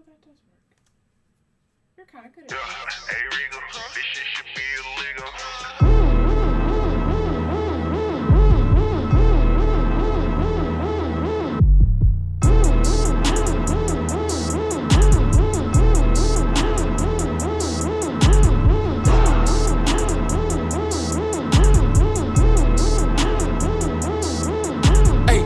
that does work. You're kind of good at Yeah, it. hey Regal, this shit should be illegal. Hey,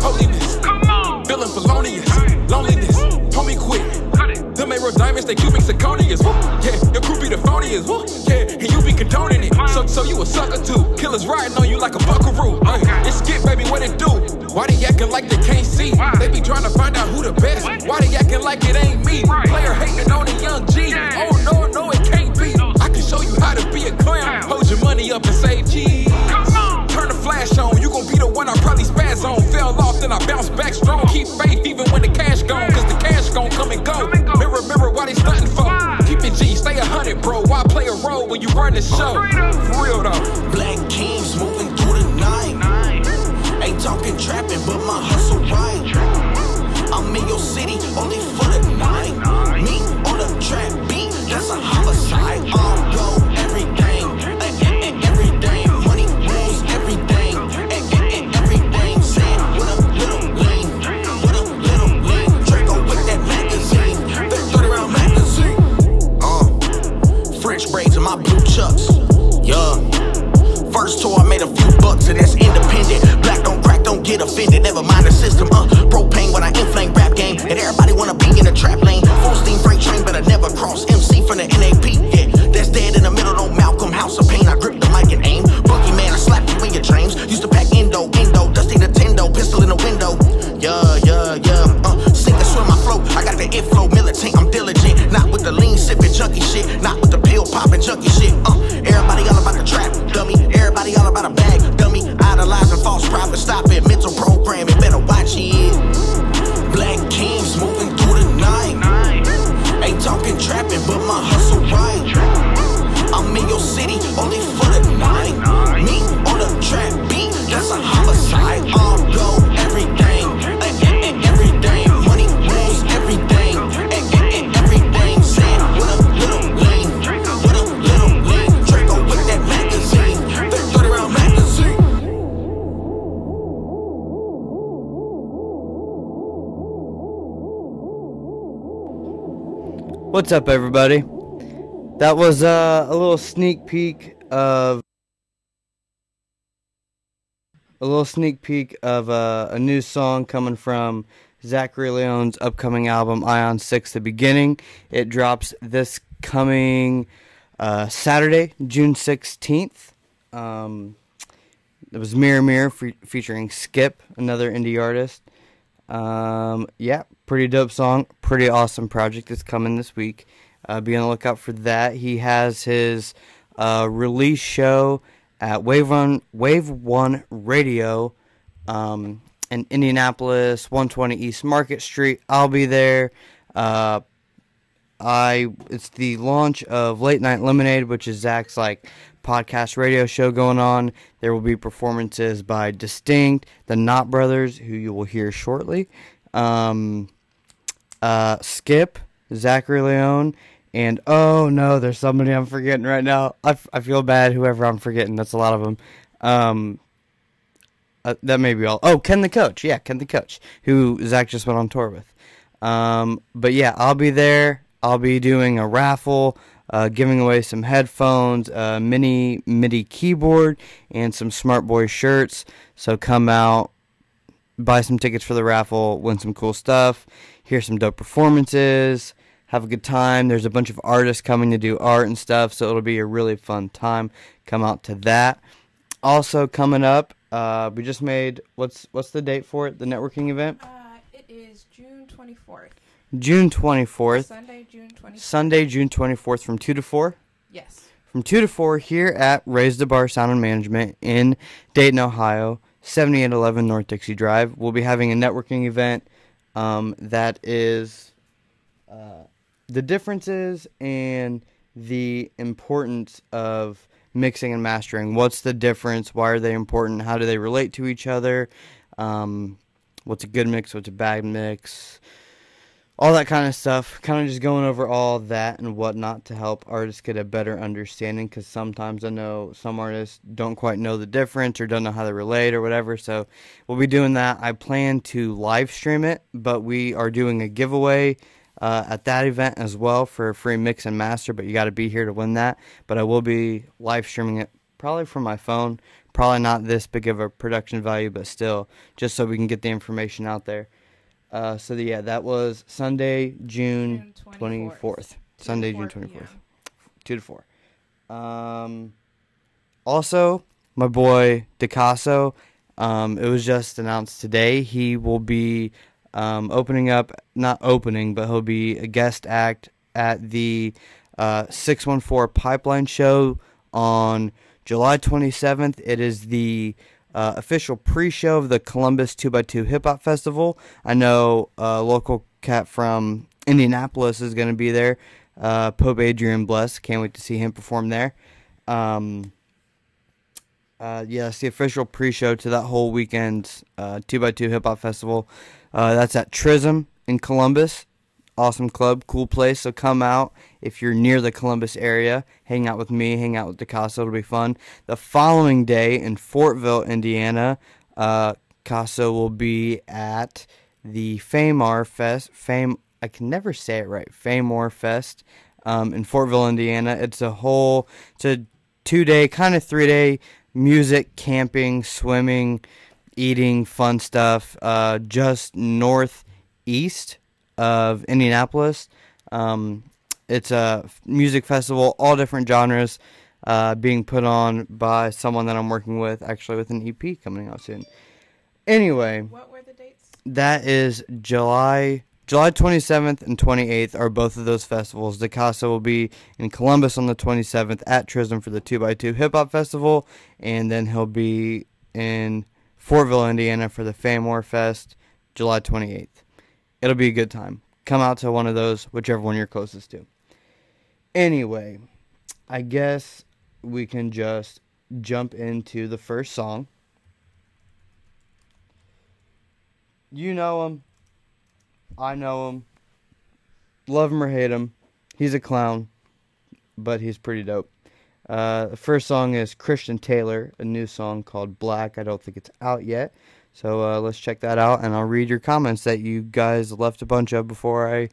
holiness. Come on! Feeling felonious. Loneliness. Homie, quit. Cut it! Them Aero diamonds, they cubic zirconias. Woo. Yeah, your crew be the phoniest. Woo. Yeah, and you be condoning it. So you a sucker too. Killers riding on you like a buckaroo. It's Skip, baby, what it do? Why they acting like they can't see? Why? They be trying to find out who the best. What? Why they acting like it ain't me? Right. Player hating on a young G. Yeah. Oh no, it can't be. I can show you how to be a clown. Wow. Hold your money up and save cheese. Come on! Turn the flash on, you gon' be the one I probably spaz on. Fell off, then I bounce back strong. Keep faith even when the cash gone, cause the cash gon' come and go. Mirror, why they stuntin' for? Why? Keep it G, stay 100, bro. Why play a role when you run the show? Straight up. For real though. Black kings moving through the night. Ain't talking trapping, but my hustle right. I'm in your city only for the night. Me on a trap beat, that's a homicide. All go everything, everything. Money rules everything, everything. Saying with a little lean, Draco with that magazine, 30 round magazine. French braids in my blue chucks. Yeah. First tour, I made a few bucks, and that's independent. Black don't crack, don't get offended. Never mind the system. Propane when I inflame rap game, and everybody wanna be in the trap lane. Full steam freight train, better never cross. MC from the NAP. Yeah, that's dead in the middle. No Malcolm, House of Pain. I grip the mic and aim. Boogeyman, I slap you in your dreams. Used to pack endo, dusty Nintendo, pistol in the window. Yeah. Sink and swim my flow. I got the it flow, militant. I'm diligent. Not with the lean sipping junkie shit. Not with the pill popping junkie shit. Everybody all about the trap, dummy. Everybody all about a bag, dummy. Idolizing false prophets, stop it. Mental programming, better watch it. Black kings moving through the night. Ain't talking trapping, but my hustle right. I'm in your city only for the night. Me on a trap beat, that's a homicide. All go everything, everything. Money rules everything, everything. Saying with a little lean, Draco with that magazine, 30 round magazine. What's up, everybody? That was a little sneak peek of a new song coming from Zachary Leone's upcoming album Ion 6 The Beginning. It drops this coming Saturday, June 16th. It was Mirror Mirror featuring Skip, another indie artist. Yeah, pretty dope song, pretty awesome project that's coming this week. Be on the lookout for that. He has his release show at Wave One Radio in Indianapolis, 120 East Market Street. I'll be there. It's the launch of Late Night Lemonade, which is Zach's podcast radio show going on. There will be performances by Distinct, the Knott Brothers, who you will hear shortly, Skip, Zachary Leone, and oh no, there's somebody I'm forgetting right now. I feel bad, whoever I'm forgetting. That's a lot of them. That may be all. Oh, Ken the Coach. Yeah, Ken the Coach, who Zach just went on tour with. But yeah, I'll be there. I'll be doing a raffle, giving away some headphones, a mini MIDI keyboard, and some Smart Boy shirts. So come out, buy some tickets for the raffle, win some cool stuff, hear some dope performances, have a good time. There's a bunch of artists coming to do art and stuff, so it'll be a really fun time. Come out to that. Also coming up, we just made, what's the date for it, the networking event? It is June 24th. June 24th. Sunday, June 24th. From 2 to 4? Yes. From 2 to 4 here at Razdabar Sound and Management in Dayton, Ohio, 7811 North Dixie Drive. We'll be having a networking event that is the differences and the importance of mixing and mastering. What's the difference? Why are they important? How do they relate to each other? What's a good mix? What's a bad mix? all that kind of stuff. Kind of just going over all that and whatnot to help artists get a better understanding, because sometimes I know some artists don't quite know the difference or don't know how to relate or whatever. So we'll be doing that. I plan to live stream it, but we are doing a giveaway at that event as well for a free mix and master, but you got to be here to win that. But I will be live streaming it probably from my phone. Probably not this big of a production value, but still, just so we can get the information out there. So yeah, that was Sunday, June 24th. Sunday, June 24th. 2 to 4. Also, my boy DeCasso, it was just announced today. He will be opening up, not opening, but he'll be a guest act at the 614 Pipeline Show on July 27th. It is the official pre-show of the Columbus 2x2 Hip Hop Festival. I know a local cat from Indianapolis is going to be there. Pope Adrian Bless. Can't wait to see him perform there. Yeah, it's the official pre-show to that whole weekend's 2x2 Hip Hop Festival. That's at Trism in Columbus. Awesome club, cool place. So come out if you're near the Columbus area. Hang out with me, hang out with DeCasso. It'll be fun. The following day in Fortville, Indiana, Casso will be at the Famar Fest. I can never say it right. Famor Fest in Fortville, Indiana. It's a 2-day, kind of 3-day music, camping, swimming, eating, fun stuff. Just northeast of Indianapolis. It's a music festival, all different genres, being put on by someone that I'm working with, actually with an EP coming out soon. Anyway, What were the dates? that is July 27th and 28th are both of those festivals. DeCasso will be in Columbus on the 27th at Trism for the 2x2 Hip Hop Festival, and then he'll be in Fortville, Indiana for the Famor Fest, July 28th. It'll be a good time. Come out to one of those, whichever one you're closest to. Anyway, I guess we can just jump into the first song. You know him. I know him. Love him or hate him. He's a clown, but he's pretty dope. The first song is Christian Taylor, a new song called Black. I don't think it's out yet. So let's check that out, and I'll read your comments that you guys left a bunch of before I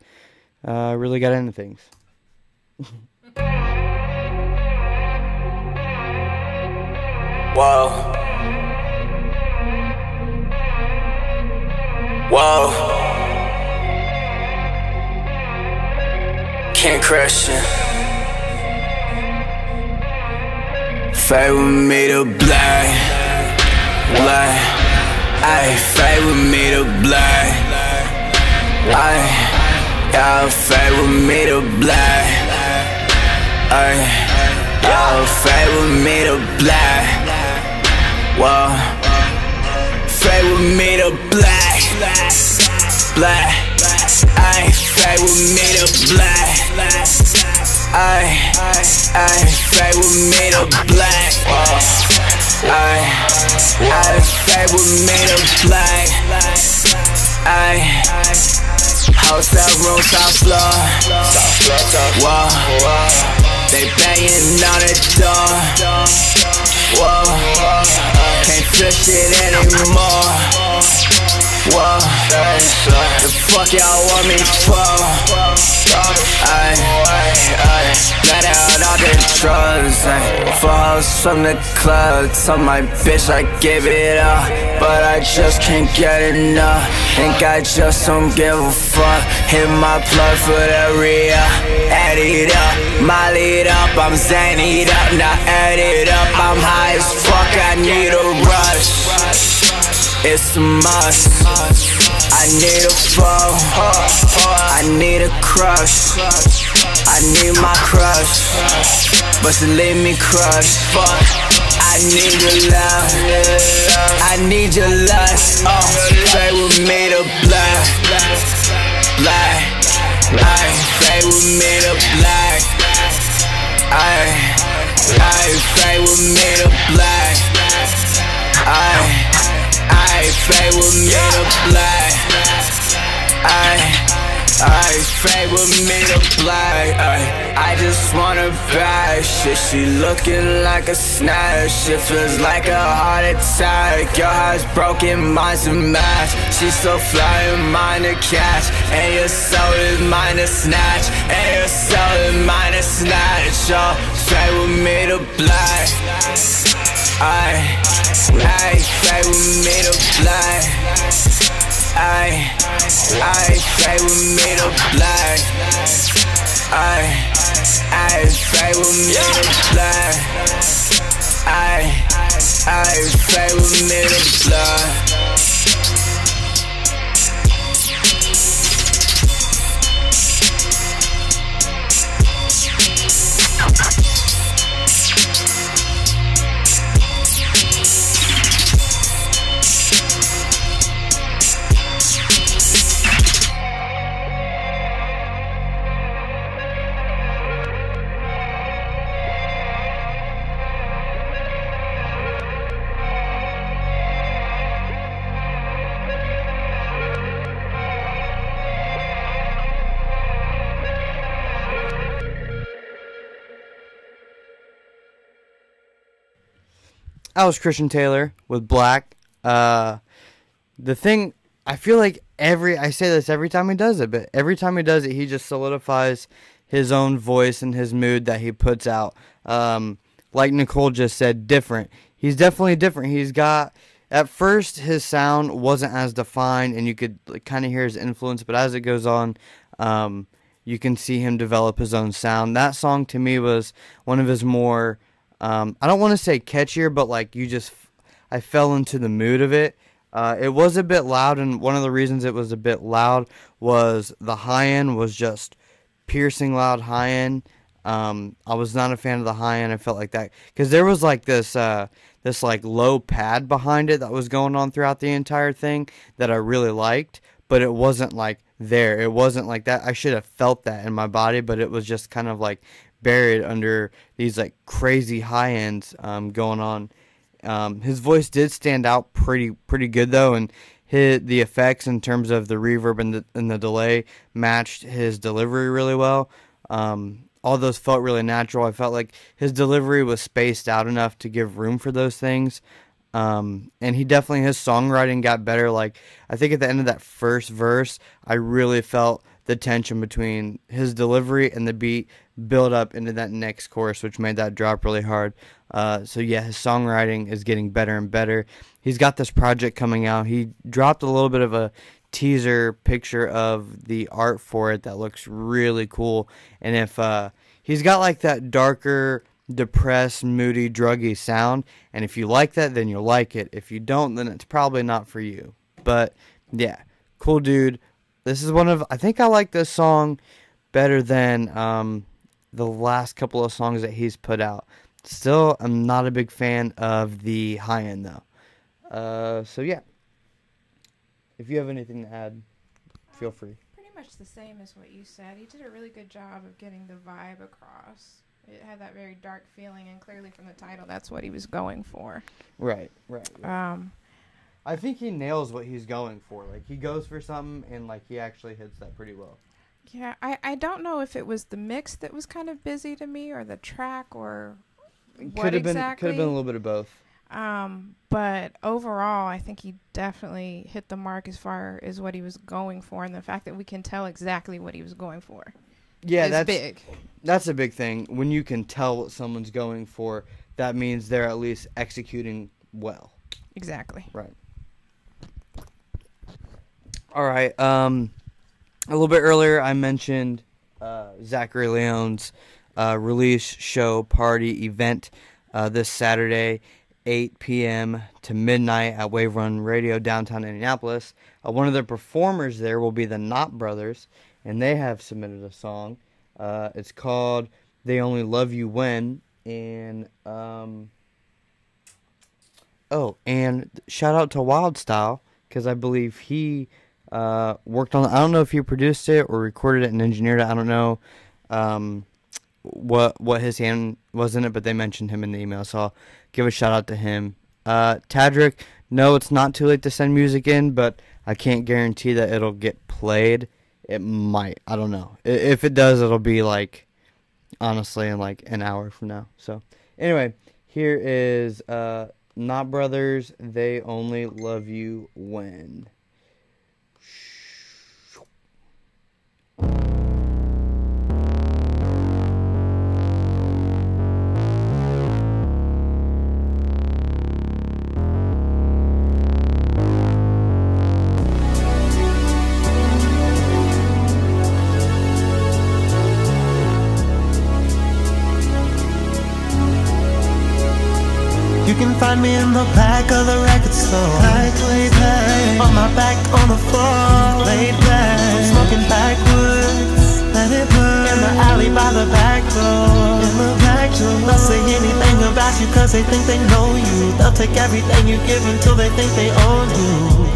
really got into things. Whoa. Whoa. Can't Christian. Fade with me to black. Black. Ay, fade with me to black. Ay, y'all fade with me to black. Ay, y'all fade with me to black. Whoa, fade with me to black. Black, ay, fade with me to black. Ay, fade with me to black. Ay, fade with me to black. Ay, hotel room, top floor. Whoa, they banging on the door. Whoa, can't touch it anymore. Whoa, the fuck y'all want me for? Ay, let out all the drugs. Falls from the club. Tell my bitch I give it up, but I just can't get enough. Think I just don't give a fuck. Hit my plug for the real. Add it up, molly it up. I'm zanied up, now add it up. I'm high as fuck, I need a rush. It's a must. I need a foe. I need a crush. I need my crush, but she leave me crushed. I need your love. I need your lust. Stay with me to black. Black. Ay, stay with me to black. Ay, stay with me to black. Ay, stay with me to black. I fade with me to black. I just wanna buy shit. She looking like a snatch. It feels like a heart attack. Your heart's broken, mine's a match. She's so fly and mine to catch. And your soul is mine to snatch. And your soul is mine to snatch. Oh, fade with me to black. I fade with me to black. I fade with me to black. I fade with me to black. I fade with me to black. I was Christian Taylor with Black. The thing, I feel like I say this every time he does it, but every time he does it, he just solidifies his own voice and his mood that he puts out. Like Nicole just said, different. He's definitely different. He's got, at first, his sound wasn't as defined, and you could kind of hear his influence, but as it goes on, you can see him develop his own sound. That song, to me, was one of his more... I don't want to say catchier, but like I fell into the mood of it. It was a bit loud, and one of the reasons it was a bit loud was the high end was just piercing loud high end. I was not a fan of the high end. I felt like that because there was like this like low pad behind it that was going on throughout the entire thing that I really liked, but it wasn't like there. It wasn't like that. I should have felt that in my body, but it was just kind of like buried under these like crazy high ends going on. His voice did stand out pretty good though, and the effects in terms of the reverb and the delay matched his delivery really well. All those felt really natural. I felt like his delivery was spaced out enough to give room for those things. And his songwriting got better. Like, I think at the end of that first verse, I really felt the tension between his delivery and the beat build up into that next chorus, which made that drop really hard. So yeah, his songwriting is getting better and better. He's got this project coming out. He dropped a little bit of a teaser picture of the art for it that looks really cool. And if he's got like that darker, depressed, moody, druggy sound, and if you like that, then you'll like it. If you don't, then it's probably not for you. But yeah, cool dude. This is I think I like this song better than the last couple of songs that he's put out. Still, I'm not a big fan of the high end though. So yeah, if you have anything to add, feel free. Pretty much the same as what you said. He did a really good job of getting the vibe across. It had that very dark feeling, and clearly from the title, that's what he was going for. Right. I think he nails what he's going for. Like, he goes for something, and like he actually hits that pretty well. Yeah, I don't know if it was the mix that was kind of busy to me, or the track, or what exactly. Could have been a little bit of both. But overall, I think he definitely hit the mark as far as what he was going for, and the fact that we can tell exactly what he was going for. Yeah, that's big. That's a big thing. When you can tell what someone's going for, that means they're at least executing well. Exactly. Right. All right. A little bit earlier, I mentioned Zachary Leone's release show party event this Saturday, 8 p.m. to midnight at Wave Run Radio, downtown Indianapolis. One of the performers there will be the Knott Brothers, and they have submitted a song. It's called "They Only Love You When," and and shout out to Wild Style, because I believe he worked on. I don't know if he produced it or recorded it and engineered it. I don't know what his hand was in it, but they mentioned him in the email, so I'll give a shout out to him. Tadrick, no, it's not too late to send music in, but I can't guarantee that it'll get played It might. I don't know. If it does, it'll be like, honestly, in like an hour from now. So, anyway, here is Not Brothers, They Only Love You When. You can find me in the back of the record store, laid back, on my back on the floor, laid back, smoking backwoods, let it burn, in the alley by the back door, in the back door. They'll say anything about you cause they think they know you. They'll take everything you give until they think they own you.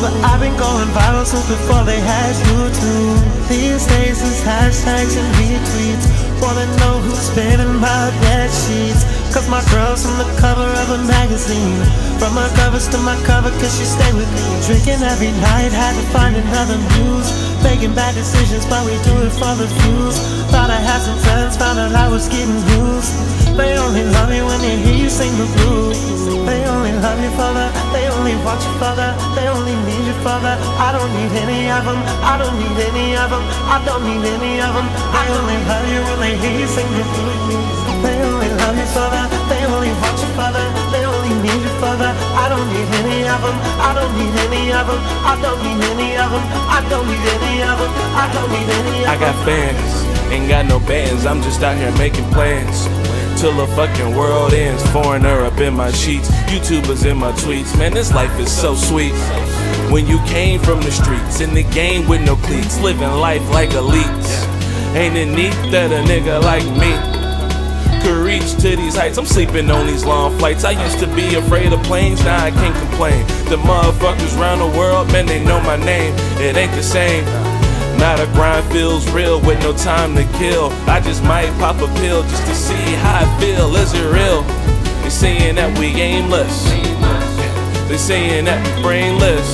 But I've been going viral since before they had YouTube. These days it's hashtags and retweets. Wanna know who's spinning my bed sheets? Cause my girl's on the cover of a magazine. From her covers to my cover cause she stay with me. Drinking every night, had to find another muse. Making bad decisions but we do it for the views. Thought I had some friends, found out I was getting used. They only love you when they hear you sing the blues. They only love you for the, they only want you for the, they only need you for the. I don't need any of them, I don't need any of them, I don't need any of them. I only love you when they hear you sing the blues. They only love you for the, they only want you for the, they only need you for the. I don't need any of them, I don't need any of them, I don't need any of them, I don't need any of them, I don't need any of them. I got fans, ain't got no bands, I'm just out here making plans. Till the fucking world ends, foreigner up in my sheets, YouTubers in my tweets. Man, this life is so sweet. When you came from the streets, in the game with no cleats, living life like elites. Ain't it neat that a nigga like me could reach to these heights? I'm sleeping on these long flights. I used to be afraid of planes, now I can't complain. The motherfuckers around the world, man, they know my name. It ain't the same. Now the grind feels real with no time to kill. I just might pop a pill just to see how I feel. Is it real? They saying that we aimless. They saying that we brainless.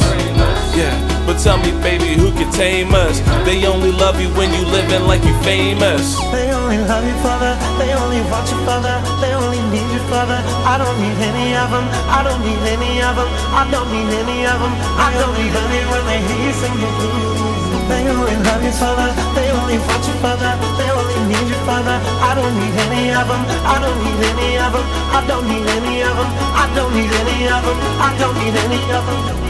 Yeah, but tell me, baby, who can tame us? They only love you when you living like you famous. They only love you for the, they only want you for the, they only need you for the. I don't need any of them, I don't need any of them, I don't need any of them. I only love you when they hear you sing the blues. They only love you for the, they only want you for the, they only need you for the. I don't need any of them, I don't need any of them, I don't need any of them, I don't need any of them, I don't need any of them.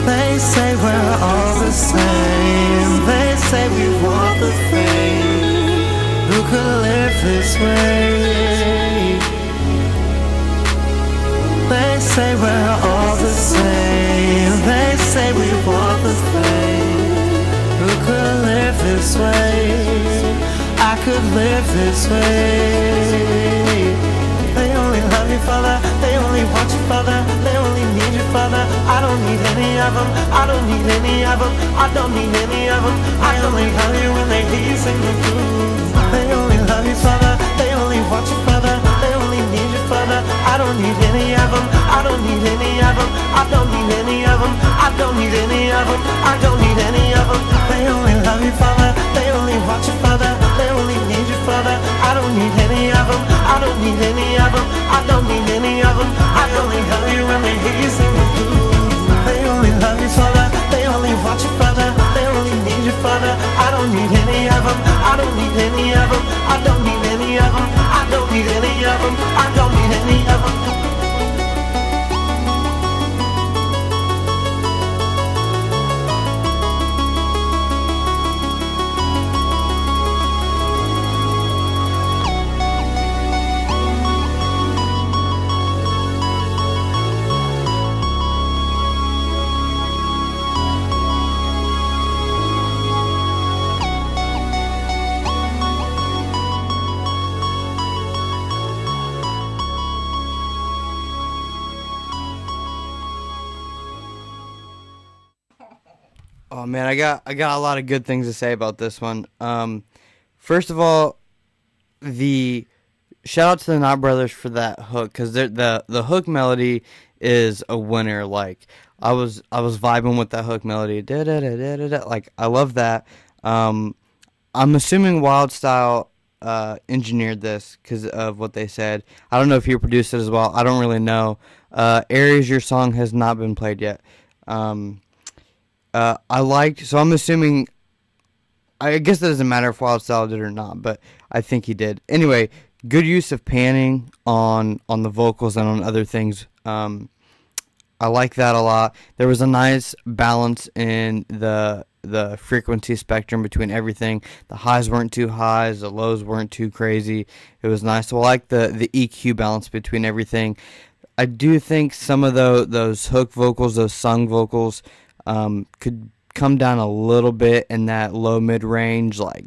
They say we're all the same. They say we want the fame. Who could live this way? They say we're all the same. They say we want the fame. Who could live this way? I could live this way. They only love you for the, they only want you for the, they only need you for the. I don't need any of them, I don't need any of them, I don't need any of them. I only love you when they hear you sing the blues. They only love you for the, they only want you for the, they only need you for the. I don't need any of them, I don't need any of them, I don't need any of them, I don't need any of them, I don't need any of them. They only love you for the, they only want you for the, they only need you for the. I don't need any of them, I don't need any of them, I don't need any of them. I only love you when they hear you sing the blues. They only love you for the, they only want you for the, they only need you for the. I don't need any of them, I don't need any of them, I don't need any of them, I don't need any of them, I don't need any of them. Oh man, I got a lot of good things to say about this one. First of all, the shout out to the Knott Brothers for that hook, because the hook melody is a winner. Like I was vibing with that hook melody. Da, da, da, da, da, da. Like I love that. I'm assuming Wild Style engineered this because of what they said. I don't know if he produced it as well. I don't really know. Aries, Your Song has not been played yet. I liked, so I'm assuming, I guess it doesn't matter if Wild Style did or not, but I think he did. Anyway, good use of panning on the vocals and on other things. I like that a lot. There was a nice balance in the frequency spectrum between everything. The highs weren't too highs, the lows weren't too crazy. It was nice. So I like the EQ balance between everything. I do think some of those hook vocals, those sung vocals, could come down a little bit in that low mid range, like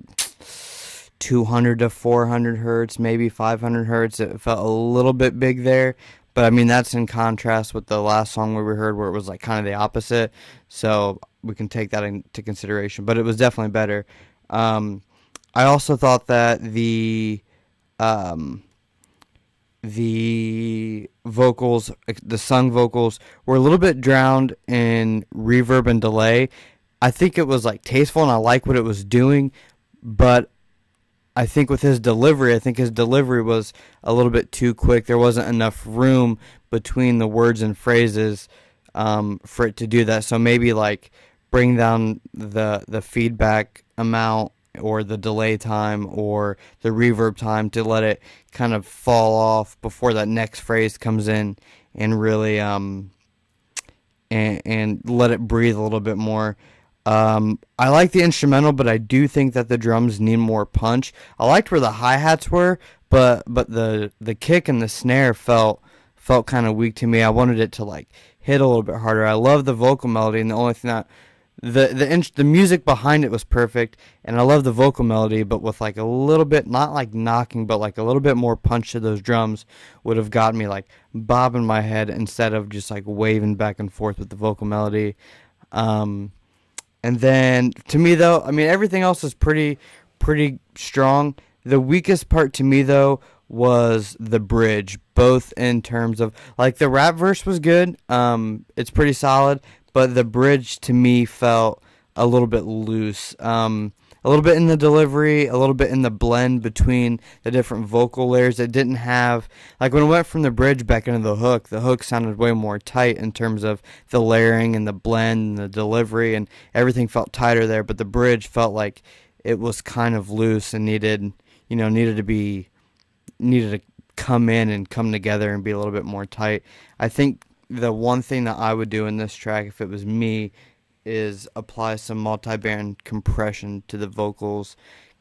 200 to 400 hertz, maybe 500 hertz. It felt a little bit big there. But I mean, that's in contrast with the last song we heard, where it was like kind of the opposite. So we can take that into consideration. But it was definitely better. I also thought that the vocals, the sung vocals, were a little bit drowned in reverb and delay. I think it was like tasteful, and I like what it was doing. But I think with his delivery, was a little bit too quick. There wasn't enough room between the words and phrases for it to do that. So maybe like bring down the feedback amount, or the delay time, or the reverb time, to let it kind of fall off before that next phrase comes in, and really and let it breathe a little bit more. I like the instrumental, but I do think that the drums need more punch. I liked where the hi-hats were, but the kick and the snare felt kind of weak to me. I wanted it to like hit a little bit harder. I love the vocal melody, and the only thing that the music behind it was perfect, and I love the vocal melody, but with like a little bit, not like knocking, but like a little bit more punch to those drums would have got me like bobbing my head instead of just like waving back and forth with the vocal melody. And then, to me, though, I mean, everything else is pretty strong. The weakest part to me, though, was the bridge, both in terms of, like, the rap verse was good. It's pretty solid, but the bridge, to me, felt a little bit loose. A little bit in the delivery, a little bit in the blend between the different vocal layers. It didn't have, like when it went from the bridge back into the hook sounded way more tight in terms of the layering and the blend and the delivery, and everything felt tighter there, but the bridge felt like it was kind of loose and needed to come in and come together and be a little bit more tight. I think the one thing that I would do in this track, if it was me, is apply some multi-band compression to the vocals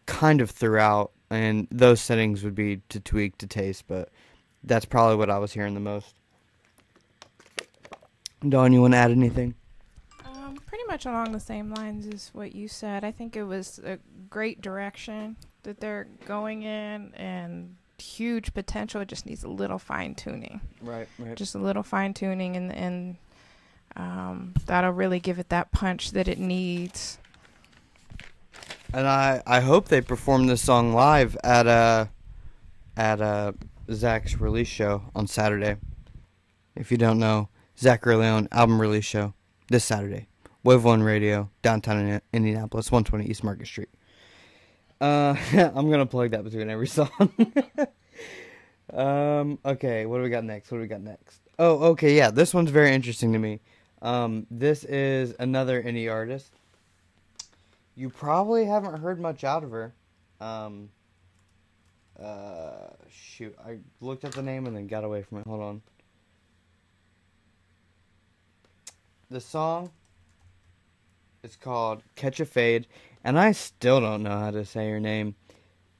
kind of throughout, and those settings would be to tweak to taste, but that's probably what I was hearing the most. Dawn, you want to add anything? Pretty much along the same lines as what you said. I think it was a great direction that they're going in, and huge potential. It just needs a little fine-tuning. Right. Just a little fine-tuning, and that'll really give it that punch that it needs. And I hope they perform this song live at Zach's release show on Saturday. If you don't know, Zach Leone album release show this Saturday. Wave 1 Radio, downtown Indianapolis, 120 East Market Street. I'm going to plug that between every song. Okay, what do we got next? Oh, okay, yeah, this one's very interesting to me. This is another indie artist. You probably haven't heard much out of her. Shoot, I looked at the name and then got away from it. Hold on. The song is called Catch a Fade, and I still don't know how to say her name.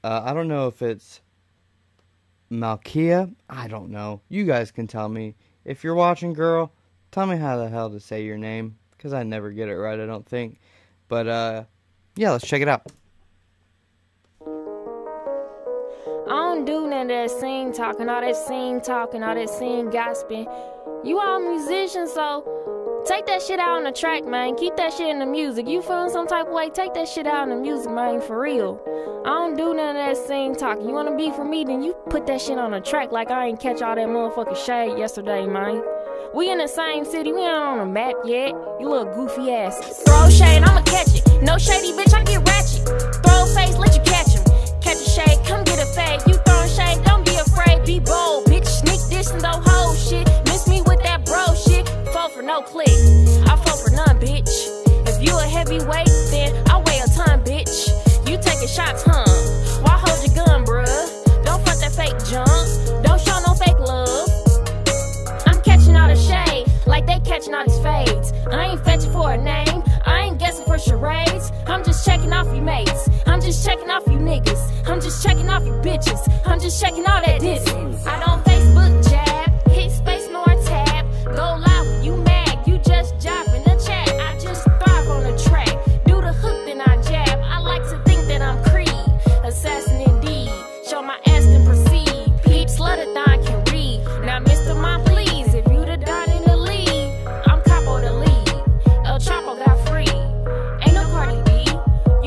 I don't know if it's Malkia. I don't know. You guys can tell me. If you're watching, girl, tell me how the hell to say your name, because I never get it right, I don't think. But, yeah, let's check it out. I don't do none of that sing talking, all that sing talking, all that sing gossiping. You all musicians, so Take that shit out on the track, man. Keep that shit in the music. You feeling some type of way? Take that shit out in the music, man, for real. I don't do none of that sing talk. You wanna be for me, then you put that shit on the track like I ain't catch all that motherfucking shade yesterday, man. We in the same city, we ain't on the map yet. You little goofy asses. Throw shade, I'ma catch it. No shady, bitch, I get ratchet. Throw face, let you catch him. Catch a shade, come get a fade. You throwing shade, don't be afraid, be bold, bitch. Sneak this and don't hold shit. Miss me with that bro shit. Fall for no click, I fall for none, bitch. If you a heavyweight, then I weigh a ton, bitch. You taking shots, huh? Why hold your gun, bruh? Don't front that fake junk. Don't show no fake love. I'm catching all the shade, like they catching all these fades. I ain't fetching for a name, I ain't guessing for charades. I'm just checking off you mates, I'm just checking off you niggas, I'm just checking off you bitches, I'm just checking all that distance. I don't Facebook jab, hit space nor tab. Go live when you mad, you just jive in the chat. I just thrive on the track, do the hook then I jab. I like to think that I'm Creed, assassin indeed. Show my ass then proceed, peeps love the Don can read. Now Mr. Mom please, if you the Don in the lead, I'm Capo the lead. El Chapo got free, ain't no Cardi B.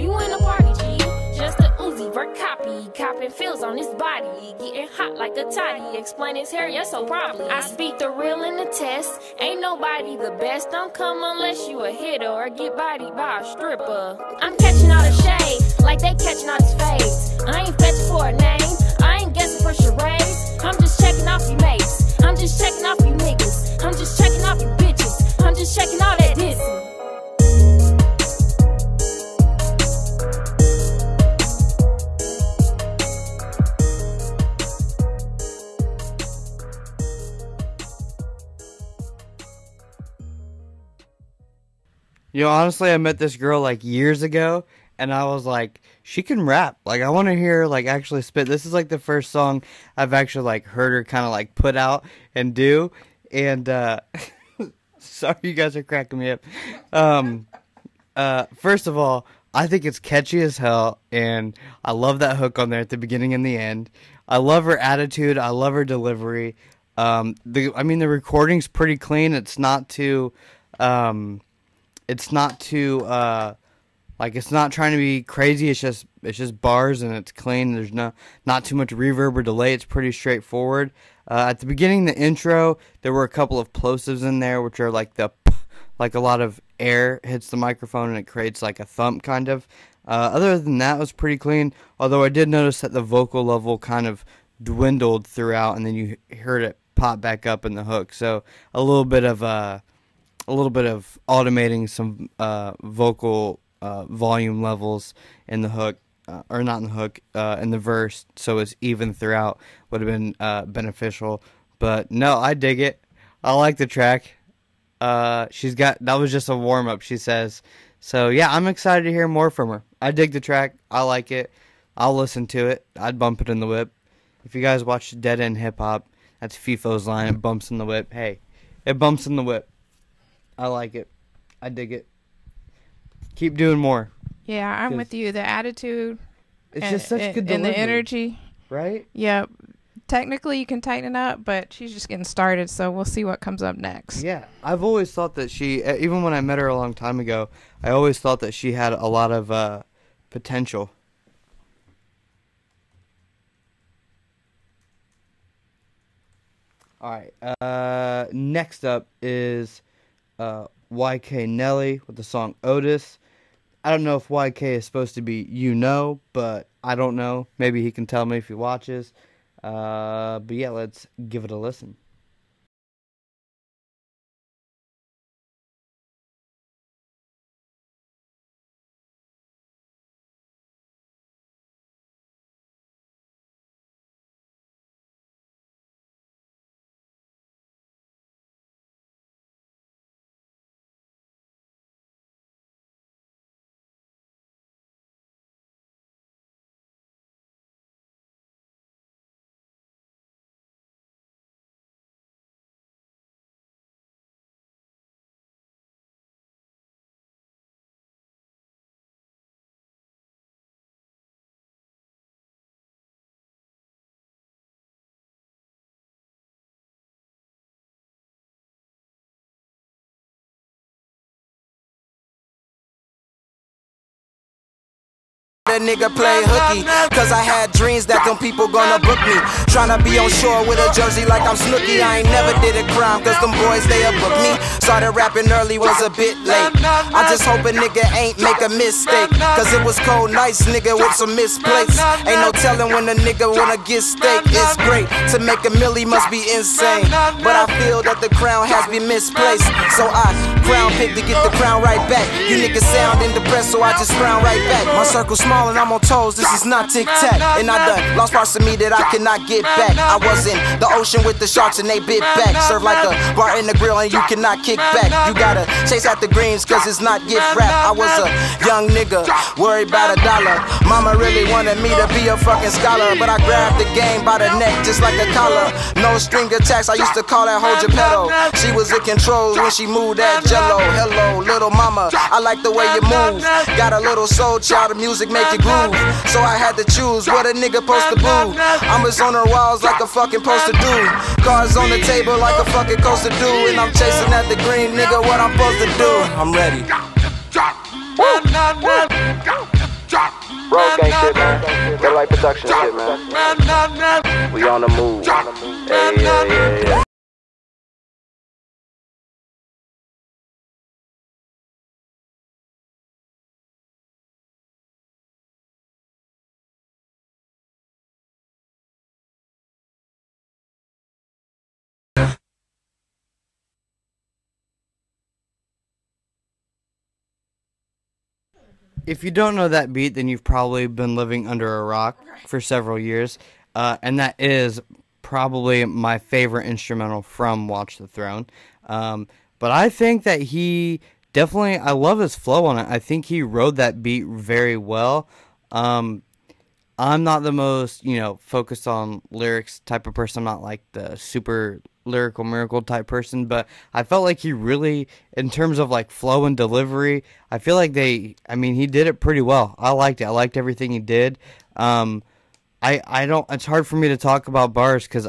You in the party G, just a Uzi vert copy. Copping feels on his body, getting hot like a toddy. Explain his hair, yes so probably. I speak the real in the test, ain't nobody the best. Don't come unless you a hitter or get bodied by a stripper. I'm catching all the shade, like they catching all these fades. I ain't fetching for a name, I ain't guessing for charades. I'm just checking off you mates, I'm just checking off you niggas, I'm just checking off you bitches, I'm just checking all that dissing. You know, honestly, I met this girl like years ago, and I was like, she can rap. Like, I want to hear her like actually spit. This is like the first song I've actually like heard her kind of like put out and do. And sorry, you guys are cracking me up. First of all, I think it's catchy as hell, and I love that hook on there at the beginning and the end. I love her attitude. I love her delivery. The recording's pretty clean. It's not too. It's not too it's not trying to be crazy. It's just bars, and it's clean. There's not too much reverb or delay. It's pretty straightforward. At the beginning, the intro, there were a couple of plosives in there, which are like like a lot of air hits the microphone and it creates like a thump kind of. Other than that, it was pretty clean. Although I did notice that the vocal level kind of dwindled throughout, and then you heard it pop back up in the hook. So a little bit of automating some vocal volume levels in the hook, or not in the hook, in the verse, so it's even throughout, would have been beneficial. But no, I dig it. I like the track. That was just a warm up, she says. So yeah, I'm excited to hear more from her. I dig the track. I like it. I'll listen to it. I'd bump it in the whip. If you guys watch Dead End Hip Hop, that's FIFO's line. It bumps in the whip. Hey, it bumps in the whip. I like it. I dig it. Keep doing more. Yeah, I'm with you. The attitude. It's just such good delivery. And the energy. Right? Yeah. Technically, you can tighten it up, but she's just getting started, so we'll see what comes up next. Yeah. I've always thought that she, even when I met her a long time ago, I always thought that she had a lot of potential. All right. Next up is YK Nelly with the song Otis. I don't know if YK is supposed to be but I don't know. Maybe he can tell me if he watches. But yeah, let's give it a listen. That nigga play hooky, cause I had dreams that them people gonna book me. Tryna be on shore with a jersey like I'm Snooki. I ain't never did a crime, cause them boys they'll book me. Started rapping early, was a bit late. I just hope a nigga ain't make a mistake, cause it was cold nights, nigga, with some misplates. Ain't no telling when a nigga wanna get steak. It's great, to make a milli must be insane, but I feel that the crown has been misplaced. So I crown pick to get the crown right back. You niggas sounding depressed, so I just frown right back. My circle small and I'm on toes, this is not tic-tac. And I done lost parts of me that I cannot get back. I was in the ocean with the sharks and they bit back. Serve like a bar in the grill and you cannot kick back. You gotta chase after greens cause it's not gift wrap. I was a young nigga, worried about $1. Mama really wanted me to be a fucking scholar, but I grabbed the game by the neck just like a collar. No string attacks, I used to call that hoe Geppetto. She was in control when she moved that jello. Hello, little mama, I like the way you move. Got a little soul child, the music make you groove. So I had to choose what a nigga supposed to boo. I'm just on her walls like a fucking poster do. Cards on the table like a fucking coaster do. And I'm chasing at the green, nigga, what I'm supposed to do. I'm ready. Road gang shit, man. Red light production shit, man. We on the move. Yeah. If you don't know that beat, then you've probably been living under a rock for several years. And that is probably my favorite instrumental from Watch the Throne. But I think that he definitely, I love his flow on it. I think he rode that beat very well. I'm not the most, focused on lyrics type of person. I'm not like the super lyrical miracle type person, but I felt like he really, in terms of like flow and delivery, I feel like he did it pretty well. I liked it. I liked everything he did. It's hard for me to talk about bars because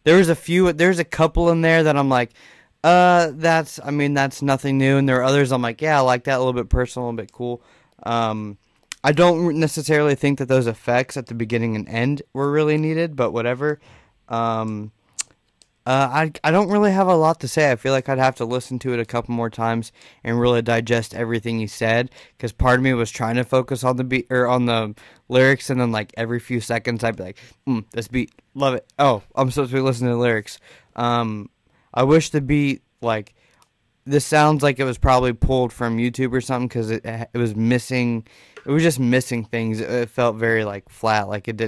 there's a couple in there that I'm like, that's nothing new. And there are others I'm like, yeah, I like that, a little bit personal, a little bit cool. I don't necessarily think that those effects at the beginning and end were really needed, but whatever. I don't really have a lot to say. I feel like I'd have to listen to it a couple more times and really digest everything he said, because part of me was trying to focus on the beat or on the lyrics, and then like every few seconds I'd be like, this beat, love it. Oh, I'm supposed to be listening to the lyrics. I wish the beat, like, this sounds like it was probably pulled from YouTube or something, because it was missing. It was just missing things. It felt very like flat. Like it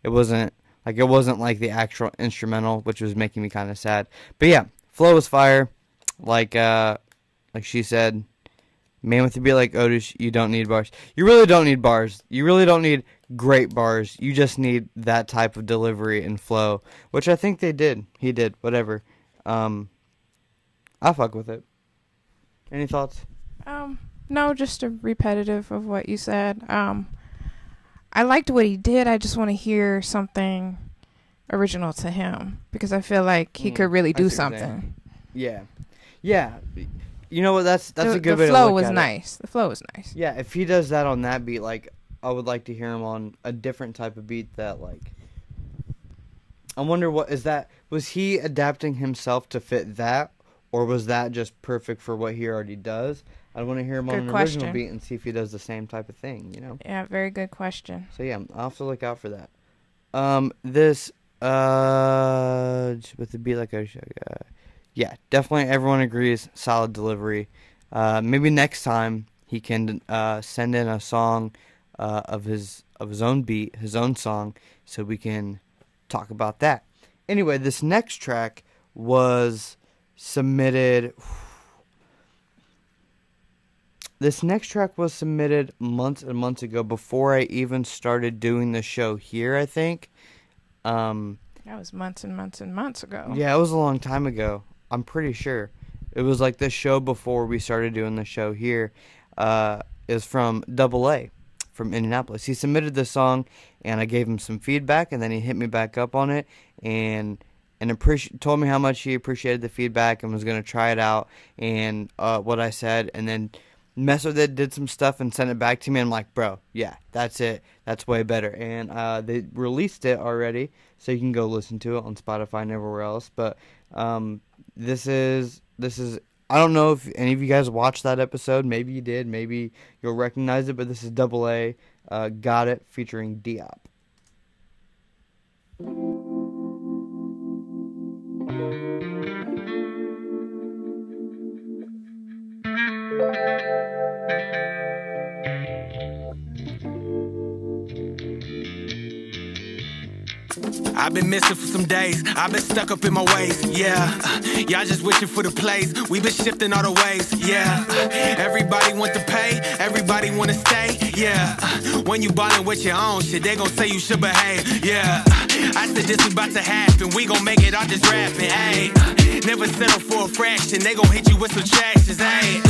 wasn't like the actual instrumental, which was making me kind of sad. But yeah, flow was fire. Like she said, man with the beat like Otis, you don't need bars. You really don't need bars. You really don't need great bars. You just need that type of delivery and flow, which I think they did. He did. Whatever. I'll fuck with it. Any thoughts? No, just a repetitive of what you said. I liked what he did. I just want to hear something original to him, because I feel like he could really do something. Yeah. You know what? That's a good way to look at it. The flow was nice. The flow was nice. Yeah, if he does that on that beat, like, I would like to hear him on a different type of beat that, like, I wonder was he adapting himself to fit that, or was that just perfect for what he already does? I want to hear him on an original beat and see if he does the same type of thing, Yeah, very good question. So yeah, I'll have to look out for that. This with the beat like yeah, definitely everyone agrees, solid delivery. Maybe next time he can send in a song of his own beat, his own song, so we can talk about that. Anyway, this next track was submitted. This next track was submitted months and months ago, before I even started doing the show here, I think. That was months and months and months ago. Yeah, it was a long time ago. I'm pretty sure. It was like the show before we started doing the show here. Is from Double A from Indianapolis. He submitted the song, and I gave him some feedback, and then he hit me back up on it, and told me how much he appreciated the feedback and was going to try it out, and what I said, and then messed with it, did some stuff, and sent it back to me. I'm like, bro, yeah, that's it. That's way better. And they released it already, so you can go listen to it on Spotify and everywhere else. But this is. I don't know if any of you guys watched that episode. Maybe you did. Maybe you'll recognize it. But this is Double A, Got It, featuring Diop. I've been missing for some days, I've been stuck up in my ways, yeah. Y'all just wishing for the plays, we been shifting all the ways, yeah. Everybody want to pay, everybody want to stay, yeah. When you ballin' with your own shit, they gon' say you should behave, yeah. I said this was about to happen, we gon' make it all just rapping, ayy. Never settle for a fraction, they gon' hit you with subtractions, ayy.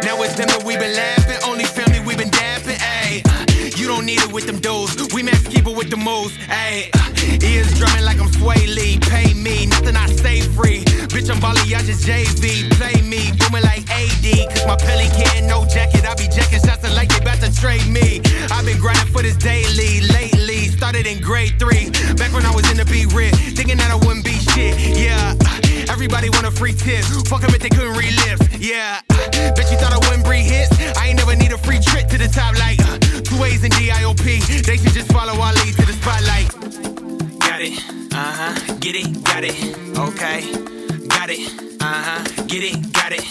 Now it's them that we been laughing, only family we been dapping, ayy. You don't need it with them dudes, we max keep it with the moves, ayy. Ears drumming like I'm Sway Lee, pay me, nothing I say free. Bitch, I'm ballin', y'all just JV, play me, booming like AD. Cause my pelican, no jacket, I be jacking shots like they bout to trade me. I've been grinding for this daily, lately, started in grade 3. Back when I was in the B-Rit, thinking that I wouldn't be shit, yeah. Everybody want a free tip, fuck them if they couldn't read lips, yeah. Bet you thought I wouldn't breed hits, I ain't never need a free trip to the top like 2 A's and DIOP, they should just follow our lead to the spotlight. Got it, get it, got it, okay. Got it, get it, got it,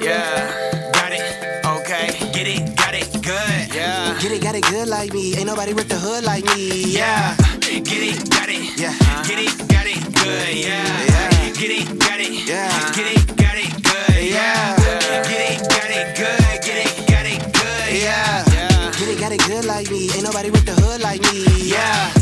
yeah. Got it, okay, get it, got it, good, yeah. Get it, got it good like me. Ain't nobody rip the hood like me. Yeah, get it, got it, yeah. Get it, got it, good, yeah. Get it, got it, yeah. Get it, got it, good, yeah. Get it, got it, good, get it, got it, good, yeah. Get it, got it good like me. Ain't nobody rip the hood like me. Yeah.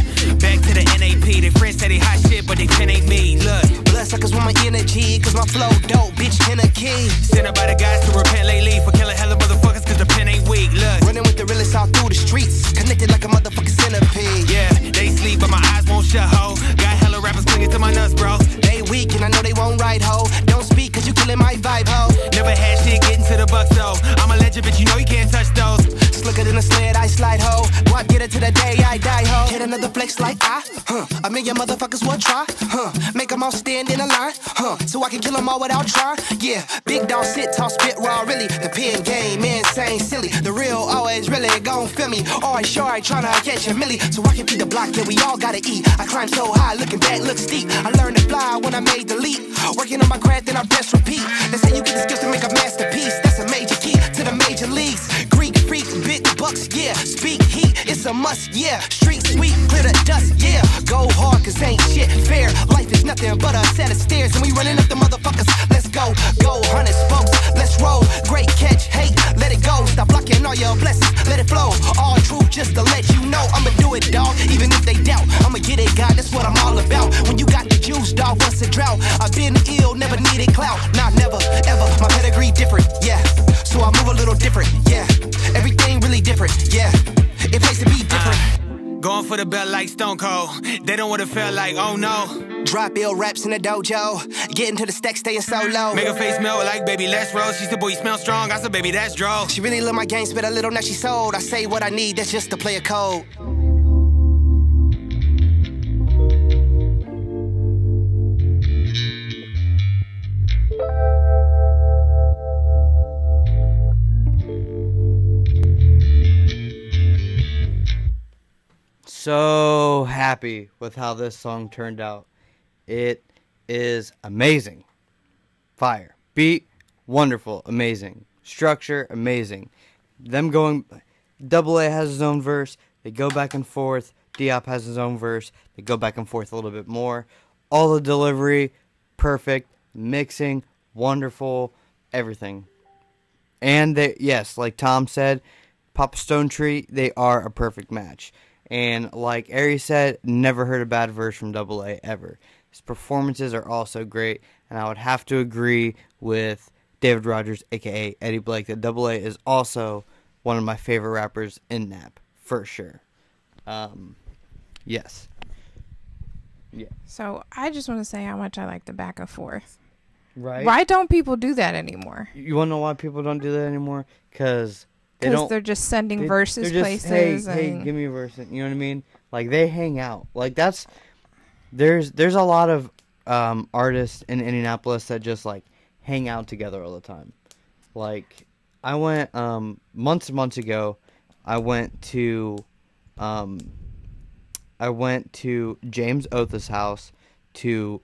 Back to the NAP, they friends say they hot shit, but they 10 ain't me, look. Bloodsuckers want my energy, cause my flow dope, bitch, in a key. Sent by the guys to repent lately for killing hella motherfuckers, cause the pen ain't weak, look. Running with the realest all through the streets, connected like a motherfucking centipede. Yeah, they sleep, but my eyes won't shut, ho. Got hella rappers clinging to my nuts, bro. They weak, and I know they won't ride, ho. Don't speak, cause you killing my vibe, ho. Never had shit getting to the bucks, though. I'm a legend, but you know you can't touch those. Slicker than a sled, I slide, ho. What get it to the day I die, ho. Hit another flex like a million motherfuckers will try, make them all stand in a line, so I can kill them all without trying, yeah. Big dog sit, talk, spit raw, really. The pen game, insane, silly. The real always really gon' feel me. Alright, sure, I tryna catch a milli, so I can feed the block, yeah, we all gotta eat. I climb so high, looking back, look steep. I learned to fly when I made the leap. Working on my craft, then I press repeat. They say you get the skills to make a masterpiece. That's a major key to the major leagues. Greek freak, big bucks, yeah. Speak heat, it's a must, yeah. Street sweet, clear the dust, yeah. Go hard, cause ain't shit fair. Life is nothing but a set of stairs, and we running up the motherfuckers. Let's go, hunters, folks, let's roll. Great catch, hate, let it go. Stop blocking all your blessings, let it flow. All truth, just to let you know, I'ma do it, dog. Even if they doubt, I'ma get it, God, that's what I'm all about. When you got the juice, dog, what's a drought? I've been ill, never needed clout. Nah, never, ever, my pedigree different, yeah. So I move a little different, yeah. Everything really different, yeah. It pays to be different. Going for the belt like Stone Cold. They don't wanna feel like, oh no. Drop ill raps in the dojo. Getting to the stack, staying solo. Make her face melt like baby, let's roll. She said, boy, you smell strong. I said, baby, that's droll. She really love my game, spit a little, now she sold. I say what I need, that's just to play a code. So happy with how this song turned out. It is amazing. Fire. Beat, wonderful, amazing. Structure, amazing. Them going, Double A has his own verse. They go back and forth. Diop has his own verse. They go back and forth a little bit more. All the delivery, perfect. Mixing, wonderful. Everything. And they, yes, like Tom said, Papa Stone Tree, they are a perfect match. And like Ari said, never heard a bad verse from Double A ever. His performances are also great, and I would have to agree with David Rogers, a.k.a. Eddie Blake, that Double A is also one of my favorite rappers in NAP, for sure. Yes. Yeah. So I just want to say how much I like the back and forth. Right. Why don't people do that anymore? You want to know why people don't do that anymore? Because they're just sending verses they're just, places. Hey, give me a verse. You know what I mean? Like, they hang out. Like, there's a lot of artists in Indianapolis that just, like, hang out together all the time. Like, I went, months ago, I went to James Otha's house to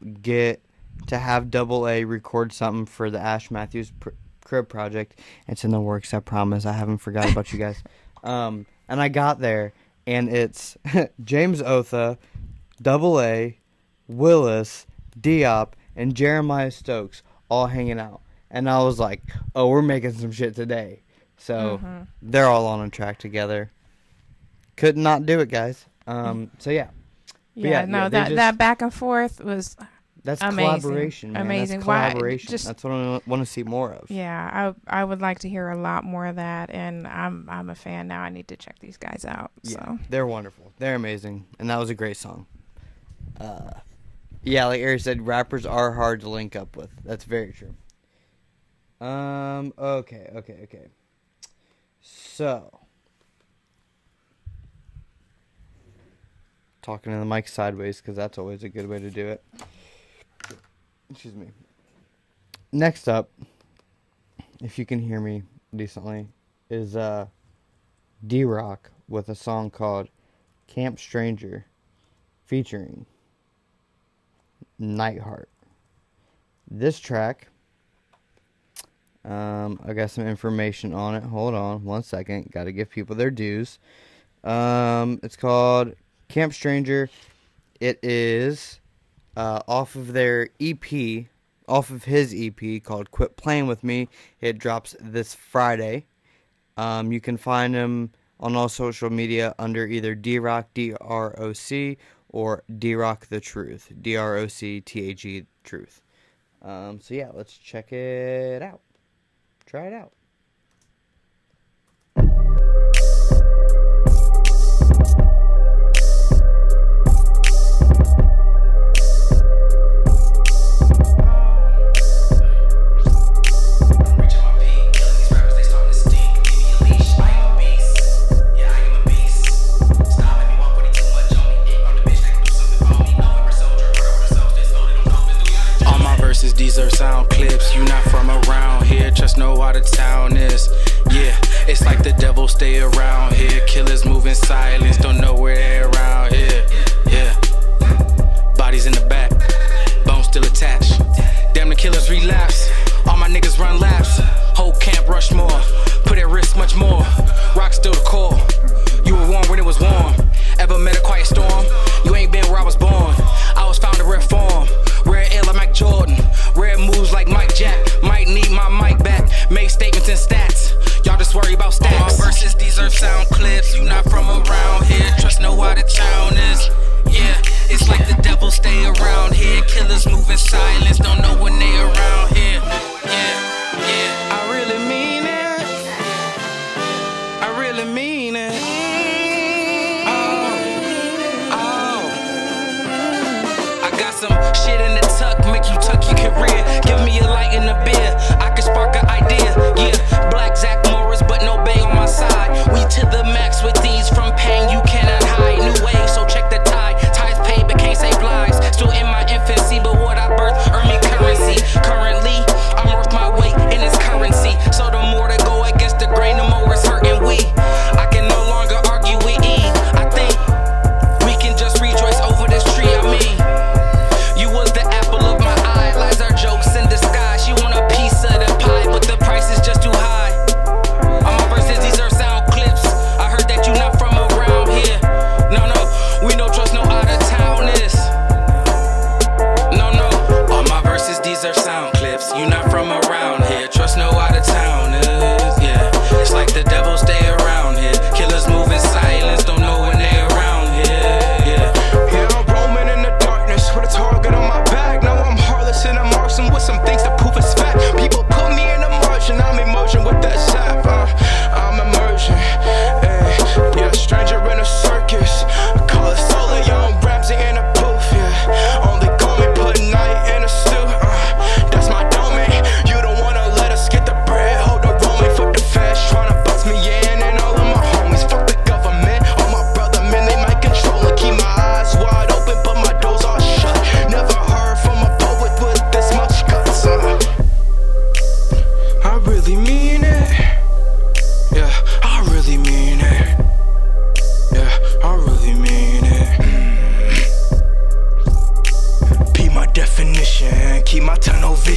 have Double A record something for the Ash Matthews Crib project. It's in the works, I promise. I haven't forgot about you guys. And I got there, and it's James Otha, Double A, Willis, Diop, and Jeremiah Stokes all hanging out. And I was like, oh, we're making some shit today. So they're all on a track together. Could not do it, guys. So yeah. That back and forth was that's amazing. Collaboration, man. Amazing. That's collaboration. That's what I want to see more of. Yeah, I would like to hear a lot more of that, and I'm a fan now. I need to check these guys out. Yeah, so they're wonderful. They're amazing, and that was a great song. Yeah, like Eric said, rappers are hard to link up with. That's very true. Okay. So, talking to the mic sideways, because that's always a good way to do it. Excuse me. Next up, if you can hear me decently, is D-Rock with a song called Camp Stranger featuring Nightheart. This track, I got some information on it. Hold on one second. Got to give people their dues. It's called Camp Stranger. It is off of their EP, off of his EP called Quit Playing With Me. It drops this Friday. You can find him on all social media under either D-Rock, D-R-O-C, or D-Rock The Truth, D-R-O-C-T-H-E Truth. So yeah, let's check it out. Try it out. These are sound clips, you not from around here, just know how the town is. Yeah, it's like the devil stay around here. Killers move in silence, don't know where they're around here. Yeah, bodies in the back, bones still attached. Damn, the killers relapse, all my niggas run laps. Whole camp rush more, put at risk much more. Rock still the core, you were warm when it was warm. Ever met a quiet storm? You ain't been where I was born. I was found in rare form, rare air like Mike Jordan, rare moves like Mike Jack. Might need my mic back, make statements and stats. Y'all just worry about stats. All my verses, these are sound clips. You not from around here, trust know how the town is. Yeah, it's like the devil stay around here. Killers move in silence, don't know when they around here. Yeah, I really mean it. I really mean it. Some shit in the tuck, make you tuck your career. Give me a light in the beer, I can spark an idea. Yeah, Black Zach Morris, but no bay on my side. We to the max with these, from pain you cannot hide. New wave, so check the tide. Ties paid, but can't save lives. Still in my infancy, but what I birth earn me currency. Currently, I'm worth my weight in this currency. So the more to go against the grain, the more it's hurting we. I can no longer argue with E. I think we can just rejoice over this tree. I mean, you was the apple of my eye. Lies are jokes in disguise. You want a piece of the pie, but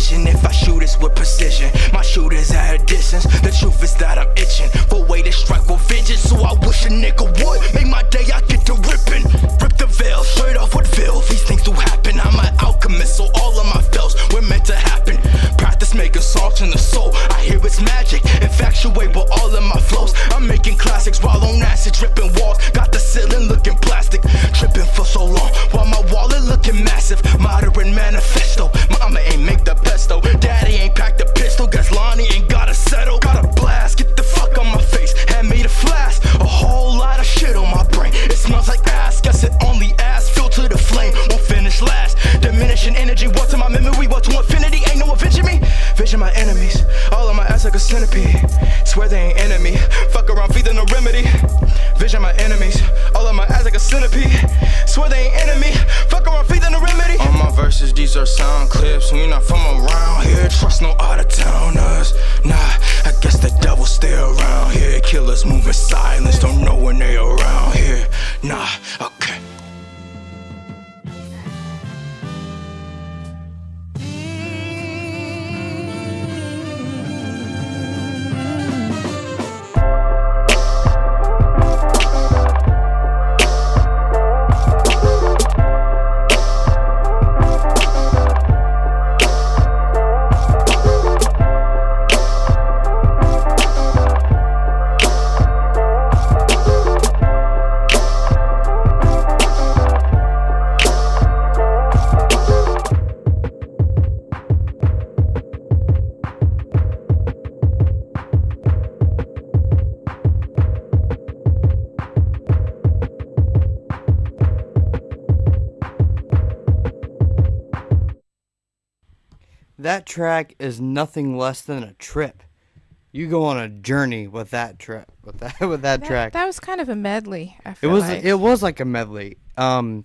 vision if I shoot this with precision. My shooter's at a distance. The truth is that I'm itching for a way to strike with vengeance. So I wish a nigga would make my day. I get to ripping. Rip the veil straight off with filth. These things do happen. I'm an alchemist, so all of my fails were meant to happen. Practice making songs in the soul. I hear it's magic. Infatuate with all of my flows. I'm making classics while on acid, dripping walls. Got the ceiling looking plastic. Tripping for so long while my wallet looking massive. Modern manifesto. Mama ain't make the pesto. Daddy ain't packed the pistol. Guess Lonnie ain't gotta settle. Got a blast. Get the fuck on my face. Hand me the flask. A whole lot of shit on my brain. It smells like ass. Guess it only ass. Filled to the flame. Won't finish last. Diminishing energy. What to my memory? What to infinity? Ain't no avenging me. Vision my enemies. All of my ass like a centipede. Swear they ain't enemy. Fuck around, feeding a remedy. Vision my enemies. All of my ass like a centipede. Swear they ain't enemy. Fuck around, feeding a remedy. On my verses, these are sound clips. We not from around here. Trust no out of towners. Nah, I guess the devil stay around here. Killers move in silence. Don't know when they around here. Nah, okay. That track is nothing less than a trip. You go on a journey with that trip, with that track. That was kind of a medley. I feel like. It was like a medley. First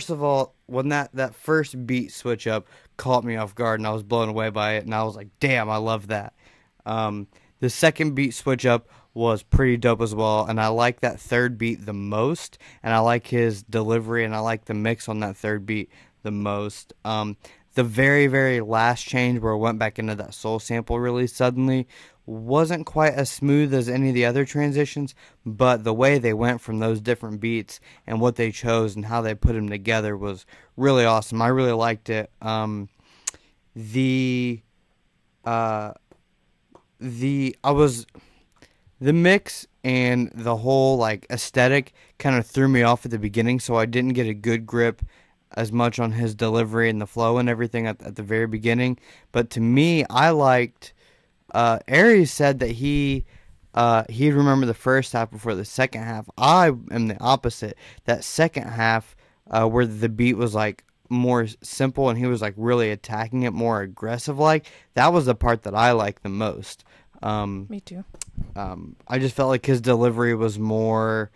of all, when that first beat switch up caught me off guard, and I was blown away by it, and I was like, damn, I love that. The second beat switch up was pretty dope as well, and I like that third beat the most, and I like his delivery, and I like the mix on that third beat the most. The very, very last change where it went back into that soul sample really suddenly wasn't quite as smooth as any of the other transitions, but the way they went from those different beats and what they chose and how they put them together was really awesome. I really liked it. The mix and the whole like aesthetic kind of threw me off at the beginning, so I didn't get a good grip as much on his delivery and the flow and everything at the very beginning. But to me, I liked Aries said that he'd remember the first half before the second half. I am the opposite. That second half where the beat was like more simple and he was like really attacking it more aggressive, like that was the part that I liked the most. Me too. I just felt like his delivery was more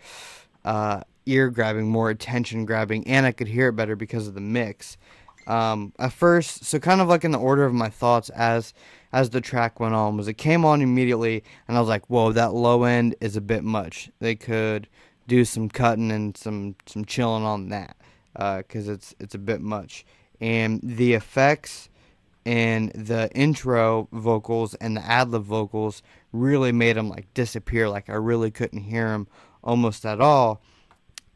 ear grabbing, more attention grabbing, and I could hear it better because of the mix. At first, so kind of like in the order of my thoughts as the track went on, was it came on immediately and I was like, whoa, that low end is a bit much. They could do some cutting and some chilling on that, because it's a bit much. And the effects and the intro vocals and the ad-lib vocals really made them like disappear. Like I really couldn't hear them almost at all.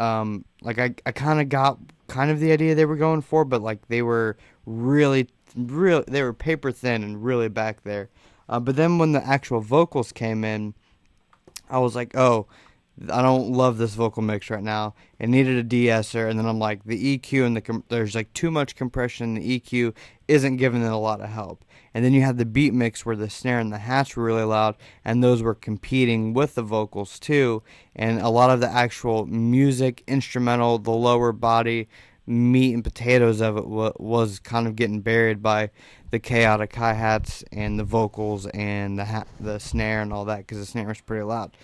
Like I kind of got the idea they were going for, but like they were really they were paper thin and really back there. But then when the actual vocals came in, I was like, oh, I don't love this vocal mix right now. It needed a de-esser, and then I'm like, the EQ and there's like too much compression. The EQ isn't giving it a lot of help. And then you had the beat mix where the snare and the hats were really loud, and those were competing with the vocals too. And a lot of the actual music, instrumental, the lower body, meat and potatoes of it was kind of getting buried by the chaotic hi-hats and the vocals and the snare and all that, because the snare was pretty loud.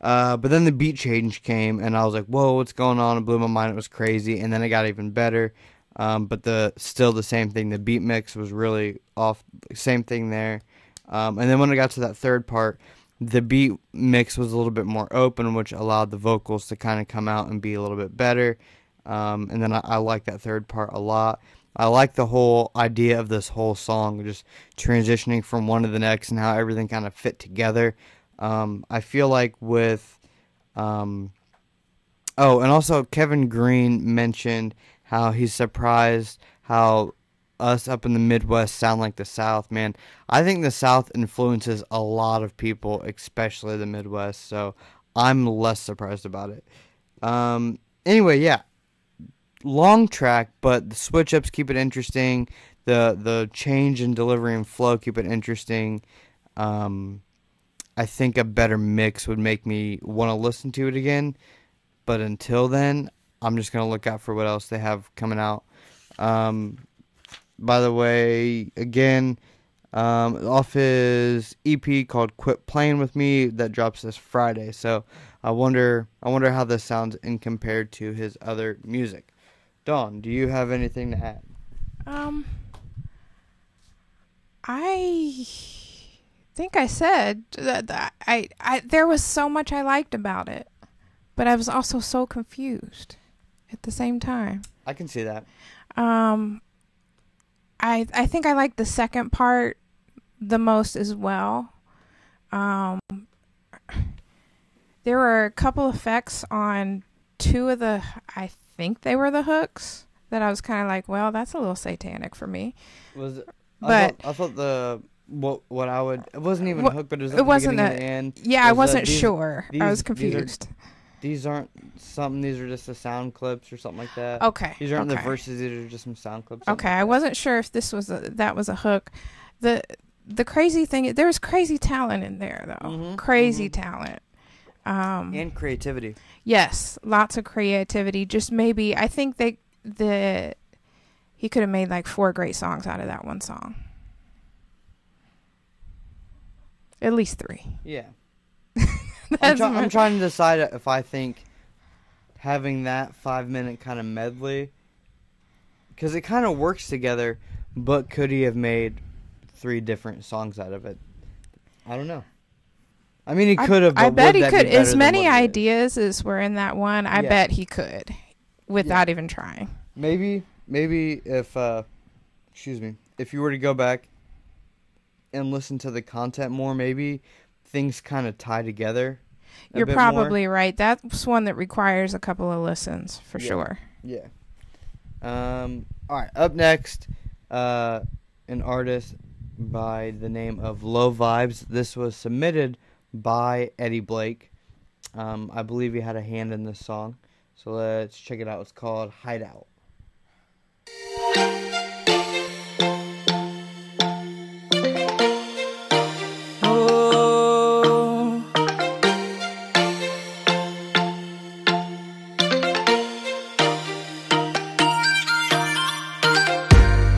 But then the beat change came, and I was like, whoa, what's going on? It blew my mind. It was crazy. And then it got even better. But still the same thing. The beat mix was really off. Same thing there. And then when I got to that third part, the beat mix was a little bit more open, which allowed the vocals to kind of come out and be a little bit better. And then I like that third part a lot. I like the whole idea of this whole song, just transitioning from one to the next and how everything kind of fit together. I feel like with, oh, and also Kevin Green mentioned how he's surprised how us up in the Midwest sound like the South. Man, I think the South influences a lot of people, especially the Midwest, so I'm less surprised about it. Anyway, yeah, long track, but the switch ups keep it interesting. The change in delivery and flow keep it interesting. I think a better mix would make me want to listen to it again, but until then, I'm just gonna look out for what else they have coming out. By the way, again, off his EP called "Quit Playing with Me" that drops this Friday. So I wonder how this sounds in compared to his other music. Dawn, do you have anything to add? I think I said that I there was so much I liked about it, but I was also so confused at the same time. I can see that. I think I like the second part the most as well. There were a couple effects on two of the, I think they were the hooks, that I was kind of like, well, that's a little satanic for me. Was it? But I thought the what I would, it wasn't even a hook, but it was at it the wasn't beginning and the end. Yeah, I wasn't these- sure. I was these confused. These aren't something. These are just the sound clips or something like that. Okay. These aren't the okay. verses. These are just some sound clips. Okay, I wasn't sure if this was that was a hook. The crazy thing, there was crazy talent in there though. Mhm, Crazy talent. And creativity. Yes, lots of creativity. Just maybe I think he could have made like 4 great songs out of that one song. At least 3. Yeah. That's I'm trying to decide if I think having that 5-minute kind of medley, because it kind of works together, but could he have made 3 different songs out of it? I don't know. I mean, he could have. I bet he would that could. be better As than many what it is? ideas as were in that one, I Yeah. bet he could, without even trying. Maybe if if you were to go back and listen to the content more, maybe things kind of tie together. You're probably right. That's one that requires a couple of listens for sure. Yeah. All right. Up next, an artist by the name of Low Vibes. This was submitted by Eddie Blake. I believe he had a hand in this song. So let's check it out. It's called Hideout.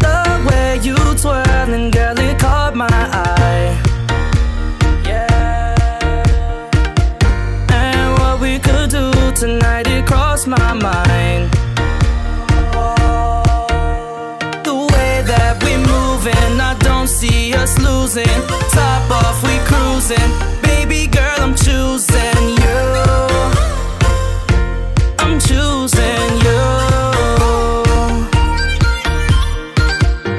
The way you twirling, girl, it caught my eye. Yeah. And what we could do tonight, it crossed my mind. The way that we moving, I don't see us losing. Top off, we cruising. Baby girl, I'm choosing you. I'm choosing you.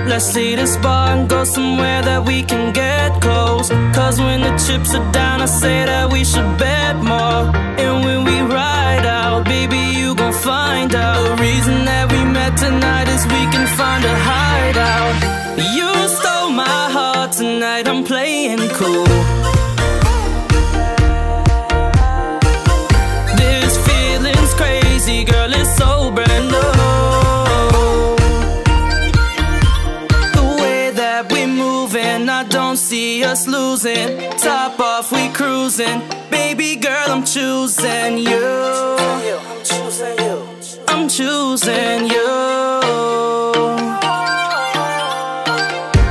Let's leave this bar and go somewhere that we can get close. Cause when the chips are down, I say that we should bet more. And when we ride out, baby, you gon' find out. The reason that we met tonight is we can find a hideout. You stole my heart tonight, I'm playing cool. This feeling's crazy, girl, it's so brand new. I don't see us losing. Top off, we cruising. Baby girl, I'm choosing you. I'm choosing you. I'm choosing you.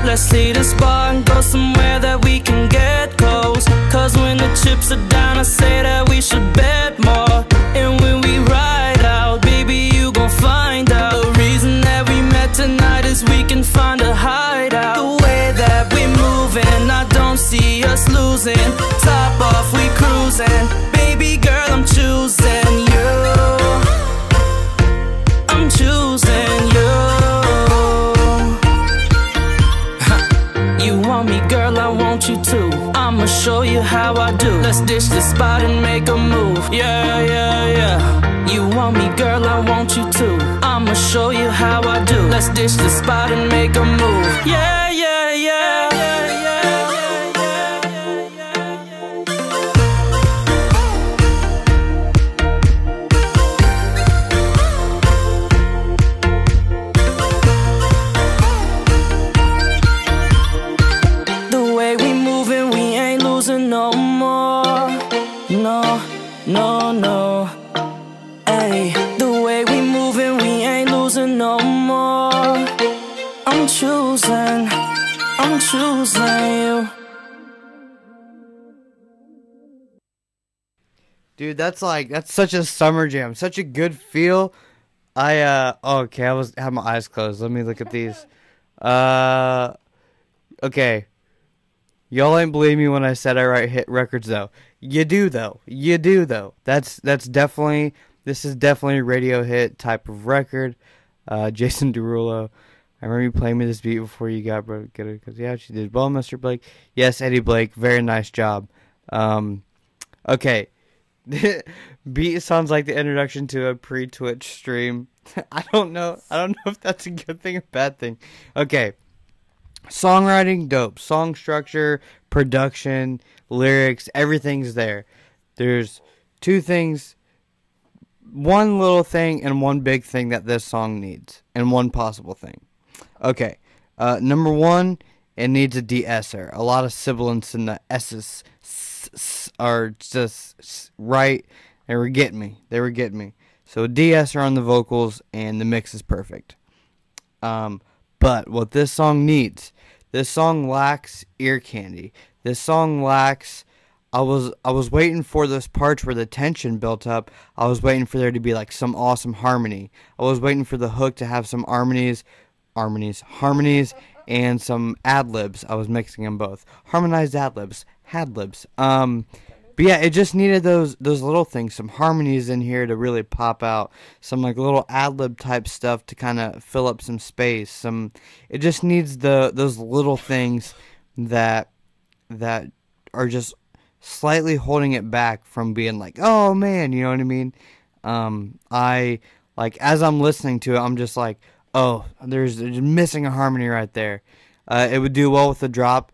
Let's leave this bar and go somewhere that we can get close. Cause when the chips are down, I say that we should bet more. And when we ride out, baby, you gon' find out. The reason that we met tonight is we can find a hideout. The way that we moving, I don't see us losing. Top off, we cruising. Baby girl, I'm choosing you. I'm choosing you. let's ditch the spot and make a move. Yeah, yeah, yeah, yeah, yeah, the way we moving, we ain't losing no more. No, no, no. Ay, the way we moving, we ain't losing no more. I'm choosing you. Dude, that's such a summer jam, such a good feel. Okay, I had my eyes closed. Let me look at these. Okay. Y'all ain't believe me when I said I write hit records though. You do though. This is definitely a radio hit type of record. Jason Derulo. I remember you playing me this beat before you got bro. Cause yeah, she did well, Mr. Blake. Yes, Eddie Blake. Very nice job. Okay. Beat sounds like the introduction to a pre-Twitch stream. I don't know if that's a good thing or bad thing. Okay. Songwriting, dope. Song structure, production, lyrics, everything's there. There's two things, one little thing and one big thing that this song needs, and one possible thing. Okay. Number one, it needs a de-esser. A lot of sibilants in the S's are just right. They were getting me. So de-esser on the vocals, and the mix is perfect. But what this song needs, this song lacks ear candy. This song lacks. I was waiting for those parts where the tension built up. I was waiting for there to be like some awesome harmony. I was waiting for the hook to have some harmonies, and some ad-libs. I was mixing them both. Harmonized ad-libs, had-libs. But yeah, it just needed those little things, some harmonies in here to really pop out, some like little ad-lib type stuff to kind of fill up some space. It just needs those little things that are just slightly holding it back from being like, oh man, you know what I mean? I like, as I'm listening to it, I'm just like, oh, there's missing a harmony right there. It would do well with the drop.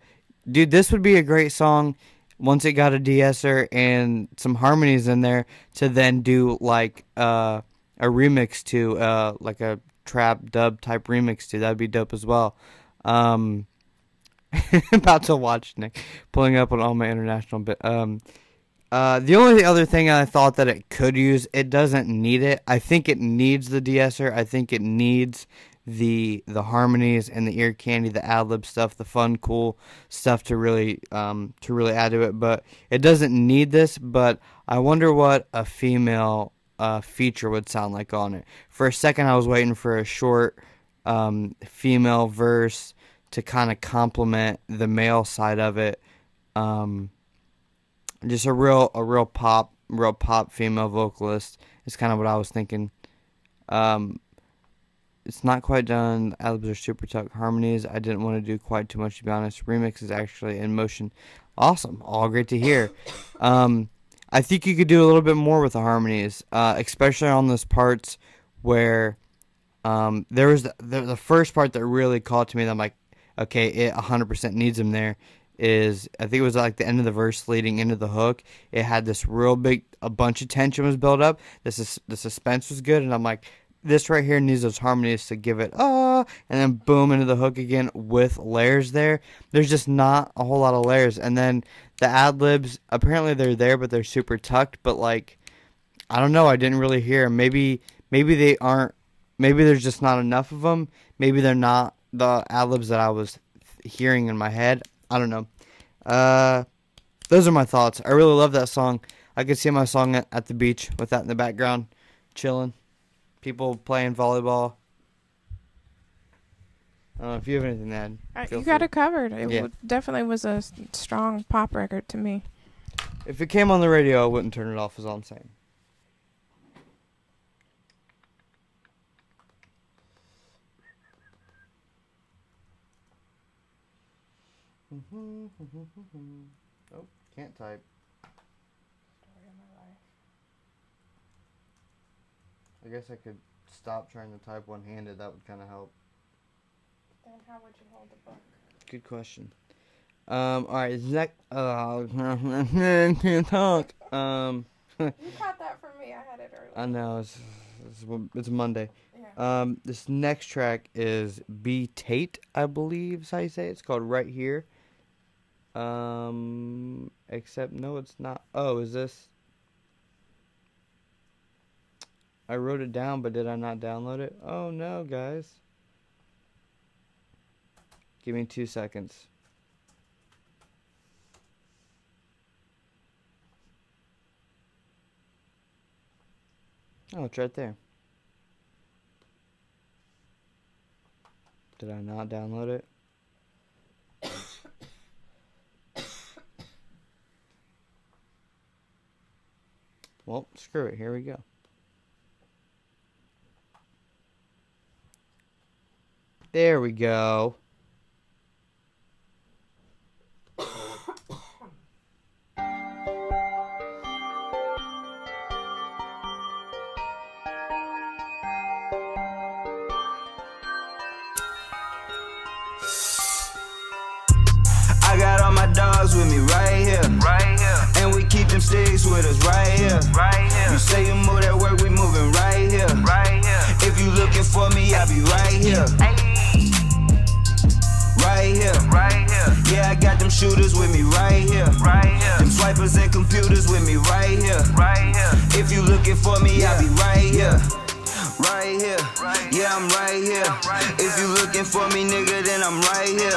Dude, this would be a great song once it got a de-esser and some harmonies in there to then do like a remix to, like a trap dub type remix to. That'd be dope as well. About to watch Nick pulling up on all my international bit. The only other thing I thought that it could use, it doesn't need it. I think it needs the de-esser. I think it needs the harmonies and the ear candy, the ad-lib stuff, the fun, cool stuff to really add to it. But it doesn't need this. But I wonder what a female feature would sound like on it. For a second, I was waiting for a short female verse to kind of complement the male side of it. Just a real pop female vocalist is kind of what I was thinking. It's not quite done. Ad-libs are super tough. Harmonies, I didn't want to do quite too much, to be honest. Remix is actually in motion. Awesome. All great to hear. I think you could do a little bit more with the harmonies, especially on those parts where there was the first part that really called to me that I'm like, okay, it 100% needs him there. Is I think it was like the end of the verse leading into the hook. It had this real big, a bunch of tension was built up. The suspense was good, and I'm like, this right here needs those harmonies to give it and then boom into the hook again with layers there. There's just not a whole lot of layers. And then the ad-libs, apparently they're there, but they're super tucked. But like, I don't know, I didn't really hear 'em. Maybe they aren't. Maybe there's just not enough of them. Maybe they're not the ad-libs that I was hearing in my head. I don't know. Those are my thoughts. I really love that song. I could see my song at the beach with that in the background, chilling. People playing volleyball. I don't know if you have anything to add. You got it covered. It definitely was a strong pop record to me. If it came on the radio, I wouldn't turn it off, is all I'm saying. Oh, can't type. Story of my life. I guess I could stop trying to type one-handed. That would kind of help. then how would you hold the book? Good question. Alright, next. Can't talk. You caught that from me. I had it earlier. I know, it's Monday. Yeah. This next track is B. Tate, I believe is how you say it. It's called Right Here. Except, no, it's not. Oh, is this? I wrote it down, but did I not download it? Oh, no, guys. Give me 2 seconds. Oh, it's right there. Did I not download it? Well, screw it. Here we go. There we go. I got all my dogs with me right here. And we keep them sticks with us right here. You say you move that work, we moving right here. If you looking for me, I'll be right here. Right here. Yeah, I got them shooters with me right here. Them swipers and computers with me right here. If you looking for me, I'll be right here. Right here, yeah, I'm right here. If you looking for me, nigga, then I'm right here.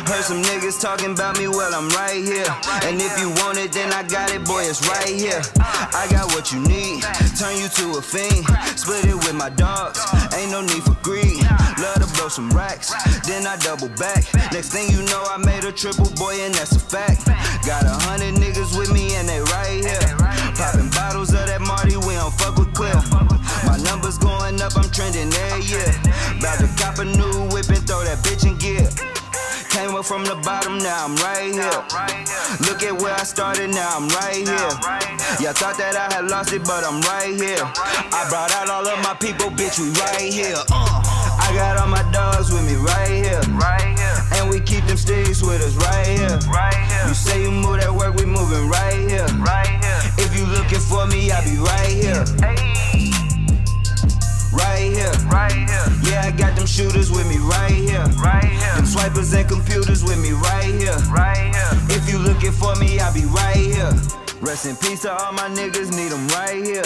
Heard some niggas talking about me, well, I'm right here. And if you want it, then I got it, boy, it's right here. I got what you need, turn you to a fiend. Split it with my dogs, ain't no need for greed. Love to blow some racks, then I double back. Next thing you know, I made a triple, boy, and that's a fact. Got 100 niggas with me, and they right here. Popping bottles of that Marty, we don't fuck with Clear. My numbers going up, I'm trending every year. About to cop a new whip and throw that bitch in gear. Came up from the bottom, now I'm right here. Look at where I started, now I'm right here. Y'all thought that I had lost it, but I'm right here. I brought out all of my people, bitch, we right here. I got all my dogs with me right here. And we keep them sticks with us right here. You say you move that work, we moving right here. If you looking for me, I'll be right here. Right here. Yeah, I got them shooters with me right here. Them swipers and computers with me right here. If you looking for me, I'll be right here. Rest in peace to all my niggas, need them right here.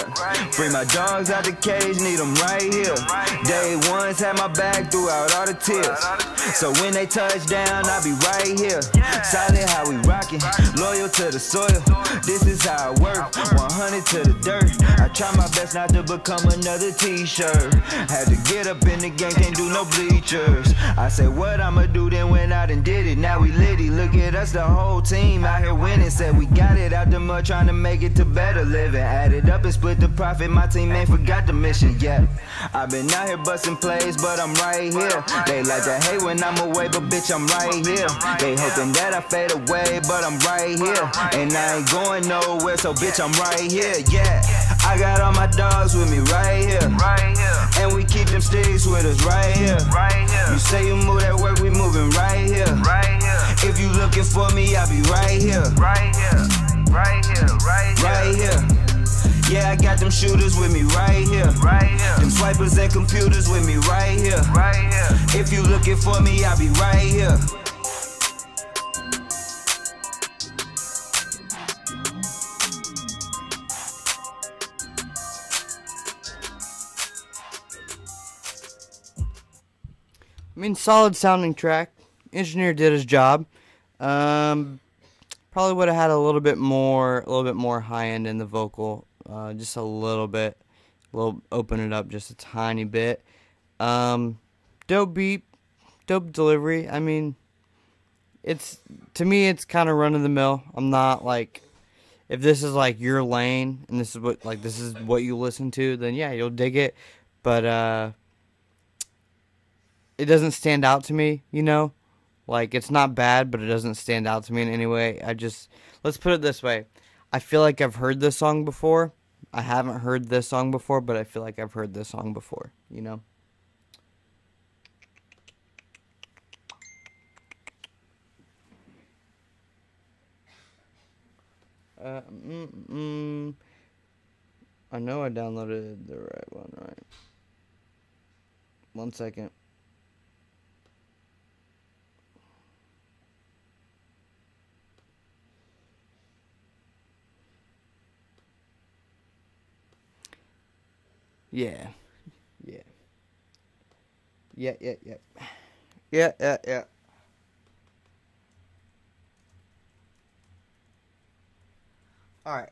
Free my dogs out the cage, need them right here. Day ones had my back throughout all the tears. So when they touch down, I'll be right here. Solid how we rockin', loyal to the soil. This is how I work, 100 to the dirt. I try my best not to become another t-shirt. Had to get up in the game, can't do no bleachers. I said what I'ma do, then went out and did it. Now we litty, look at us, the whole team out here winning. Said we got it out the mud, trying to make it to better living. Add it up and split the profit, my team ain't forgot the mission yet. I've been out here busting plays, but I'm right here. They like to hate when I'm away, but bitch, I'm right here. They hoping that I fade away, but I'm right here. And I ain't going nowhere, so bitch, I'm right here, yeah. I got all my dogs with me right here. And we keep them sticks with us right here. You say you move that work, we moving right here. If you looking for me, I'll be right here. Right here. Yeah, I got them shooters with me right here. Them swipers and computers with me right here. If you looking for me, I'll be right here. I mean, solid sounding track. Engineer did his job. Probably would have had a little bit more high end in the vocal, just a little bit, open it up just a tiny bit. Dope beat, dope delivery. I mean, to me it's kind of run of the mill. I'm not like, if this is like your lane and this is what you listen to, then yeah, you'll dig it. But it doesn't stand out to me, you know. Like, it's not bad, but it doesn't stand out to me in any way. Let's put it this way. I feel like I've heard this song before. I haven't heard this song before, but I feel like I've heard this song before, you know? I know I downloaded the right one, right? 1 second. Yeah. Yeah. Yeah. Alright.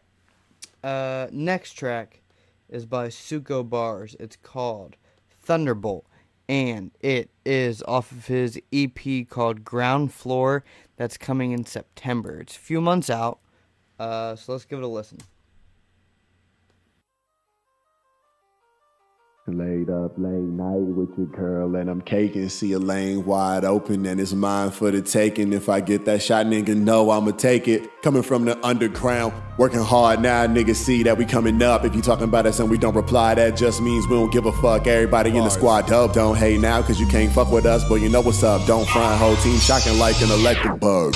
Next track is by Suko Bars. It's called Thunderbolt. And it is off of his EP called Ground Floor. That's coming in September. It's a few months out. So let's give it a listen. Laid up late night with your girl and I'm caking. See a lane wide open and it's mine for the taking. If I get that shot, nigga, know I'ma take it. Coming from the underground, working hard now, niggas see that we coming up. If you talking about us and we don't reply, that just means we don't give a fuck. Everybody in the squad dope, don't hate now cause you can't fuck with us, but you know what's up. Don't front, whole team shocking like an electric bug.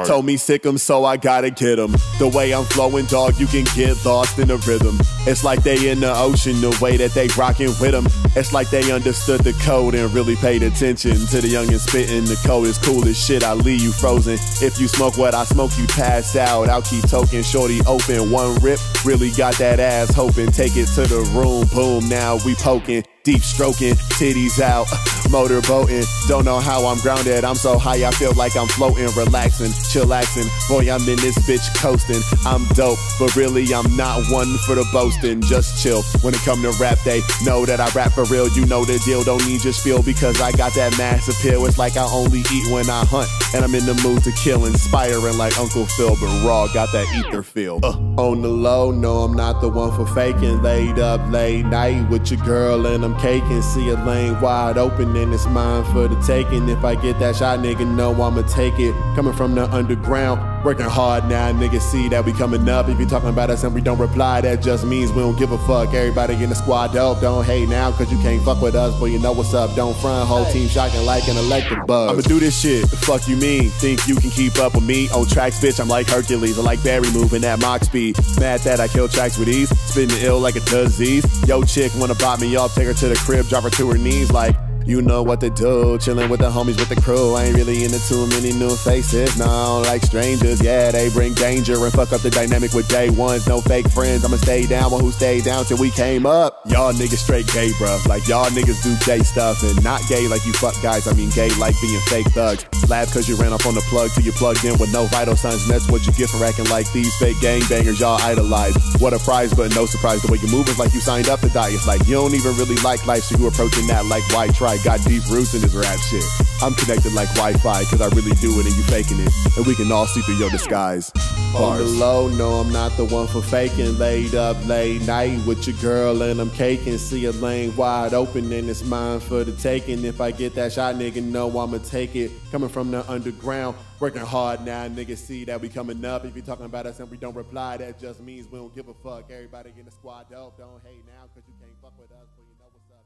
Told me sick 'em, so I gotta get 'em. The way I'm flowing, dog, you can get lost in the rhythm. It's like they in the ocean, the way that they rockin' with 'em. It's like they understood the code and really paid attention to the youngin' spittin'. The code is cool as shit, I leave you frozen. If you smoke what I smoke, you pass out. I'll keep toking, shorty open, one rip. Really got that ass hoping, take it to the room, boom, now we poking. Deep stroking, titties out, motorboating. Don't know how I'm grounded, I'm so high I feel like I'm floating. Relaxing, chillaxing, boy I'm in this bitch coasting. I'm dope, but really I'm not one for the boasting. Just chill, when it come to rap they know that I rap for real. You know the deal, don't need your spiel because I got that mass appeal. It's like I only eat when I hunt, and I'm in the mood to kill. Inspiring like Uncle Phil, but raw, got that ether feel. On the low, no I'm not the one for faking. Laid up late night with your girl and I'm caking. See a lane wide open and it's mine for the taking. If I get that shot, nigga, know I'ma take it. Coming from the underground, working hard now, niggas see that we coming up. If you talking about us and we don't reply, that just means we don't give a fuck. Everybody in the squad dope, don't hate now cause you can't fuck with us, but you know what's up. Don't front, whole team shocking like an electric bug. I'ma do this shit, the fuck you mean? Think you can keep up with me? On tracks, bitch, I'm like Hercules. I like Barry moving at Mach speed. Mad that I kill tracks with ease, spitting ill like a disease. Yo chick wanna bop me off, take her to the crib, drop her to her knees like, you know what to do, chillin' with the homies with the crew. I ain't really into too many new faces, no, I don't like strangers. Yeah, they bring danger and fuck up the dynamic with day ones. No fake friends, I'ma stay down with who stayed down till we came up. Y'all niggas straight gay, bruh. Like y'all niggas do gay stuff and not gay like you fuck guys. I mean gay like being fake thugs. Laugh cause you ran up on the plug till you plugged in with no vital signs, and that's what you get for acting like these fake gangbangers y'all idolize. What a prize, but no surprise. The way you move is like you signed up to die. It's like you don't even really like life, so you approaching that like why try. Got deep roots in this rap shit. I'm connected like Wi-Fi cause I really do it and you faking it, and we can all see through your disguise. On the low, no I'm not the one for faking. Laid up late night with your girl and I'm caking. See a lane wide open and it's mine for the taking. If I get that shot, nigga, know I'ma take it. Coming from the underground, working hard now, niggas see that we coming up. If you talking about us and we don't reply, that just means we don't give a fuck. Everybody in the squad dope, don't hate now cause you can't fuck with us, but you know what's up.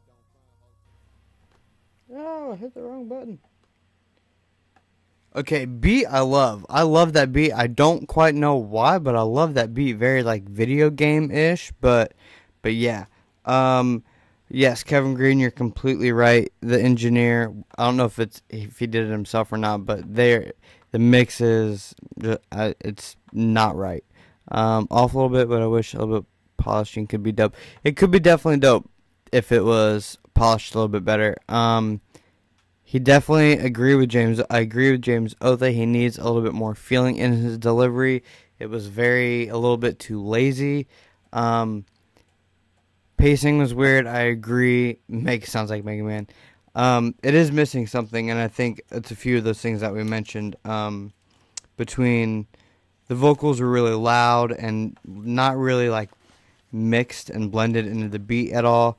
Oh, I hit the wrong button. Okay, beat I love. I love that beat. I don't quite know why, but I love that beat. Very like video game-ish, but yeah. Yes, Kevin Green, you're completely right. The engineer, I don't know if he did it himself or not, but the mix is it's not right. Off a little bit, but I wish a little bit polishing could be dope. It could be definitely dope if it was polished a little bit better. He definitely agree with James. I agree with James Otha. He needs a little bit more feeling in his delivery. It was a little bit too lazy. Pacing was weird. I agree. Sounds like Mega Man. It is missing something, and I think it's a few of those things that we mentioned. Between the vocals were really loud and not really like mixed and blended into the beat at all.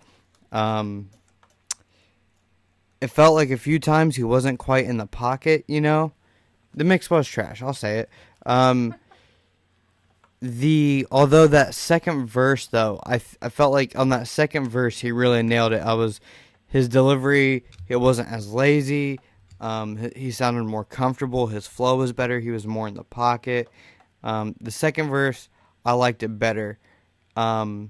It felt like a few times he wasn't quite in the pocket, you know. The mix was trash, I'll say it. Although that second verse though, I felt like on that second verse he really nailed it. His delivery, it wasn't as lazy. He sounded more comfortable. His flow was better. He was more in the pocket. The second verse, I liked it better. But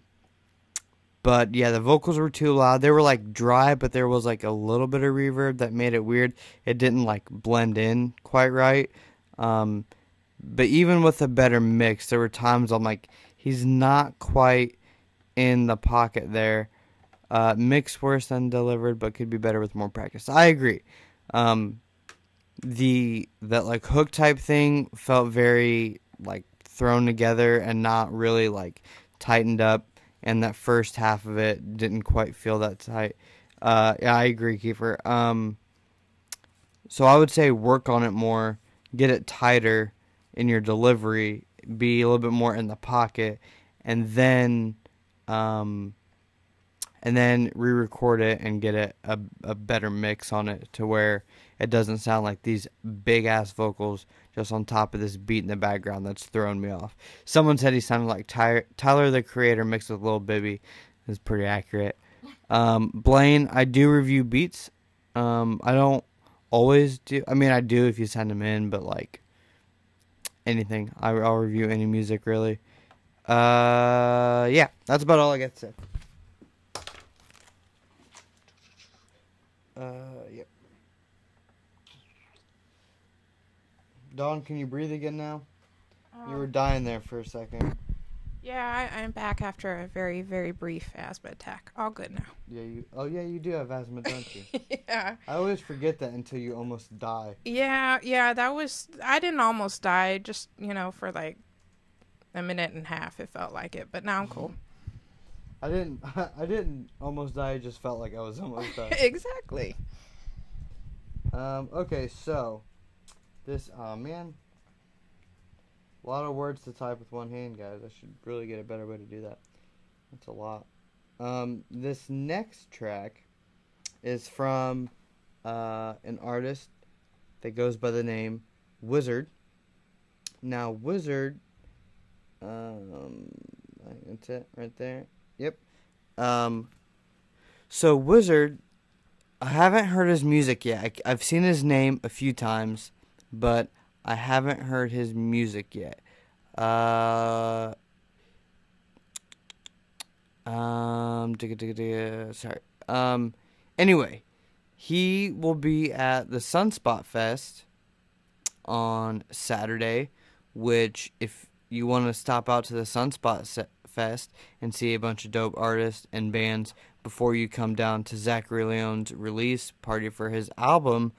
yeah, the vocals were too loud. They were like dry, but there was like a little bit of reverb that made it weird. It didn't like blend in quite right. But even with a better mix, there were times I'm like, he's not quite in the pocket there. Mixed worse than delivered, but could be better with more practice. I agree. That like hook type thing felt very like thrown together and not really like tightened up. And that first half of it didn't quite feel that tight. Yeah, I agree, Kiefer. So I would say work on it more, get it tighter in your delivery, be a little bit more in the pocket, and then re-record it and get a better mix on it to where it doesn't sound like these big-ass vocals just on top of this beat in the background that's throwing me off. Someone said he sounded like Tyler, the Creator, mixed with Lil Bibby. That's pretty accurate. Blaine, I do review beats. I don't always do. I mean, I do if you send them in, but like anything. I'll review any music, really. Yeah, that's about all I got to say. Yep. Dawn, can you breathe again now? You were dying there for a second. Yeah, I'm back after a very, very brief asthma attack. All good now. Yeah, you do have asthma, don't you? Yeah. I always forget that until you almost die. Yeah, I didn't almost die, just, for like a minute and a half, it felt like it, but now I'm cool. I didn't almost die, it just felt like I was almost dying. Exactly. Okay, so, this, man, a lot of words to type with one hand, guys. I should really get a better way to do that. That's a lot. This next track is from an artist that goes by the name Wizard. Now, Wizard, that's it right there. Yep. So Wizard, I haven't heard his music yet. I've seen his name a few times, but I haven't heard his music yet. Sorry. Anyway, he will be at the Sunspot Fest on Saturday, which if you want to stop out to the Sunspot Fest and see a bunch of dope artists and bands before you come down to Zachary Leone's release party for his album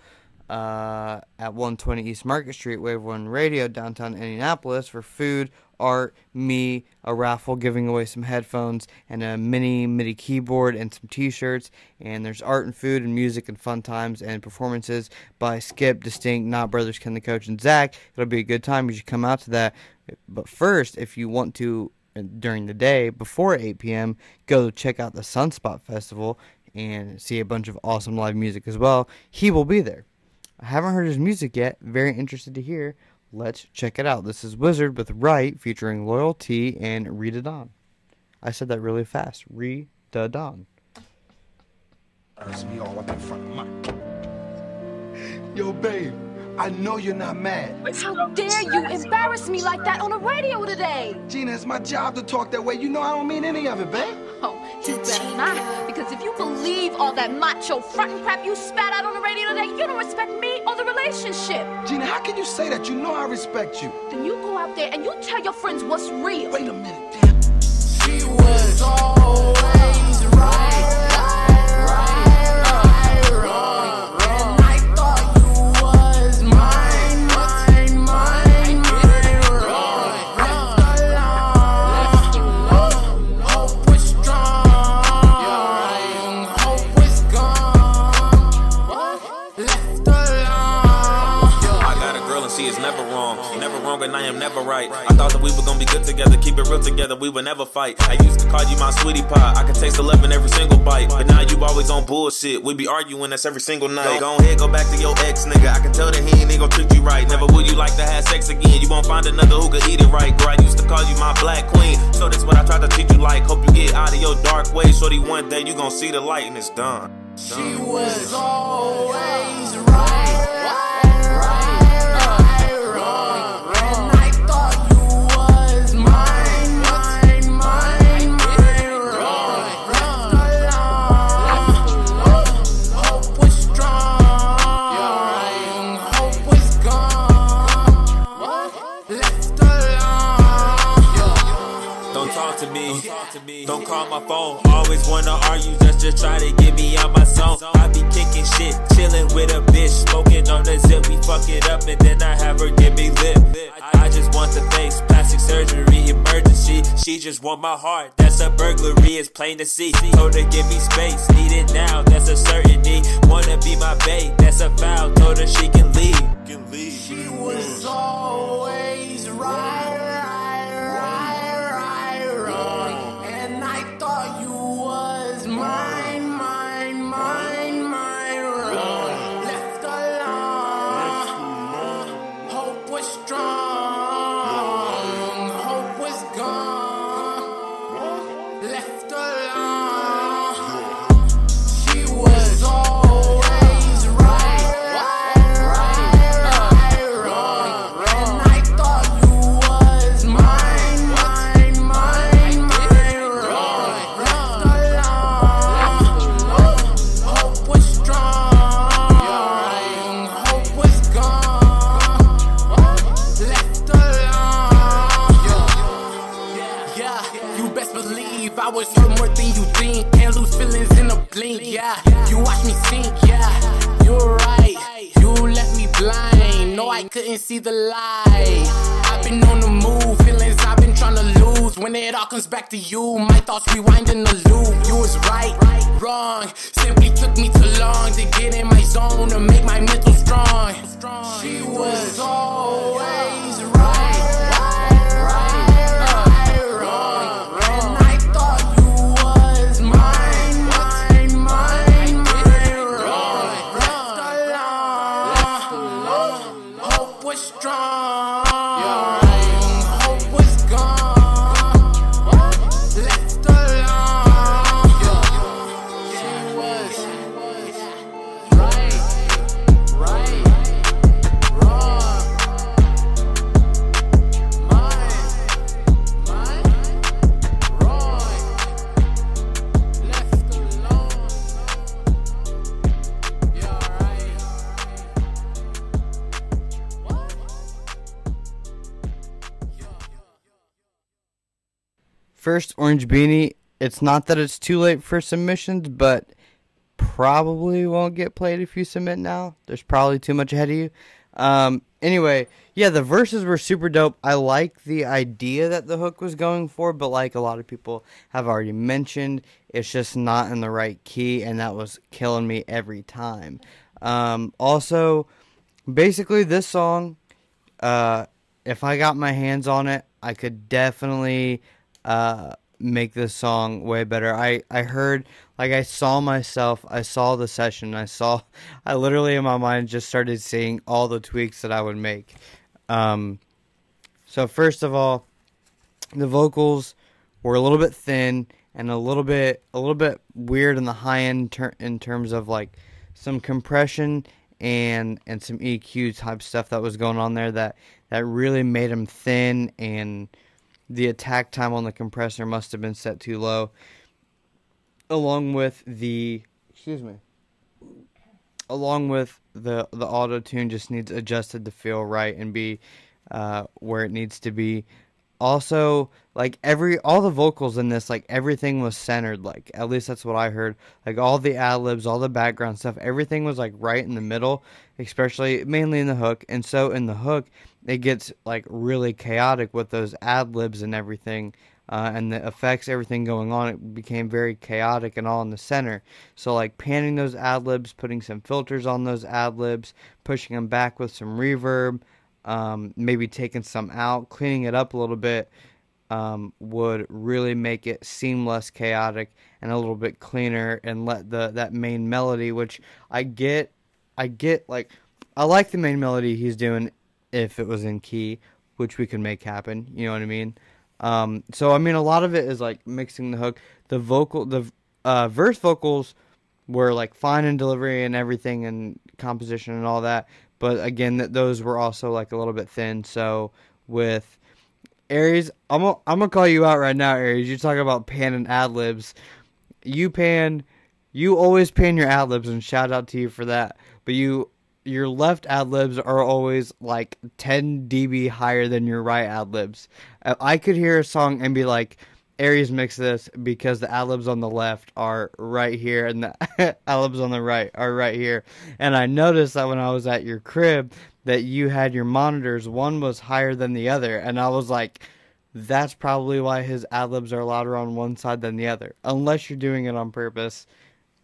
at 120 East Market Street, Wave 1 Radio, downtown Indianapolis, for food, art, me, a raffle, giving away some headphones, and a mini MIDI keyboard and some t-shirts. And there's art and food and music and fun times and performances by Skip, Distinct, Not Brothers, Ken the Coach, and Zach. It'll be a good time. You should come out to that. But first, if you want to, during the day, before 8 p.m., go check out the Sunspot Festival and see a bunch of awesome live music as well. He will be there. I haven't heard his music yet. Very interested to hear. Let's check it out. This is Wizard with Right, featuring Loyal T and Rita Dawn. I said that really fast. Rita Dawn. Me all up in front of my... Yo, babe, I know you're not mad. How dare you embarrass me like that on the radio today? Gina, it's my job to talk that way. You know I don't mean any of it, babe. Oh, you better not. Because if you believe all that macho frontin' crap you spat out on the radio today, you don't respect me or the relationship. Gina, how can you say that? You know I respect you. Then you go out there and you tell your friends what's real. Wait a minute, damn. She was always right. And I am never right. I thought that we were gonna be good together, keep it real together, we would never fight. I used to call you my sweetie pie, I could taste the love in every single bite. But now you always on bullshit, we be arguing, that's every single night. Go ahead, go back to your ex, nigga. I can tell that he ain't gonna treat you right. Never would you like to have sex again, you won't find another who could eat it right. Girl, I used to call you my black queen, so that's what I tried to treat you like. Hope you get out of your dark ways, shorty, one day you gonna see the light and it's done. She was always right. Always wanna argue just to try to get me out my zone. I be kicking shit, chilling with a bitch, smoking on the zip. We fuck it up and then I have her give me lip. I just want the face, plastic surgery, emergency. She just want my heart, that's a burglary, it's plain to see. Told her give me space, need it now, that's a certainty. Wanna be my babe, that's a foul, told her she can leave. She was always right, wrong. And I thought you was mine, wrong. Left alone, hope was strong, hope was gone. Left alone, she was always right, wrong. And I thought you was mine, wrong. Left alone, hope was strong, hope was gone. Left alone, yeah. You best believe I was hurt more than you think. Can't lose feelings in a blink, yeah. You watch me sink, yeah. You're right, you left me blind. No, I couldn't see the light. I've been on the move, feelings I've been trying to lose. When it all comes back to you, my thoughts rewind in the loop. You was right, wrong. Simply took me too long to get in my zone, to make my mental strong. She was always right, wrong. And I thought you was mine, wrong. Left alone, hope was strong, hope was gone. Left alone, she was right, wrong. Mine, wrong. Left alone, you're right. First, Orange Beanie. It's not that it's too late for submissions, but probably won't get played if you submit now. There's probably too much ahead of you. Anyway, yeah, the verses were super dope. I like the idea that the hook was going for, but like a lot of people have already mentioned, it's just not in the right key, and that was killing me every time. Also, basically this song, if I got my hands on it, I could definitely make this song way better. I heard, like, I saw myself, I saw the session, I literally in my mind just started seeing all the tweaks that I would make. So first of all, the vocals were a little bit thin and a little bit weird in the high end in terms of like some compression and some EQ type stuff that was going on there that really made them thin, and the attack time on the compressor must have been set too low, along with the auto tune just needs adjusted to feel right and be where it needs to be. Also, like all the vocals in this, like everything was centered, like at least that's what I heard. Like all the ad-libs, all the background stuff, everything was like right in the middle, especially mainly in the hook. And so in the hook, it gets like really chaotic with those ad-libs and everything, and the effects, everything going on. It became very chaotic and all in the center. So like panning those ad-libs, putting some filters on those ad-libs, pushing them back with some reverb, maybe taking some out, cleaning it up a little bit, would really make it seem less chaotic and a little bit cleaner, and let that main melody, which I get like, I like the main melody he's doing if it was in key, which we can make happen, you know what I mean? So I mean, a lot of it is like mixing the hook. The verse vocals were like fine in delivery and everything, and composition and all that, but again, those were also like a little bit thin. So with Aries, I'm gonna call you out right now, Aries. You talk about panning ad-libs. You always pan your ad-libs, and shout out to you for that. But your left ad-libs are always like 10 dB higher than your right ad-libs. I could hear a song and be like, Aries mix this because the ad-libs on the left are right here and the ad-libs on the right are right here. And I noticed that when I was at your crib that you had your monitors, one was higher than the other, and I was like, that's probably why his ad-libs are louder on one side than the other, unless you're doing it on purpose,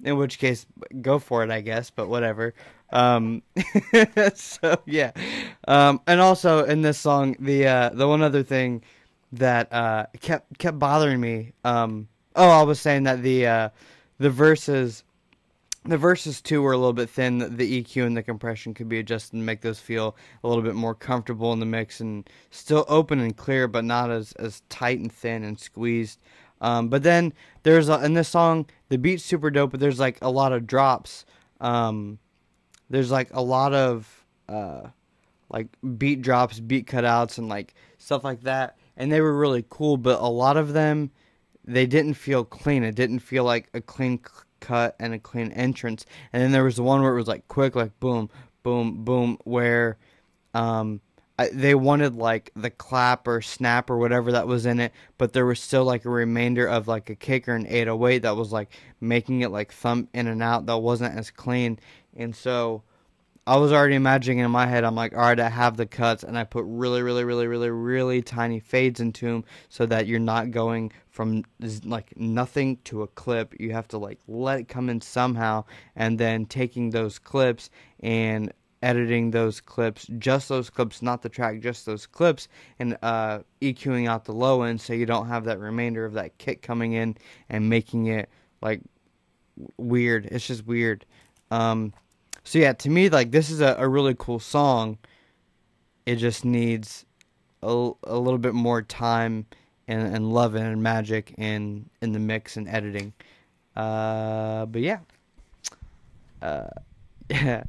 in which case go for it, I guess, but whatever. So yeah. And also in this song, the one other thing that kept bothering me. I was saying that the verses too were a little bit thin. The EQ and the compression could be adjusted and make those feel a little bit more comfortable in the mix and still open and clear, but not as tight and thin and squeezed. But then there's in this song, the beat's super dope, but there's like a lot of drops. There's like a lot of like beat drops, beat cutouts, and like stuff like that. And they were really cool, but a lot of them, they didn't feel clean. It didn't feel like a clean cut and a clean entrance. And then there was the one where it was like quick, like boom, boom, boom, where they wanted like the clap or snap or whatever that was in it, but there was still like a remainder of like a kick or an 808 that was like making it like thump in and out that wasn't as clean. And so I was already imagining in my head, I'm like, all right, I have the cuts, and I put really, really, really, really, really tiny fades into them so that you're not going from like nothing to a clip. You have to like let it come in somehow, and then taking those clips and editing those clips, just those clips, not the track, just those clips, and EQing out the low end so you don't have that remainder of that kick coming in and making it like weird. It's just weird. So yeah, to me, like, this is a really cool song. It just needs a little bit more time and love and magic in the mix and editing. But yeah. Yeah.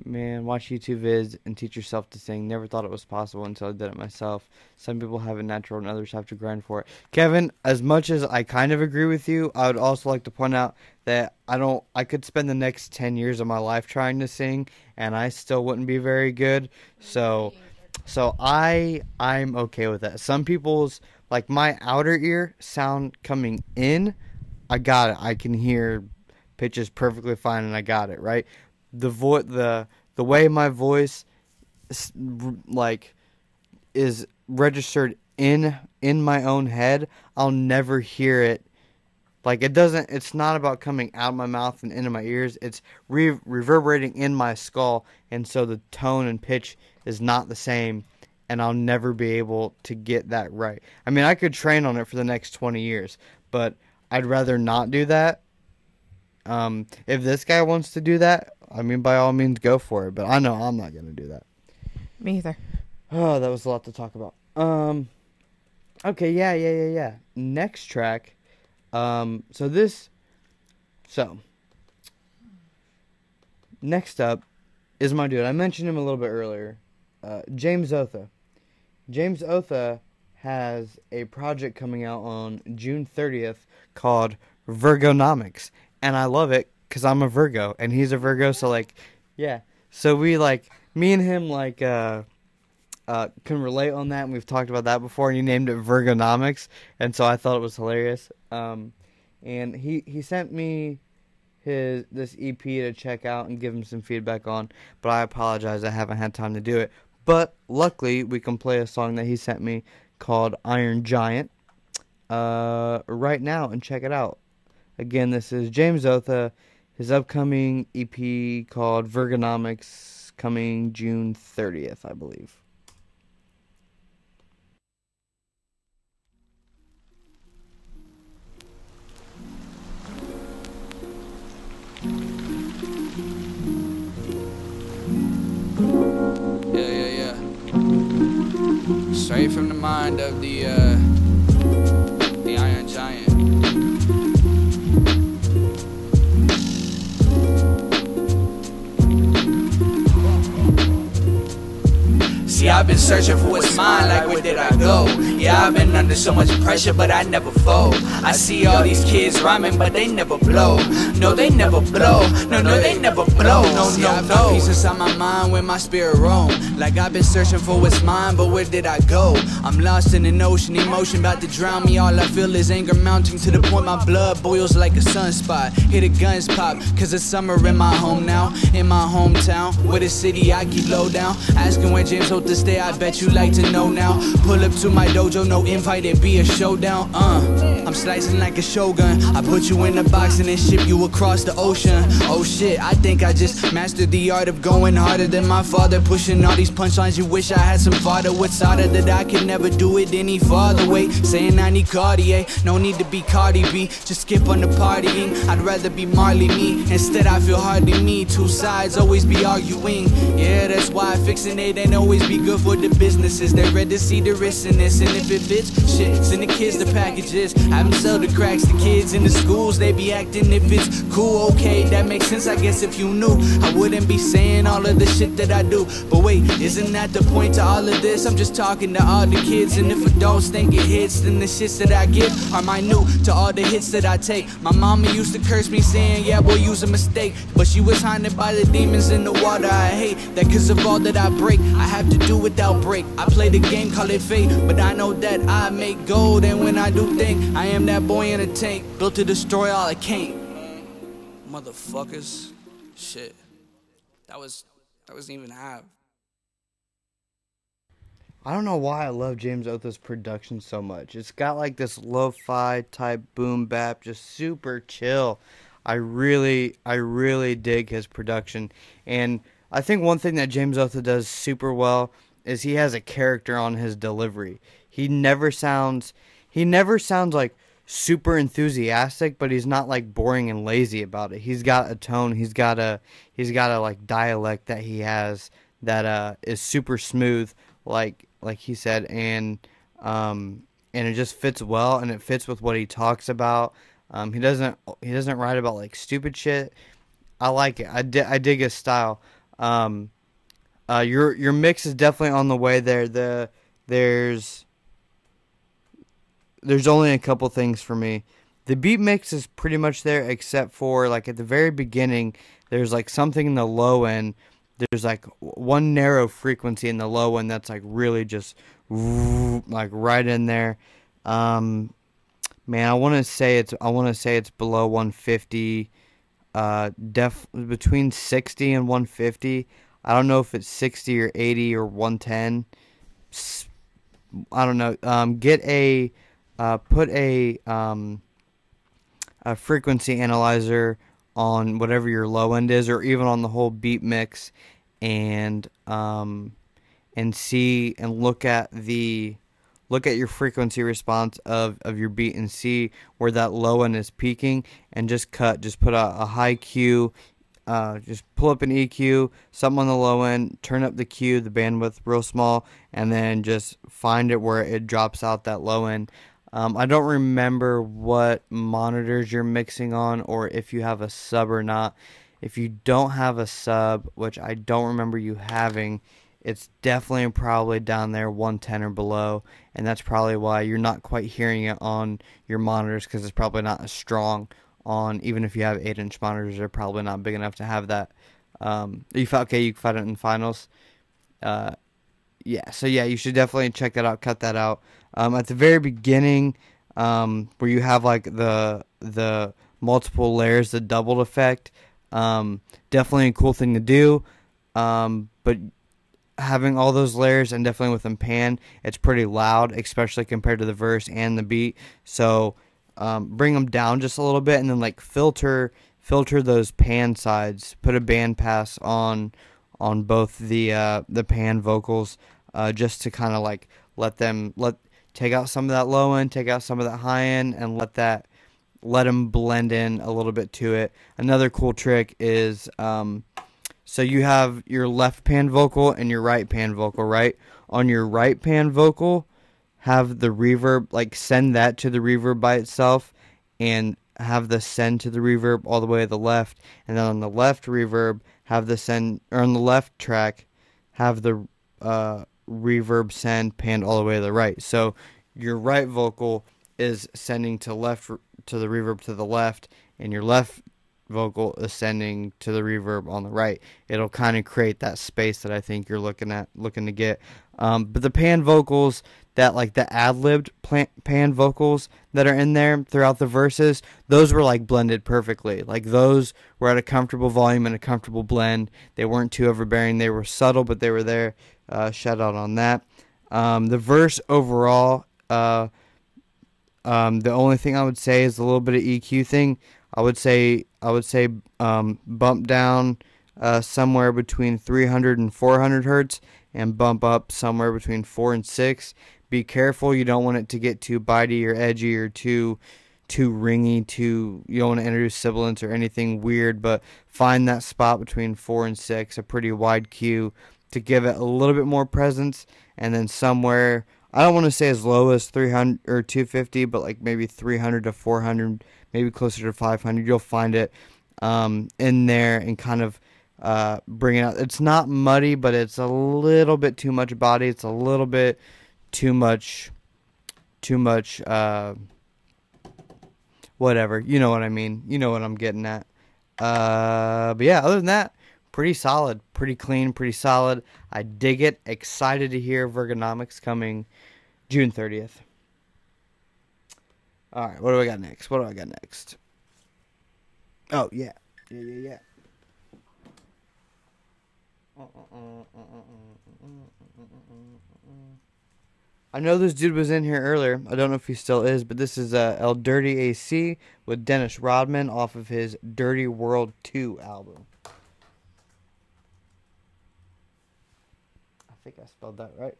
Man, watch YouTube vids and teach yourself to sing. Never thought it was possible until I did it myself. Some people have it natural and others have to grind for it. Kevin, as much as I kind of agree with you, I would also like to point out that I could spend the next 10 years of my life trying to sing and I still wouldn't be very good. So I'm okay with that. Some people's, like my outer ear sound coming in, I got it. I can hear pitches perfectly fine and I got it, right? The way my voice like is registered in my own head, I'll never hear it. Like it's not about coming out of my mouth and into my ears. It's reverberating in my skull, and so the tone and pitch is not the same, and I'll never be able to get that right. I mean, I could train on it for the next 20 years, but I'd rather not do that. If this guy wants to do that, I mean, by all means, go for it. But I know I'm not going to do that. Me either. Oh, that was a lot to talk about. Okay, yeah. Next track. Next up is my dude. I mentioned him a little bit earlier. James Otha. James Otha has a project coming out on June 30th called Virgonomics. And I love it because I'm a Virgo and he's a Virgo. So like, yeah. So we like, me and him like, can relate on that. And we've talked about that before, and he named it Virgonomics. And so I thought it was hilarious. And he sent me this EP to check out and give him some feedback on, but I apologize, I haven't had time to do it. But luckily we can play a song that he sent me called Iron Giant right now and check it out. Again, this is James Otha, his upcoming EP called Virgonomics, coming June 30th, I believe. Yeah. Straight from the mind of the Iron Giant. See, I've been searching for what's mine, like where did I go? Yeah, I've been under so much pressure, but I never fold. I see all these kids rhyming, but they never blow. No, they never blow. No, they never blow. No. Peace inside my mind when my spirit roam. Like I've been searching for what's mine, but where did I go? I'm lost in an ocean, emotion about to drown me. All I feel is anger mounting to the point my blood boils like a sunspot. Hear the guns pop, cause it's summer in my home now. In my hometown, where the city I keep low down. Asking where James hope to stay, I bet you like to know now. Pull up to my dojo, no invite, it be a showdown. I'm slicing like a shogun. I put you in a box and then ship you across the ocean. Oh shit, I think I just mastered the art of going harder than my father. Pushing all these punchlines, you wish I had some fodder. What's harder that I could never do it any farther. Wait, saying I need Cartier, no need to be Cardi B. Just skip on the partying, I'd rather be Marley me. Instead I feel hardly me, two sides always be arguing. Yeah, that's why fixing it ain't always be good for the businesses. They ready to see the risk in this, and if it fits, shit, send the kids the packages. Have them sell the cracks, the kids in the schools, they be acting if it's cool, okay, that makes sense, I guess if you knew. I wouldn't be saying all of the shit that I do. But wait, isn't that the point to all of this? I'm just talking to all the kids, and if adults think it hits, then the shits that I give are minute to all the hits that I take. My mama used to curse me saying, yeah boy, you's a mistake, but she was haunted by the demons in the water. I hate that cause of all that I break, I have to do without break. I play the game, call it fate, but I know that I make gold, and when I do think I am that boy in a tank, built to destroy all I can't. Motherfuckers. Shit. That wasn't even half. I don't know why I love James Otha's production so much. It's got like this lo-fi type boom bap, just super chill. I really dig his production. And I think one thing that James Otha does super well is he has a character on his delivery. He never sounds like super enthusiastic, but he's not like boring and lazy about it. He's got a tone, he's got a like dialect that he has that is super smooth, like he said, and it just fits well, and it fits with what he talks about. He doesn't write about like stupid shit. I like it. I dig his style. Your mix is definitely on the way there. There's only a couple things for me. The beat mix is pretty much there, except for like at the very beginning, there's like something in the low end. There's like one narrow frequency in the low end that's like really just like right in there. Man, I want to say it's below 150. Between 60 and 150. I don't know if it's 60 or 80 or 110. I don't know. Put a frequency analyzer on whatever your low end is, or even on the whole beat mix, and see and look at your frequency response of your beat and see where that low end is peaking, and just put a high Q, just pull up an EQ, something on the low end, turn up the Q, the bandwidth real small, and then just find it where it drops out that low end. I don't remember what monitors you're mixing on, or if you have a sub or not. If you don't have a sub, which I don't remember you having, it's definitely probably down there 110 or below, and that's probably why you're not quite hearing it on your monitors, because it's probably not as strong on, even if you have 8-inch monitors, they're probably not big enough to have that. You can find it in finals. So you should definitely check that out, cut that out. At the very beginning, where you have like the multiple layers, the doubled effect, definitely a cool thing to do. But having all those layers, and definitely with them pan, it's pretty loud, especially compared to the verse and the beat. So bring them down just a little bit, and then like filter those pan sides. Put a band pass on both the pan vocals, just to kind of like take out some of that low end, take out some of that high end, and let them blend in a little bit to it. Another cool trick is, so you have your left pan vocal and your right pan vocal, right? On your right pan vocal, have the reverb, like send that to the reverb by itself, and have the send to the reverb all the way to the left. And then on the left reverb, have the send, or on the left track, have the reverb send panned all the way to the right. So your right vocal is sending to the reverb to the left, and your left vocal is sending to the reverb on the right. It'll kind of create that space that I think you're looking to get. But the pan vocals, that like the ad-libbed pan vocals that are in there throughout the verses, those were like blended perfectly. Like those were at a comfortable volume and a comfortable blend. They weren't too overbearing. They were subtle, but they were there. Shout out on that. The verse overall, the only thing I would say is a little bit of EQ thing. I would say bump down somewhere between 300 and 400 hertz, and bump up somewhere between 4 and 6. Be careful, you don't want it to get too bitey or edgy or too ringy. You don't want to introduce sibilance or anything weird, but find that spot between 4 and 6, a pretty wide Q, to give it a little bit more presence. And then somewhere, I don't want to say as low as 300 or 250, but like maybe 300 to 400, maybe closer to 500. You'll find it in there and kind of bring it out. It's not muddy, but it's a little bit too much body. It's a little bit too much whatever. You know what I mean. You know what I'm getting at. But yeah, other than that, pretty solid, pretty clean, pretty solid. I dig it. Excited to hear Vergonomics coming June 30th. All right, what do I got next? Oh, yeah. I know this dude was in here earlier. I don't know if he still is, but this is El Dirty AC with Dennis Rodman off of his Dirty World 2 album. I think I spelled that right.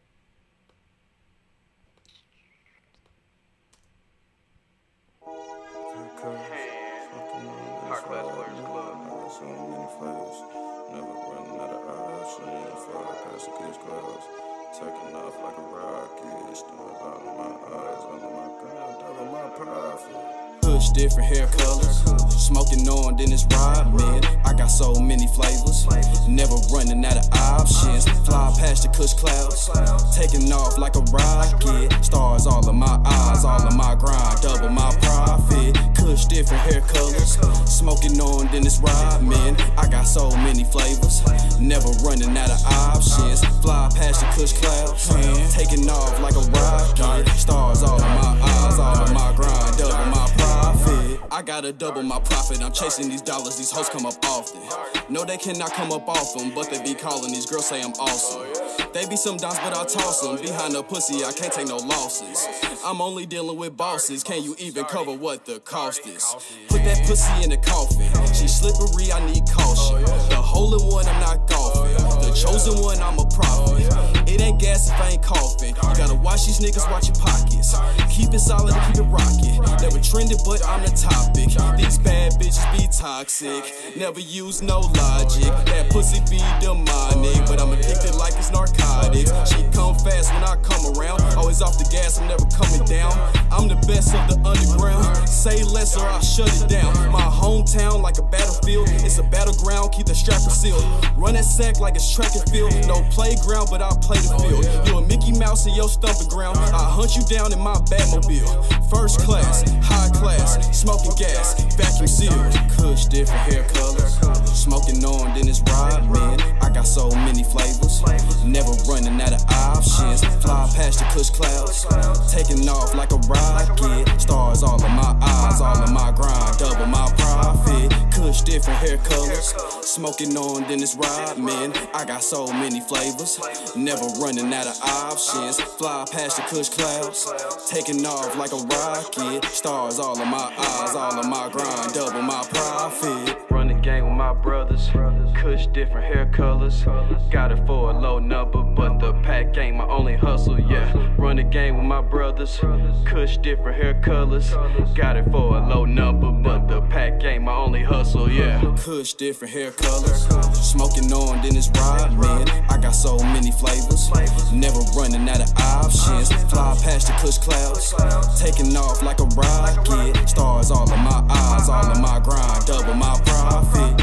Taking off like a rocket, stood out of my eyes, under my ground, double my profit. Push different hair colors, smoking on, then it's ride, man. I got so many flavors, never running out of options. Fly past the cush clouds, taking off like a rocket. Stars all in my eyes, all in my grind, double my profit. Kush different hair colors, smoking on, then it's ride, man. I got so many flavors, never running out of options. Fly past the cush clouds, taking off like a rocket. Stars all in my eyes, all in my grind, double my profit. I gotta double my profit. I'm chasing these dollars, these hoes come up often. No, they cannot come up off them, but they be calling these girls, say I'm awesome. They be some dons, but I toss them. Behind the pussy, I can't take no losses. I'm only dealing with bosses. Can you even cover what the cost is? Put that pussy in the coffin. She slippery, I need caution. The hole in one, I'm not golfing. The chosen one, I'm a prophet. It ain't gas if I ain't coughing. You gotta watch these niggas, watch your pockets. Keep it solid and keep it rocking. Never trended, but I'm the topic. These bad bitches be toxic. Never use no logic. That pussy be demonic, but I'm addicted like it's narcotics. She come fast when I come around. Always off the gas, I'm never coming down. I'm the best of the underground. Say less or I'll shut it down. My hometown like a battlefield. It's a battleground, keep the strap sealed. Run that sack like it's track and field. No playground, but I'll play the field. You a Mickey Mouse in your stomping ground. I'll hunt you down in my Batmobile. First class, high class, smoking gas, vacuum sealed. Kush different hair colors, smoking on, then it's ride, man. I got so many flavors, never running out of options. Fly past the Kush clouds, taking off like a rocket. Stars all in my eyes, all in my grind, double my profit. Kush different hair colors, smoking on, then it's ride, man. I got so many flavors, never running out of options. Fly past the Kush clouds, taking off like a rocket. Stars all in my eyes, all in my grind, double my profit. Run the game with my brothers, Kush different hair colors. Got it for a low number, but the pack ain't my only hustle, yeah. Run the game with my brothers, Kush different hair colors. Got it for a low number, but the pack ain't my only hustle, yeah. Kush different hair colors, smoking on, then it's ride, man. I got so many flavors, never running out of options. Fly past the Kush clouds, taking off like a rocket. Stars all in my eyes, all in my grind, double my profit.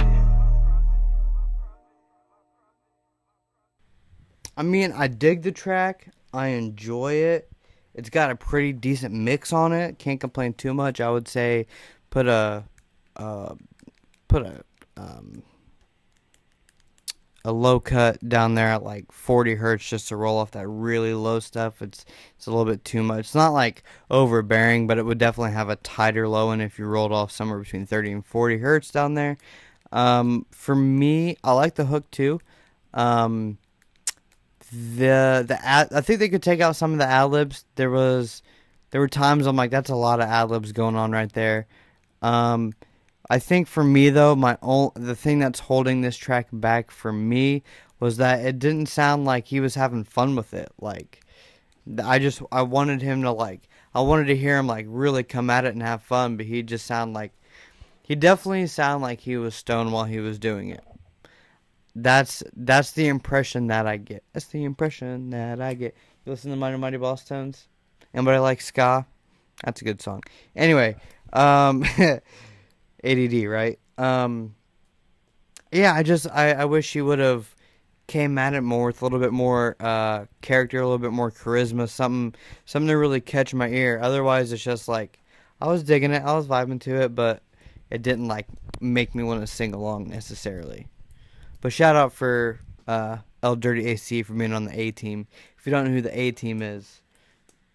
I mean, I dig the track. I enjoy it. It's got a pretty decent mix on it. Can't complain too much. I would say put a low cut down there at like 40 hertz just to roll off that really low stuff. It's a little bit too much. It's not like overbearing, but it would definitely have a tighter low end if you rolled off somewhere between 30 and 40 hertz down there. For me, I like the hook too. I think they could take out some of the ad-libs. There were times I'm like, that's a lot of ad-libs going on right there. I think for me though, the thing that's holding this track back for me was that it didn't sound like he was having fun with it. Like, I wanted him to I wanted to hear him like really come at it and have fun, but he definitely sounded like he was stoned while he was doing it. That's the impression that I get. You listen to Mighty Mighty Boss Tones? Anybody like ska? That's a good song. Anyway, ADD, right? Yeah, I wish he would have came at it more with a little bit more character, a little bit more charisma, something to really catch my ear. Otherwise, it's just like, I was digging it, I was vibing to it, but it didn't like make me want to sing along necessarily. But shout out for El Dirty AC for being on the A team. If you don't know who the A team is,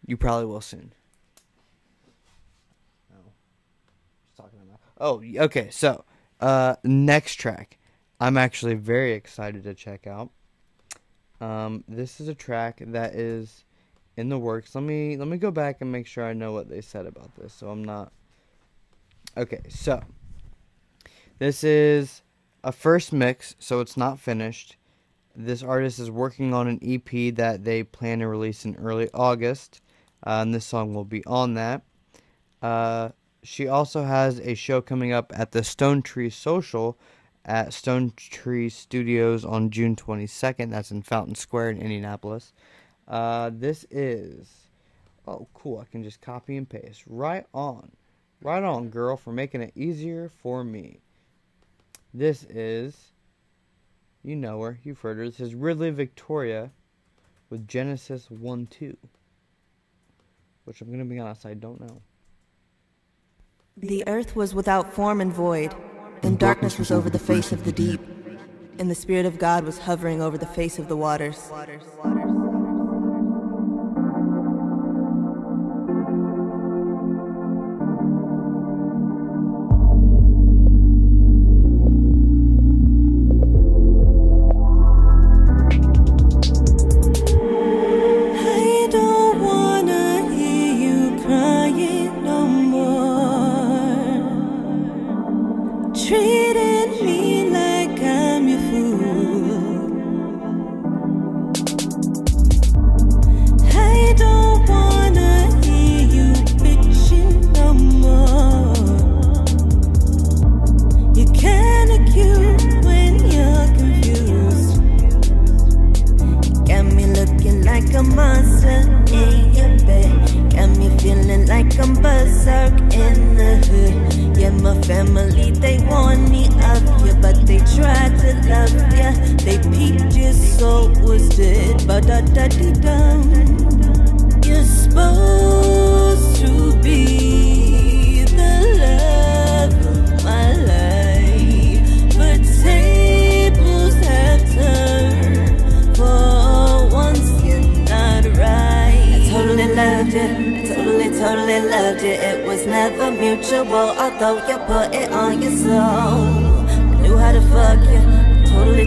you probably will soon. Oh, okay, so, next track, I'm actually very excited to check out. This is a track that is in the works. Let me go back and make sure I know what they said about this, so I'm not... Okay, so, this is a first mix, so it's not finished. This artist is working on an EP that they plan to release in early August, and this song will be on that. She also has a show coming up at the Stone Tree Social at Stone Tree Studios on June 22nd. That's in Fountain Square in Indianapolis. This is... Oh, cool. I can just copy and paste. Right on. Right on, girl, for making it easier for me. This is... You know her. You've heard her. This is Ridley Victoria with Genesis 1-2. Which I'm going to be honest, I don't know. The earth was without form and void, and darkness was over the face of the deep, and the Spirit of God was hovering over the face of the waters. Treating me like I'm your fool. I don't wanna hear you bitching no more. You're kinda cute when you're confused. You got me looking like a monster in your bed. Got me feeling like I'm berserk in the hood. Yeah, my family, they warned me of you, but they tried to love ya. They peeped your soul was dead, ba-da-da-dee-dum. You're supposed to be the love of my life, but tables have turned. For once you're not right. I totally loved you. Totally loved you. It was never mutual, although you put it on your soul. I knew how to fuck you.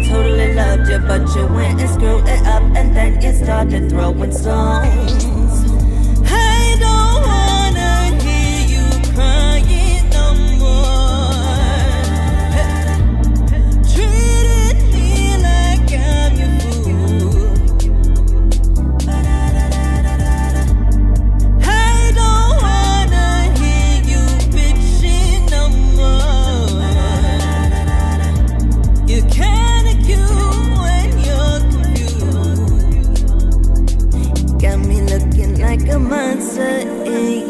Totally loved you, but you went and screwed it up, and then you started throwing stones. I don't wanna hear you crying no more. Treating me like I'm your fool. You're kinda cute when you're confused. Got me looking like a monster in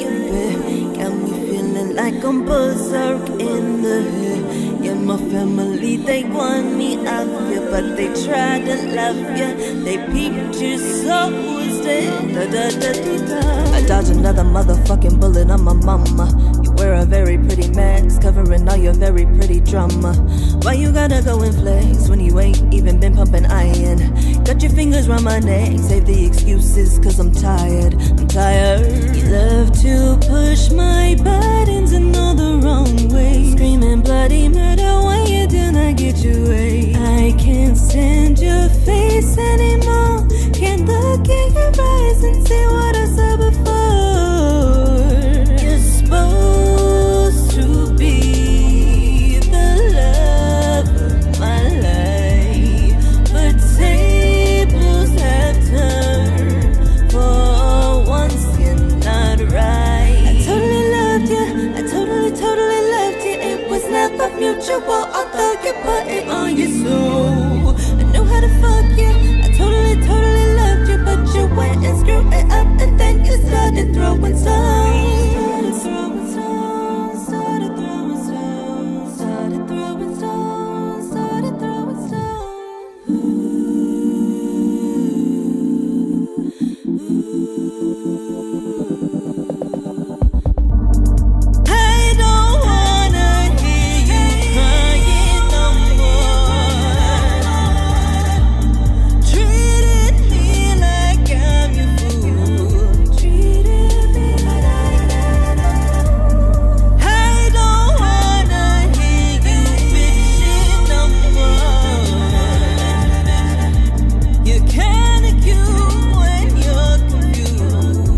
they want me out ya, but they try to love ya. They peeped your soul instead. I dodge another motherfucking bullet on my mama. You wear a very pretty mask, covering all your very pretty drama. Why you gotta go and flex when you ain't even been pumping iron? Got your fingers round my neck, save the excuses, cause I'm tired. I'm tired. You love to push my buttons in all the wrong ways, screaming bloody murder when you do not get your way. I can't stand your face anymore. Can't look in your eyes and say what I said before. You're supposed to be the love of my life, but tables have turned. For once you're not right. I totally loved you. I totally loved you. It was never mutual, although you put it on your soul. I know how to fuck you. I totally loved you, but you went and screwed it up, and then you started throwing stones. Started throwing stones. Started throwing stones. Started throwing stones. I don't wanna hear you crying no more. Treated me like I'm your fool. Treated me like I don't wanna hear you bitching no more. You kinda cute when you're confused.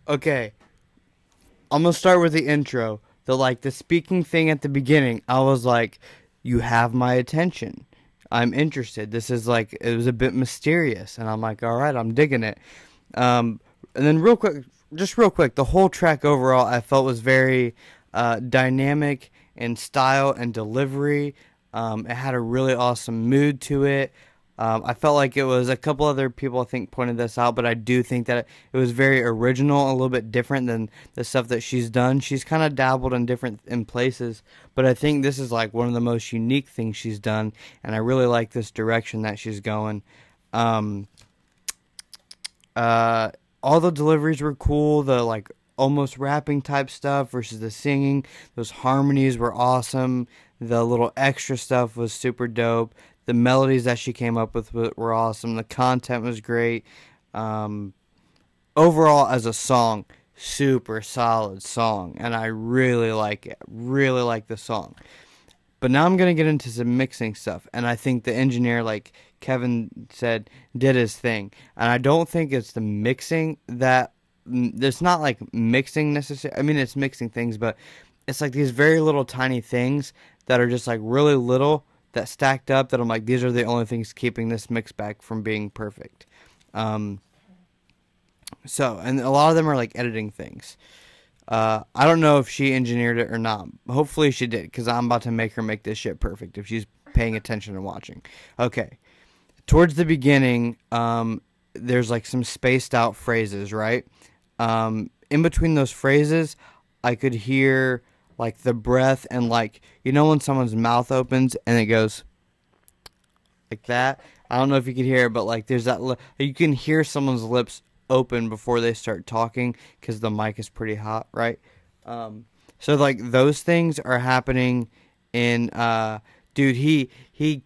Okay, I'm gonna start with the intro. The speaking thing at the beginning, I was like, you have my attention. I'm interested. This is like, it was a bit mysterious, and I'm like, all right, I'm digging it. And then real quick, the whole track overall I felt was very dynamic in style and delivery. It had a really awesome mood to it. I felt like it was, a couple other people I think pointed this out, but I do think that it was very original, a little bit different than the stuff that she's done. She's kind of dabbled in places, but I think this is like one of the most unique things she's done, and I really like this direction that she's going. All the deliveries were cool, the like almost rapping type stuff versus the singing. Those harmonies were awesome. The little extra stuff was super dope. The melodies that she came up with were awesome. The content was great. Overall, as a song, super solid song, and I really like it. Really like the song. But now I'm going to get into some mixing stuff, and I think the engineer, like Kevin said, did his thing. And I don't think it's the mixing that... It's not like mixing necessarily. I mean, it's mixing things, but it's like these very little tiny things that are just like really little, that stacked up, that I'm like, these are the only things keeping this mix back from being perfect. And a lot of them are like editing things. I don't know if she engineered it or not. Hopefully she did, because I'm about to make her make this shit perfect if she's paying attention and watching. Okay. Towards the beginning, there's like some spaced out phrases, right? In between those phrases, I could hear like the breath, and like, you know when someone's mouth opens and it goes like that? I don't know if you can hear it, but like there's that, you can hear someone's lips open before they start talking because the mic is pretty hot, right? So like those things are happening in dude, he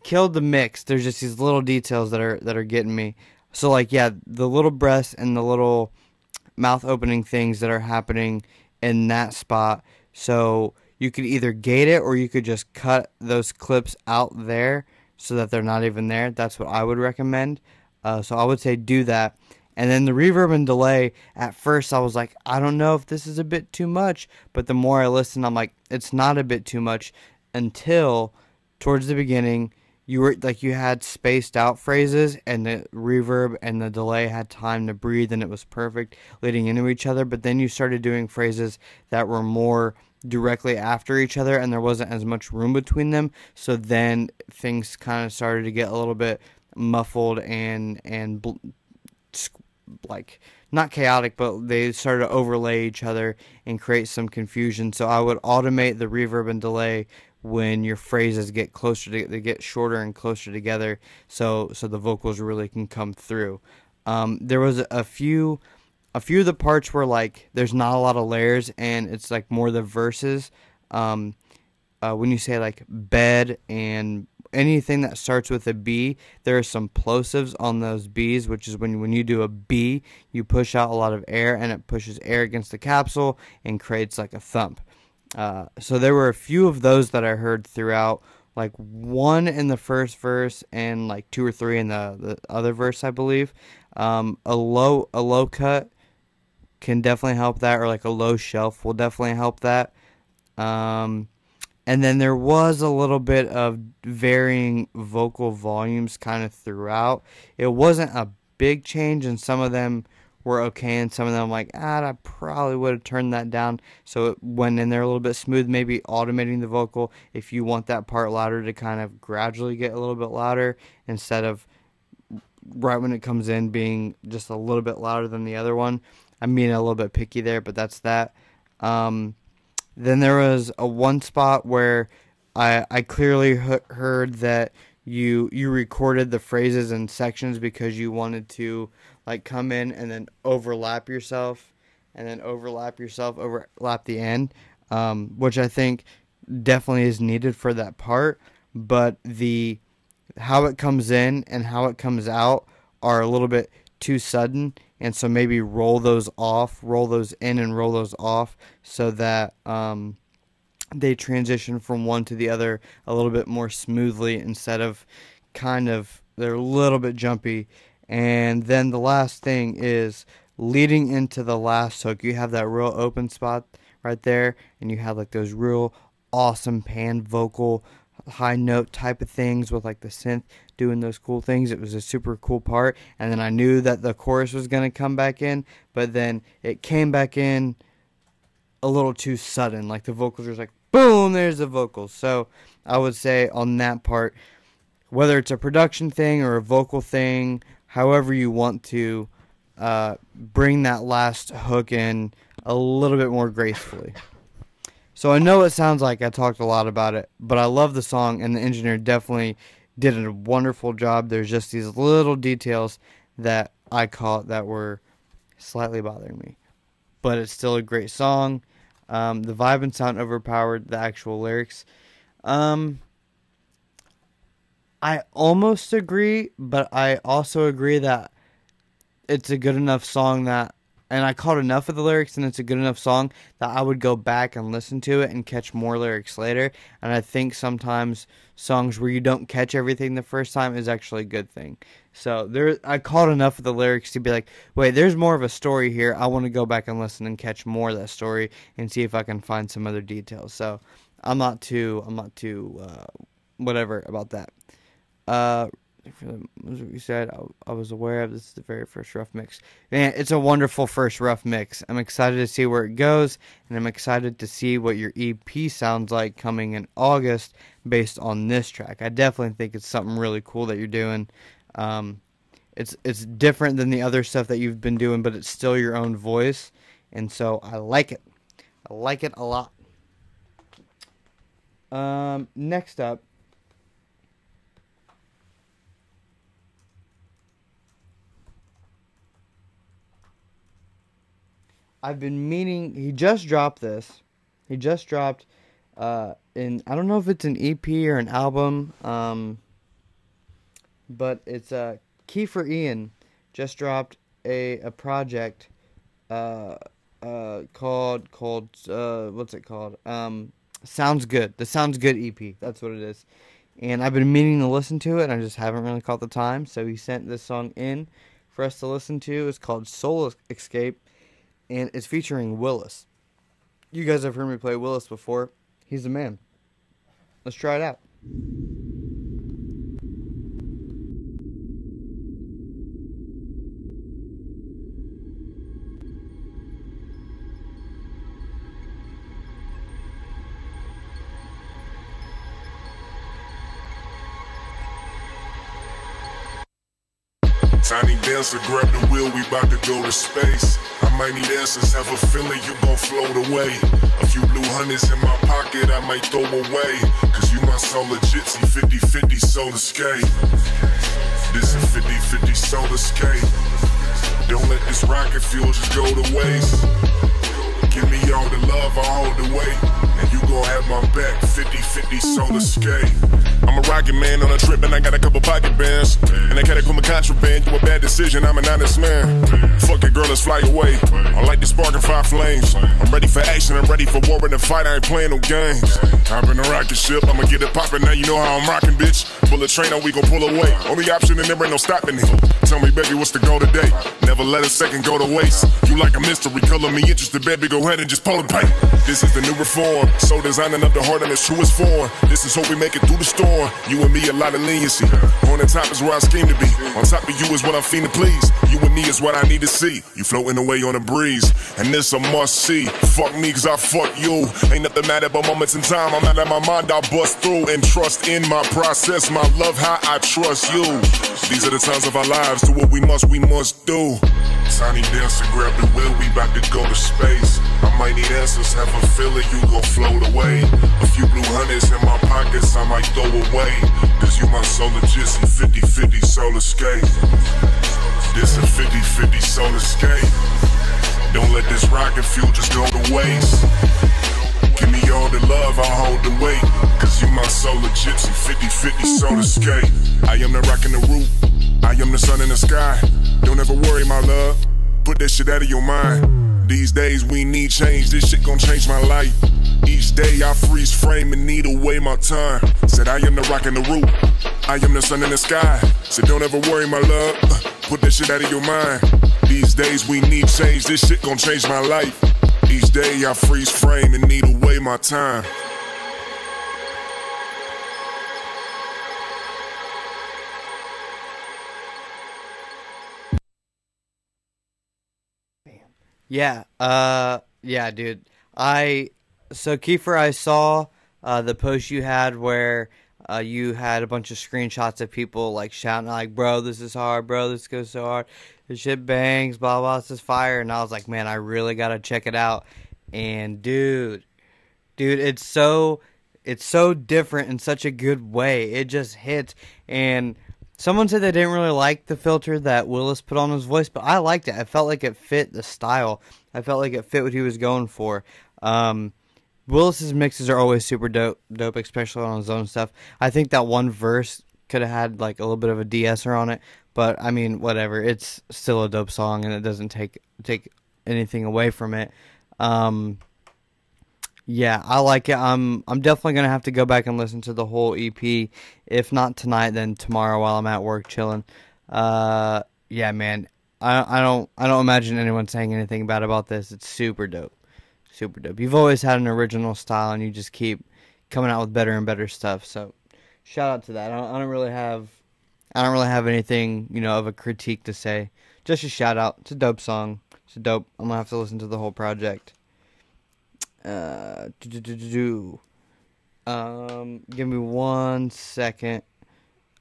killed the mix. There's just these little details that are getting me. So like, yeah, the little breaths and the little mouth opening things that are happening in that spot. So you could either gate it, or you could just cut those clips out there so that they're not even there. That's what I would recommend. So I would say do that. And then the reverb and delay, at first I was like, I don't know if this is a bit too much. But the more I listen, I'm like, it's not a bit too much, until towards the beginning you had spaced out phrases, and the reverb and the delay had time to breathe, and it was perfect leading into each other. But then you started doing phrases that were more directly after each other, and there wasn't as much room between them. So then things kind of started to get a little bit muffled and like not chaotic, but they started to overlay each other and create some confusion. So I would automate the reverb and delay when your phrases get closer to, they get shorter and closer together, so the vocals really can come through. There was a few of the parts where like there's not a lot of layers, and it's like more the verses. When you say like bed and anything that starts with a B, there are some plosives on those B's, which is when you do a B, you push out a lot of air, and it pushes air against the capsule and creates like a thump. So there were a few of those that I heard throughout, like one in the first verse and like 2 or 3 in the other verse, I believe. A low cut can definitely help that, or like a low shelf will definitely help that. And then there was a little bit of varying vocal volumes kind of throughout. It wasn't a big change, and some of them were okay, and some of them like, I probably would have turned that down, so it went in there a little bit smooth. Maybe automating the vocal if you want that part louder to kind of gradually get a little bit louder, instead of right when it comes in being just a little bit louder than the other one. I'm being a little bit picky there, but that's that. Then there was one spot where I clearly heard that you recorded the phrases in sections because you wanted to like come in and then overlap yourself, overlap the end, which I think definitely is needed for that part. But how it comes in and how it comes out are a little bit too sudden, and so maybe roll those in and roll those off, so that they transition from one to the other a little bit more smoothly, instead of they're a little bit jumpy. And then the last thing is leading into the last hook, you have that real open spot right there, and you have like those real awesome pan vocal high note type of things with like the synth doing those cool things. It was a super cool part, and then I knew that the chorus was going to come back in, but then it came back in a little too sudden. Like the vocals were like, boom, there's the vocals. So I would say on that part, whether it's a production thing or a vocal thing, however you want to bring that last hook in a little bit more gracefully. So I know it sounds like I talked a lot about it, but I love the song, and the engineer definitely did a wonderful job. There's just these little details that I caught that were slightly bothering me, but it's still a great song. The vibe and sound overpowered the actual lyrics. I almost agree, but I also agree that it's a good enough song and I caught enough of the lyrics, and it's a good enough song that I would go back and listen to it and catch more lyrics later. And I think sometimes songs where you don't catch everything the first time is actually a good thing. So I caught enough of the lyrics to be like, wait, there's more of a story here. I want to go back and listen and catch more of that story and see if I can find some other details. So I'm not too whatever about that. As you said, I was aware of this is the very first rough mix. Man, it's a wonderful first rough mix. I'm excited to see where it goes, and I'm excited to see what your EP sounds like coming in August based on this track. I definitely think it's something really cool that you're doing. It's different than the other stuff that you've been doing, but it's still your own voice, and so I like it. I like it a lot. Next up, I've been meaning, he just dropped this. He just dropped, I don't know if it's an EP or an album, but it's Kiefer Ian just dropped a project called what's it called? Sounds Good. The Sounds Good EP. That's what it is. And I've been meaning to listen to it, and I just haven't really caught the time. So he sent this song in for us to listen to. It's called Soul Escape, and it's featuring Willis. You guys have heard me play Willis before. He's the man. Let's try it out. Tiny dancer, grab the wheel, we bout to go to space. I might need answers, have a feeling you gon' float away. A few blue hundreds in my pocket, I might throw away. Cause you my solar jitsi, 50-50 solar skate. This is 50-50 solar skate. Don't let this rocket fuel just go to waste. Give me all the love, I'll hold the weight. And you gon' have my back, 50-50 solar skate. I'm a rocket man on a trip and I got a couple pocket bands. And I can't call me contraband, you a bad decision, I'm an honest man. Fuck it, girl, let's fly away. I like the spark and fire flames. I'm ready for action, I'm ready for war and a fight, I ain't playing no games. Hop in a rocket ship, I'ma get it poppin', now you know how I'm rockin', bitch. Bullet train, or we gon' pull away. Only option and there ain't no stopping it. Tell me, baby, what's the goal today? Never let a second go to waste. You like a mystery, color me interested, baby, go ahead and just pull it back. This is the new reform, so designing up the heart in its truest form. This is hope we make it through the storm. You and me, a lot of leniency. On the top is where I scheme to be. On top of you is what I'm fiending to please. You and me is what I need to see. You floating away on a breeze, and this a must see. Fuck me, cause I fuck you. Ain't nothing mad about moments in time. I'm out of my mind, I'll bust through. And trust in my process, my love, how I trust you. These are the times of our lives. Do what we must do. Tiny dancer, grab the wheel, we bout to go to space. I might need answers, have a feeling you gon' float away. A few blue hundreds in my pockets, I might throw away. Cause you my solar jitsi, 50-50 solar skate. This a 50-50 solar skate. Don't let this rocket fuel just go to waste. Give me all the love, I'll hold the weight. Cause you my solar gypsy, 50-50 solar skate. I am the rock in the roof, I am the sun in the sky. Don't ever worry, my love, put that shit out of your mind. These days we need change, this shit gon' change my life. Each day I freeze frame and need away my time. Said I am the rock in the roof, I am the sun in the sky. Said don't ever worry, my love, put that shit out of your mind. These days we need change, this shit gon' change my life. Each day I freeze frame and need away my time. Yeah, yeah, dude. So Kiefer, I saw the post you had where you had a bunch of screenshots of people like shouting like, "Bro, this is hard, bro, this goes so hard, this shit bangs, blah blah, this is fire." And I was like, man, I really gotta check it out. And dude, it's so different in such a good way. It just hits. And someone said they didn't really like the filter that Willis put on his voice, but I liked it. I felt like it fit the style. I felt like it fit what he was going for. Willis's mixes are always super dope, especially on his own stuff. I think that one verse could have had like a little bit of a de-esser on it, but I mean, whatever. It's still a dope song, and it doesn't take anything away from it. Yeah, I like it. I'm definitely gonna have to go back and listen to the whole EP. If not tonight, then tomorrow while I'm at work chilling. Yeah, man. I don't imagine anyone saying anything bad about this. It's super dope. Super dope. You've always had an original style, and you just keep coming out with better and better stuff. So, shout out to that. I don't really have anything, of a critique to say. Just a shout out. It's a dope song. It's a dope. I'm gonna have to listen to the whole project. Give me 1 second.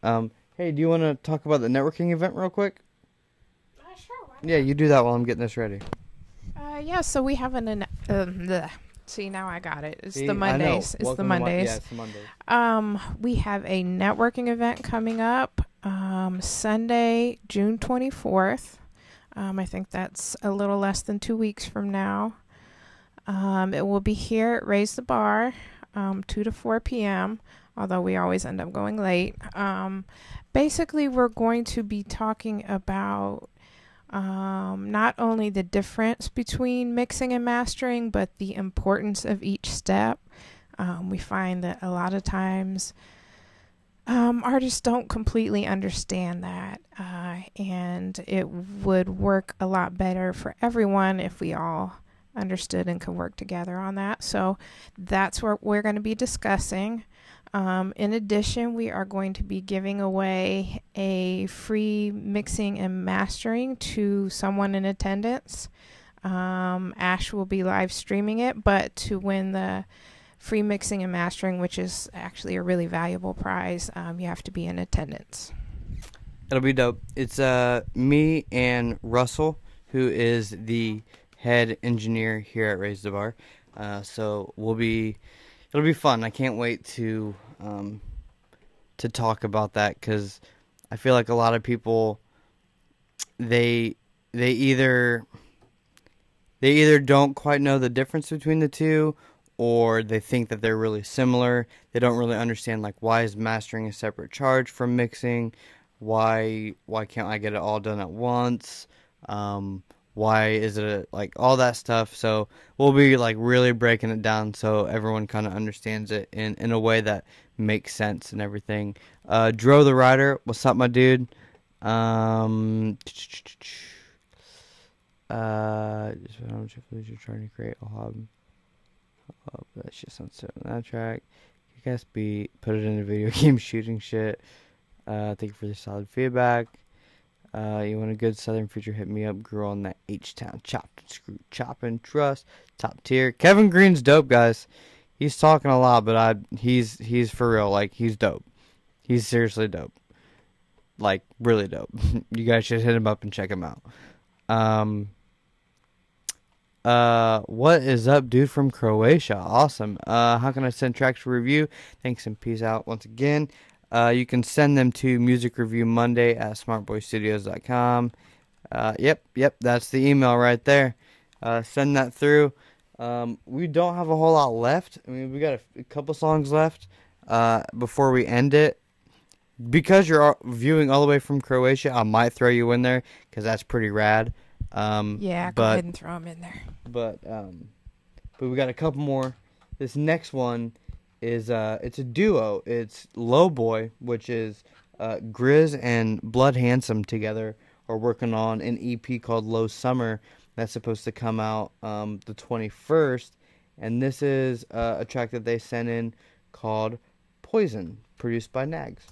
Hey, do you want to talk about the networking event real quick? Sure. Yeah, you do that while I'm getting this ready. Yeah, so we have see, now I got it. It's See, the Mondays. It's the Mondays. Yeah, it's the Mondays. We have a networking event coming up Sunday, June 24th. I think that's a little less than 2 weeks from now. It will be here at Razdabar, 2 to 4 p.m., although we always end up going late. Basically, we're going to be talking about not only the difference between mixing and mastering, but the importance of each step. We find that a lot of times artists don't completely understand that, and it would work a lot better for everyone if we all understood and could work together on that. So that's what we're going to be discussing. In addition, we are going to be giving away a free mixing and mastering to someone in attendance. Ash will be live streaming it, but to win the free mixing and mastering, which is actually a really valuable prize, you have to be in attendance. It'll be dope. It's me and Russell, who is the head engineer here at Razdabar. So it'll be fun. I can't wait to talk about that, because I feel like a lot of people they either don't quite know the difference between the two, or they think that they're really similar. They don't really understand, like, why is mastering a separate charge from mixing? Why can't I get it all done at once? Why is it like all that stuff? So we'll be like really breaking it down so everyone kind of understands it in a way that makes sense and everything. Dro the Rider, what's up, my dude? You're trying to create a hobby. Oh, that shit sounds so on that track. You guys put it in a video game shooting shit. Thank you for the solid feedback. You want a good southern feature, hit me up. Grew on that H-Town. Chopped and screwed. Chop and trust. Top tier. Kevin Green's dope, guys. He's talking a lot, but he's for real. Like, he's dope. He's seriously dope. Like, really dope. You guys should hit him up and check him out. What is up, dude from Croatia? Awesome. How can I send tracks for review? Thanks and peace out once again. You can send them to musicreviewmonday at smartboystudios.com. Yep, that's the email right there. Send that through. We don't have a whole lot left. I mean, we got a couple songs left before we end it. Because you're viewing all the way from Croatia, I might throw you in there, because that's pretty rad. Yeah, go ahead and throw them in there. But we got a couple more. This next one is it's a duo. It's Low Boy, which is Grizz and Blood Handsome together are working on an EP called Low Summer that's supposed to come out the 21st, and this is a track that they sent in called Poison, produced by Nags.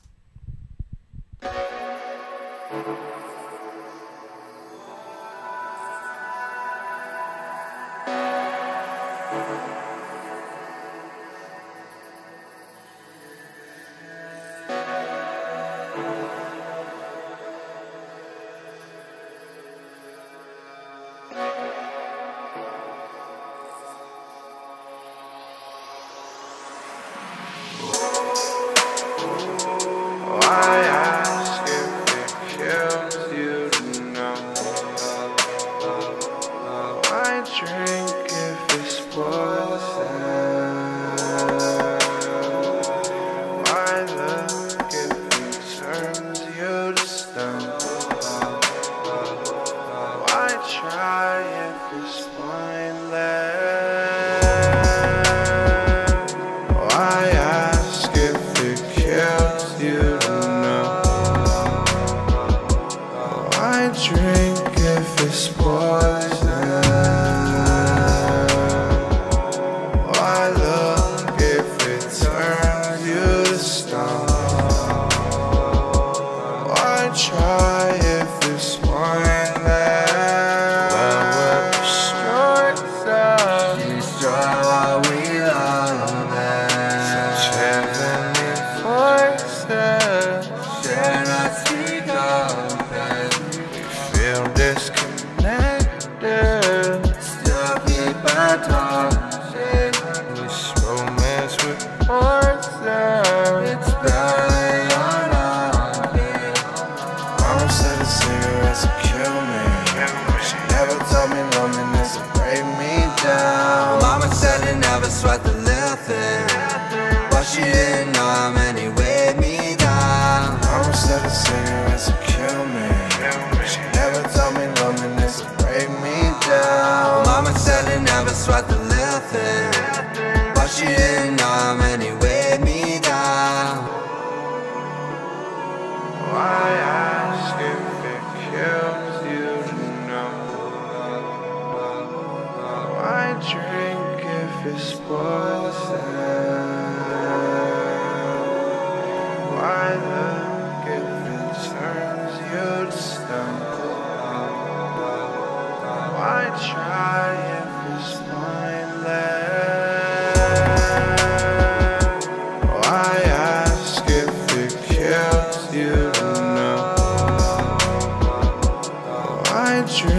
Why ask if it kills you to know?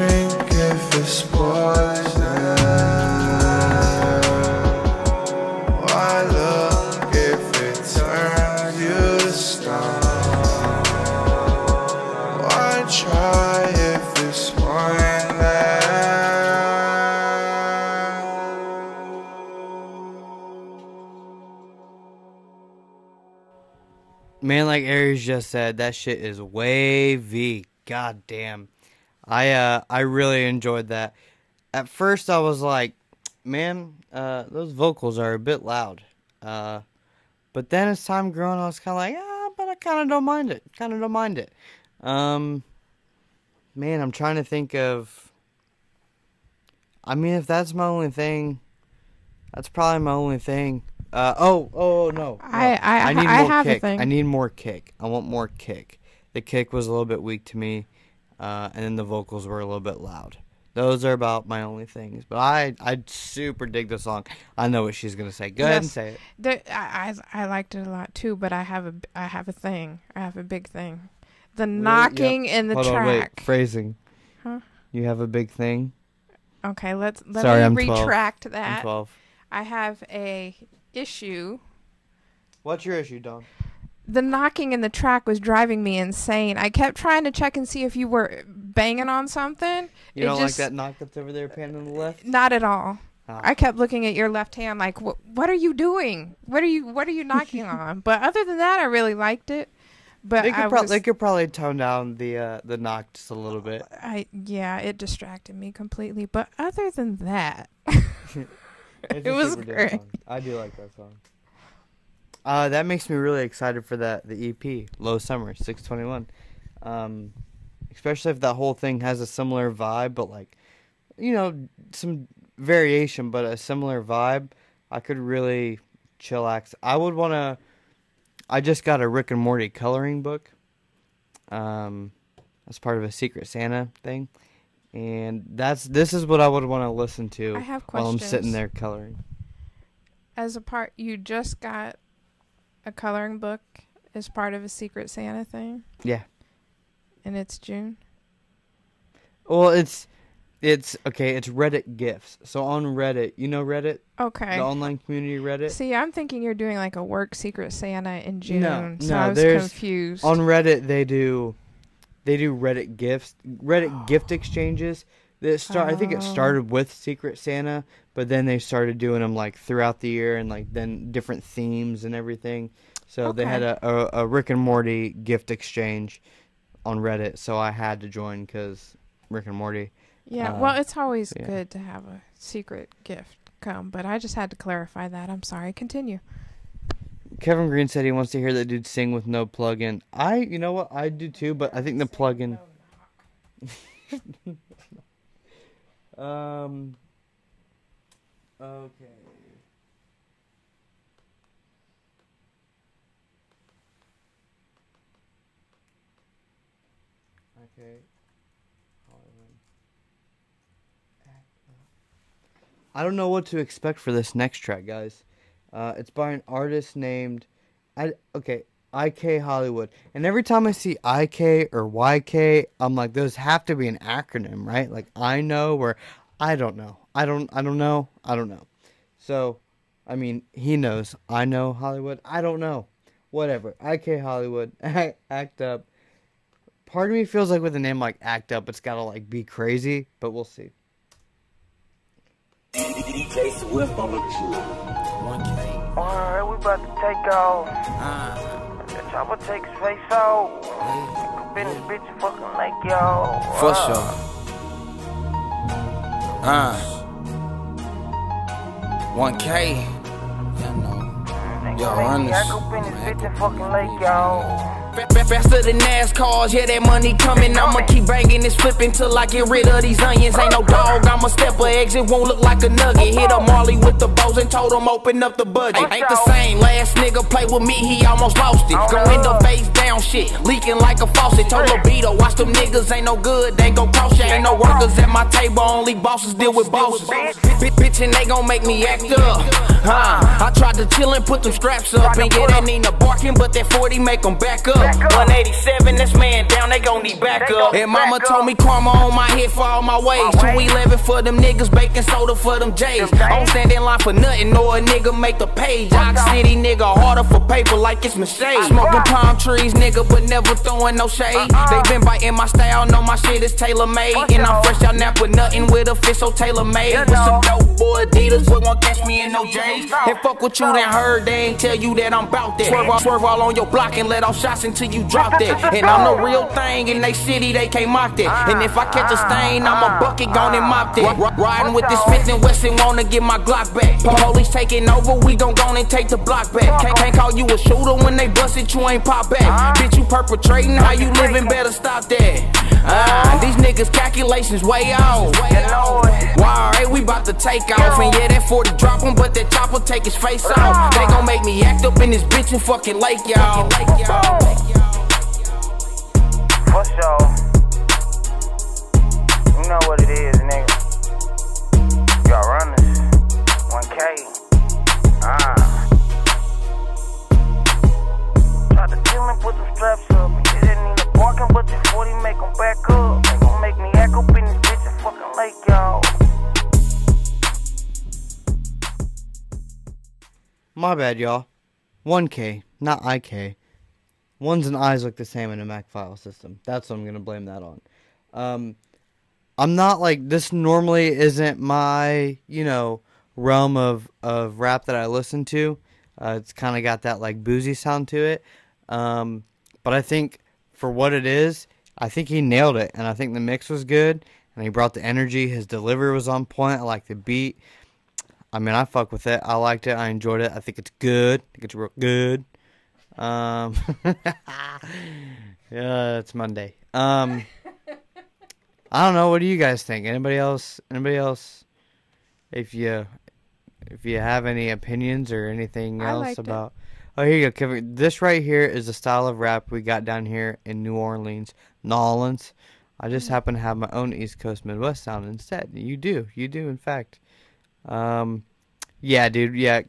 drink if it's poison? Why look if it turns you to stone? Why try if it's pointless? Man, like Aries just said, that shit is wavy. God damn. I really enjoyed that. At first I was like, man, those vocals are a bit loud. But then as time grew on, I was kind of like, yeah, but I kind of don't mind it. Man, I'm trying to think of, I mean, if that's my only thing, that's probably my only thing. No. I need more have kick. a thing. I need more kick. I want more kick. The kick was a little bit weak to me, and then the vocals were a little bit loud. Those are about my only things. But I super dig the song. I know what she's gonna say. Go ahead and say it. I liked it a lot too, but I have a thing. I have a big thing. The knocking in the Hold track. on, wait. Phrasing. Huh? You have a big thing. Okay, let Sorry, me I'm 12. retract that. I'm 12. I have a issue. What's your issue, Dawn? The knocking in the track was driving me insane. I kept trying to check and see if you were banging on something. You don't like that knock that's over there, pan on the left? Not at all. Oh. I kept looking at your left hand like, what are you doing? What are you knocking on? But other than that, I really liked it. But they could probably tone down the knock just a little bit. Yeah, it distracted me completely. But other than that, It's it a was super dope great. song. I do like that song. That makes me really excited for the EP, Low Summer, 621. Especially if that whole thing has a similar vibe, but like, you know, some variation, but a similar vibe. I could really chillax. I just got a Rick and Morty coloring book. As part of a Secret Santa thing. And this is what I would want to listen to I have while I'm questions. sitting there coloring. As a part, you just got a coloring book as part of a Secret Santa thing? Yeah. And it's June? Well, it's okay, it's Reddit gifts. So on Reddit, you know Reddit? Okay. The online community Reddit? See, I'm thinking you're doing like a work Secret Santa in June. No, I was there's confused. On Reddit they do Reddit gifts, Reddit gift exchanges. I think it started with Secret Santa, but then they started doing them like throughout the year and like then different themes and everything. So they had a Rick and Morty gift exchange on Reddit, so I had to join because Rick and Morty. Yeah, well, it's always good to have a secret gift come, but I just had to clarify that. I'm sorry. Continue. Kevin Green said he wants to hear that dude sing with no plug-in. You know what? I do too, but I think the plug-in. Okay. Okay. I don't know what to expect for this next track, guys. It's by an artist named, IK Hollywood. And every time I see IK or YK, I'm like, those have to be an acronym, right? Like I know or I don't know. I don't know. So, I mean, he knows. I know Hollywood. I don't know. Whatever. IK Hollywood. Act Up. Part of me feels like with a name like Act Up, it's gotta like be crazy, but we'll see. DJ Swift on the tune. 1K. Alright, we about to take off. That chopper takes face off. Been this bitch fucking like y'all. For sure. 1K. Y'all run this. I go been this bitch and fucking like y'all. Faster than NASCARs, yeah, that money coming. I'ma keep banging this flipping till I get rid of these onions. Ain't no dog, I'ma step a exit, won't look like a nugget. Hit a Marley with the bows and told him open up the budget. Ain't the same, last nigga play with me, he almost lost it. Go end up face down shit, leaking like a faucet. Told Lobito, watch them niggas, ain't no good, they gon' cross ya. Ain't no workers at my table, only bosses deal with bosses. Bitch, and they gon' make me act up. I tried to chill and put them straps up. And yeah, that ain't a barking, but that 40 make them back up. up. 187, this man down, they gon' need backup. And mama told me karma on my head for all my ways. 211 for them niggas, baking soda for them J's. I don't stand in line for nothing, or a nigga make the page. Ox City nigga harder for paper like it's Mercedes. Smoking palm trees, nigga, but never throwing no shade. They been biting my style, know my shit is tailor-made. And I'm fresh out now, with nothing with a fit so tailor-made. With some dope boy Adidas, boy won't catch me in no J's. And fuck what you done heard, they ain't tell you that I'm bout that. Swerve all on your block and let off shots until you drop that. And I'm the real thing in they city, they can't mock that. And if I catch a stain, I'm a bucket gone and mop that. Riding with this Smith & Wesson, wanna get my Glock back. Police taking over, we gon' go and take the block back. Can't call you a shooter when they bust it, you ain't pop back. Bitch, you perpetrating, how you living, better stop that. These niggas calculations way off. Alright, we bout to take off. And yeah, that 40 drop him, but that chopper take his face off. They gon' make me act up in this bitch and fucking lake, y'all. For sure. You know what it is, nigga. Y'all runners. 1K. Try to kill him, put some straps up. He didn't need a barking, but this 40 make him back up. They gon' make me act up in this bitch and fucking lake, y'all. My bad, y'all. 1K, not IK. Ones and I's look the same in a Mac file system. That's what I'm going to blame that on. I'm not like, this normally isn't my, you know, realm of rap that I listen to. It's kind of got that like boozy sound to it. But I think for what it is, I think he nailed it. And I think the mix was good. And he brought the energy. His delivery was on point. I like the beat. I mean, I fuck with it. I liked it. I enjoyed it. I think it's good. I think it's real good. Yeah, it's Monday. I don't know. What do you guys think? Anybody else? If you have any opinions or anything else about... Oh, here you go, Kevin. This right here is the style of rap we got down here in New Orleans. I just happen to have my own East Coast Midwest sound instead. You do, in fact. Yeah, dude. Yeah,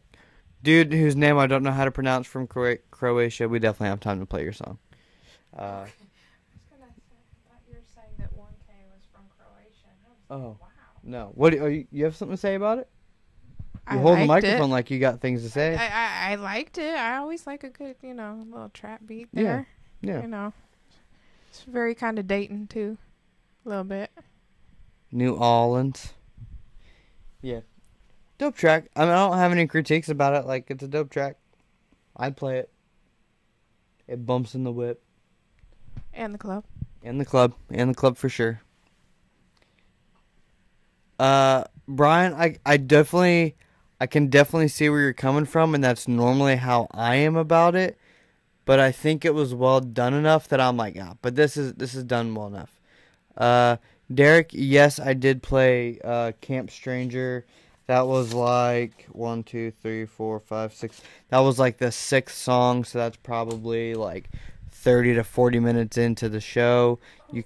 dude whose name I don't know how to pronounce from Croatia. We definitely have time to play your song. I thought you were saying that 1K was from Croatia. Oh, wow. No. What? You have something to say about it? You hold the microphone like you got things to say. I liked it. I always like a good, you know, little trap beat there. Yeah. You know, it's very kind of Dayton too, a little bit. New Orleans. Yeah. Dope track. I mean, I don't have any critiques about it. Like, it's a dope track. I'd play it. It bumps in the whip. And the club. And the club for sure. Brian, I can definitely see where you're coming from, and that's normally how I am about it. But I think it was well done enough that I'm like, yeah, but this is done well enough. Derek, yes, I did play Camp Stranger. That was like 1, 2, 3, 4, 5, 6. That was like the 6th song, so that's probably like 30 to 40 minutes into the show. We've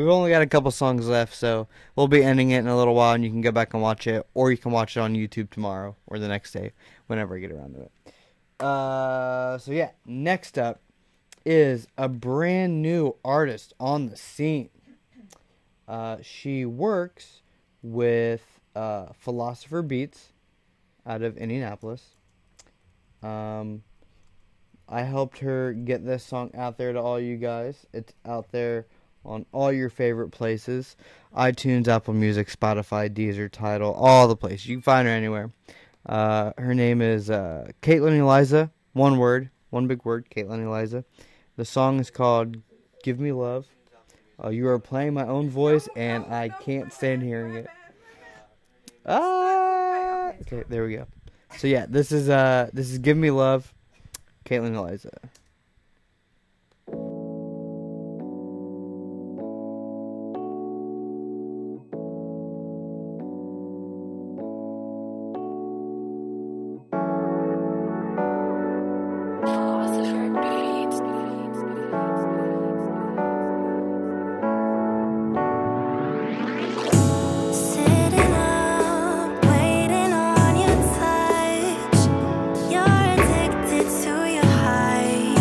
only got a couple songs left, so we'll be ending it in a little while, and you can go back and watch it, or you can watch it on YouTube tomorrow or the next day, whenever I get around to it. So yeah, next up is a brand new artist on the scene. She works with Philosopher Beats out of Indianapolis. I helped her get this song out there to all you guys. It's out there on all your favorite places. iTunes, Apple Music, Spotify, Deezer, Tidal, all the places. You can find her anywhere. Her name is Caitlin Eliza. One word. One big word. Caitlin Eliza. The song is called Give Me Love. You are playing my own voice, and I can't stand hearing it. Okay, there we go. So yeah, this is Give Me Love, Caitlin Eliza. You're addicted to your high.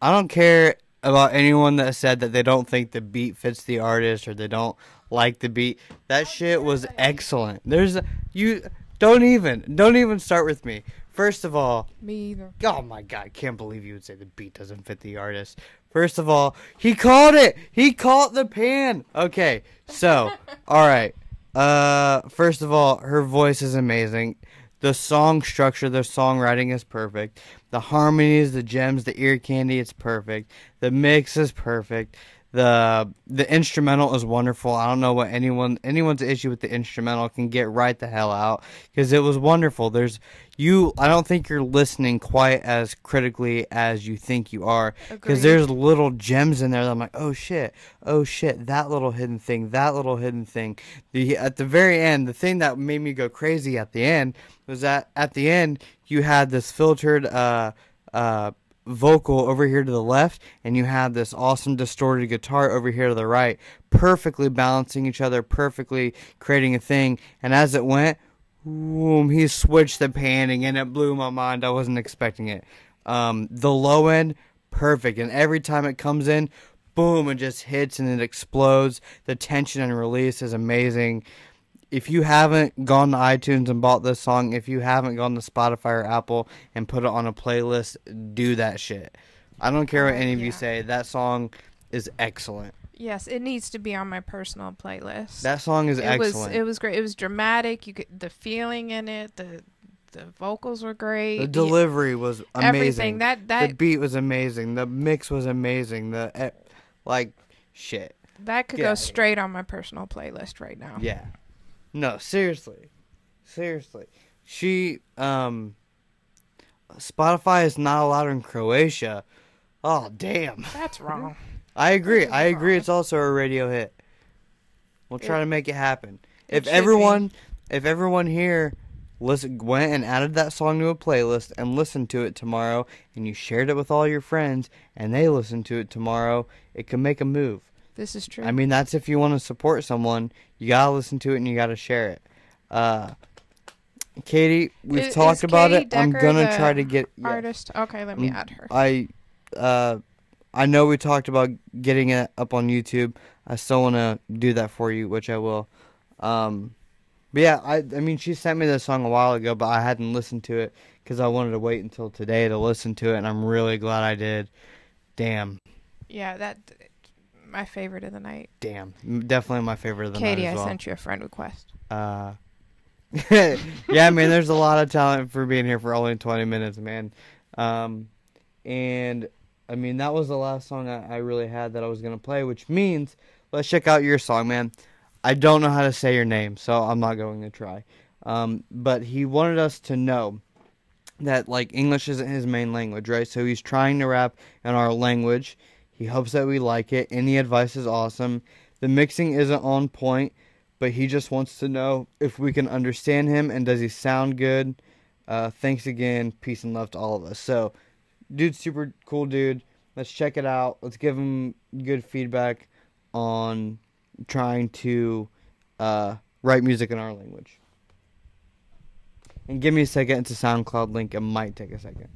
I don't care about anyone that said that they don't think the beat fits the artist or they don't like the beat. That shit was excellent. Don't even start with me. First of all, me either. Oh my god, I can't believe you would say the beat doesn't fit the artist. First of all, he called it. He caught the pan. Okay, so all right. First of all, her voice is amazing. The song structure, the songwriting is perfect. The harmonies, the gems, the ear candy, it's perfect. The mix is perfect. The instrumental is wonderful. I don't know what anyone's issue with the instrumental can get right the hell out, because it was wonderful. I don't think you're listening quite as critically as you think you are, because there's little gems in there that I'm like, oh shit, that little hidden thing. At the very end, the thing that made me go crazy at the end was that at the end you had this filtered vocal over here to the left, and you had this awesome distorted guitar over here to the right, perfectly balancing each other, perfectly creating a thing. And as it went, boom, he switched the panning, and it blew my mind. I wasn't expecting it. The low end, perfect, and every time it comes in, boom, it just hits and it explodes. The tension and release is amazing. If you haven't gone to iTunes and bought this song, if you haven't gone to Spotify or Apple and put it on a playlist, do that shit. I don't care what any of you say. That song is excellent. Yes, it needs to be on my personal playlist. That song is excellent. It was great. It was dramatic. You get the feeling in it. The vocals were great. The delivery was amazing. Everything. The beat was amazing. The mix was amazing. Shit. That could go straight on my personal playlist right now. Yeah. No, seriously. She, Spotify is not allowed in Croatia. Oh, damn. That's wrong. I agree. It's also a radio hit. We'll try to make it happen. If everyone here went and added that song to a playlist and listened to it tomorrow, and you shared it with all your friends, and they listened to it tomorrow, it could make a move. This is true. I mean, that's if you want to support someone. You gotta listen to it and you gotta share it. Katie, we've talked about it. I'm gonna try to get artist. Okay, let me add her. I know we talked about getting it up on YouTube. I still want to do that for you, which I will. But yeah, I mean, she sent me this song a while ago, but I hadn't listened to it because I wanted to wait until today to listen to it, and I'm really glad I did. Damn. Yeah, my favorite of the night. Damn, definitely my favorite of the night as well. Katie, I sent you a friend request. Yeah, I mean, there's a lot of talent for being here for only 20 minutes, man. And I mean, that was the last song I really had that I was gonna play, which means let's check out your song, man. I don't know how to say your name, so I'm not going to try. But he wanted us to know that English isn't his main language, right? So he's trying to rap in our language. He hopes that we like it. Any advice is awesome. The mixing isn't on point, but he just wants to know if we can understand him and does he sound good. Thanks again. Peace and love to all of us. So, dude's super cool, dude. Let's check it out. Let's give him good feedback on trying to write music in our language. And give me a second. It's a SoundCloud link. It might take a second.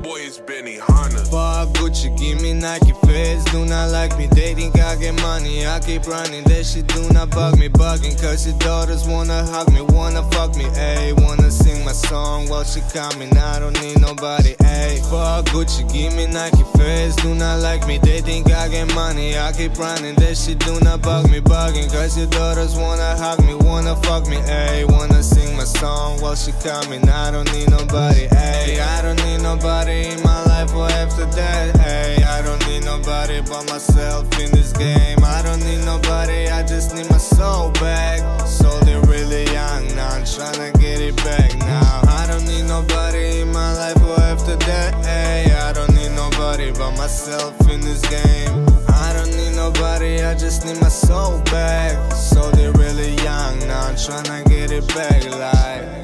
boy is Benny Hanna. Fuck Gucci, give me Nike. Feds do not like me, they think I get money. I keep running, that shit do not bug me. Bugging cause your daughters wanna hug me, wanna fuck me, ayy. Wanna sing my song while she coming, I don't need nobody, ayy. Fuck Gucci, give me Nike. Feds do not like me, they think I get money. I keep running, that shit do not bug me. Bugging cause your daughters wanna hug me, wanna fuck me, ayy. Wanna sing my song while she coming, I don't need nobody, ayy. I don't need nobody in my life or after that, ayy. I don't need nobody but myself in this game. I don't need nobody myself in this game. I don't need nobody, I just need my soul back. So they're really young, now I'm tryna get it back like.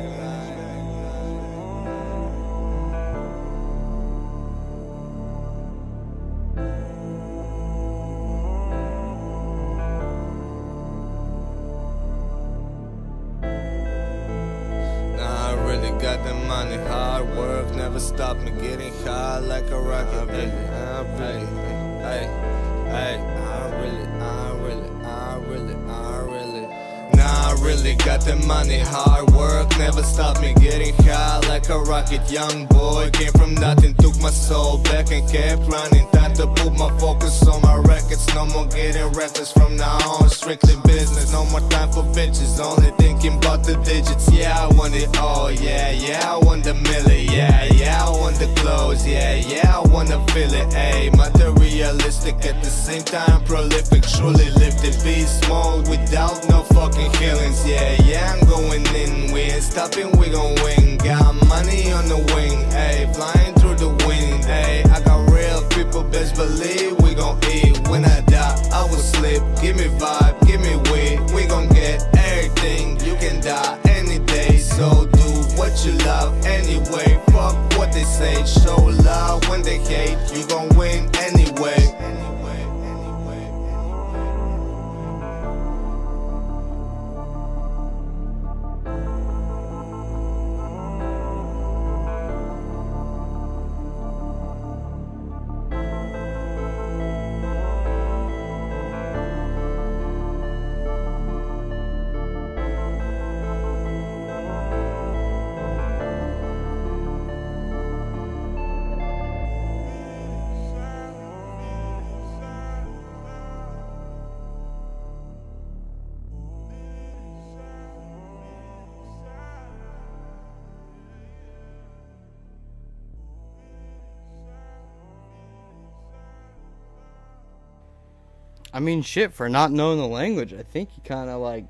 Got the money, hard work never stopped me getting high like a rocket. I really, Nah, I really got the money, hard work never stopped me getting high like a rocket. Young boy, came from nothing, took my soul back and kept running. Time to put my focus on my records, no more getting reckless from now on. Strictly business, no more time for bitches, only thinking about the digits. Yeah, I want it all, yeah, I want the milli, yeah, I want the clothes, yeah, I wanna feel it, ayy. Materialistic at the same time, prolific, truly lifted. Beast mode without no fucking feelings, yeah, I'm going in. We ain't stopping, we gon' win. Got money on the wing, ayy, flying through the wind, ayy. I got real people, best believe we gon' eat. When I die, I will sleep. Give me vibe, give me weed. We gon' get everything. You can die any day, so do what you love anyway. Fuck what they say, show love when they hate. You gon' win anyway. I mean, shit, for not knowing the language, I think he kind of, like,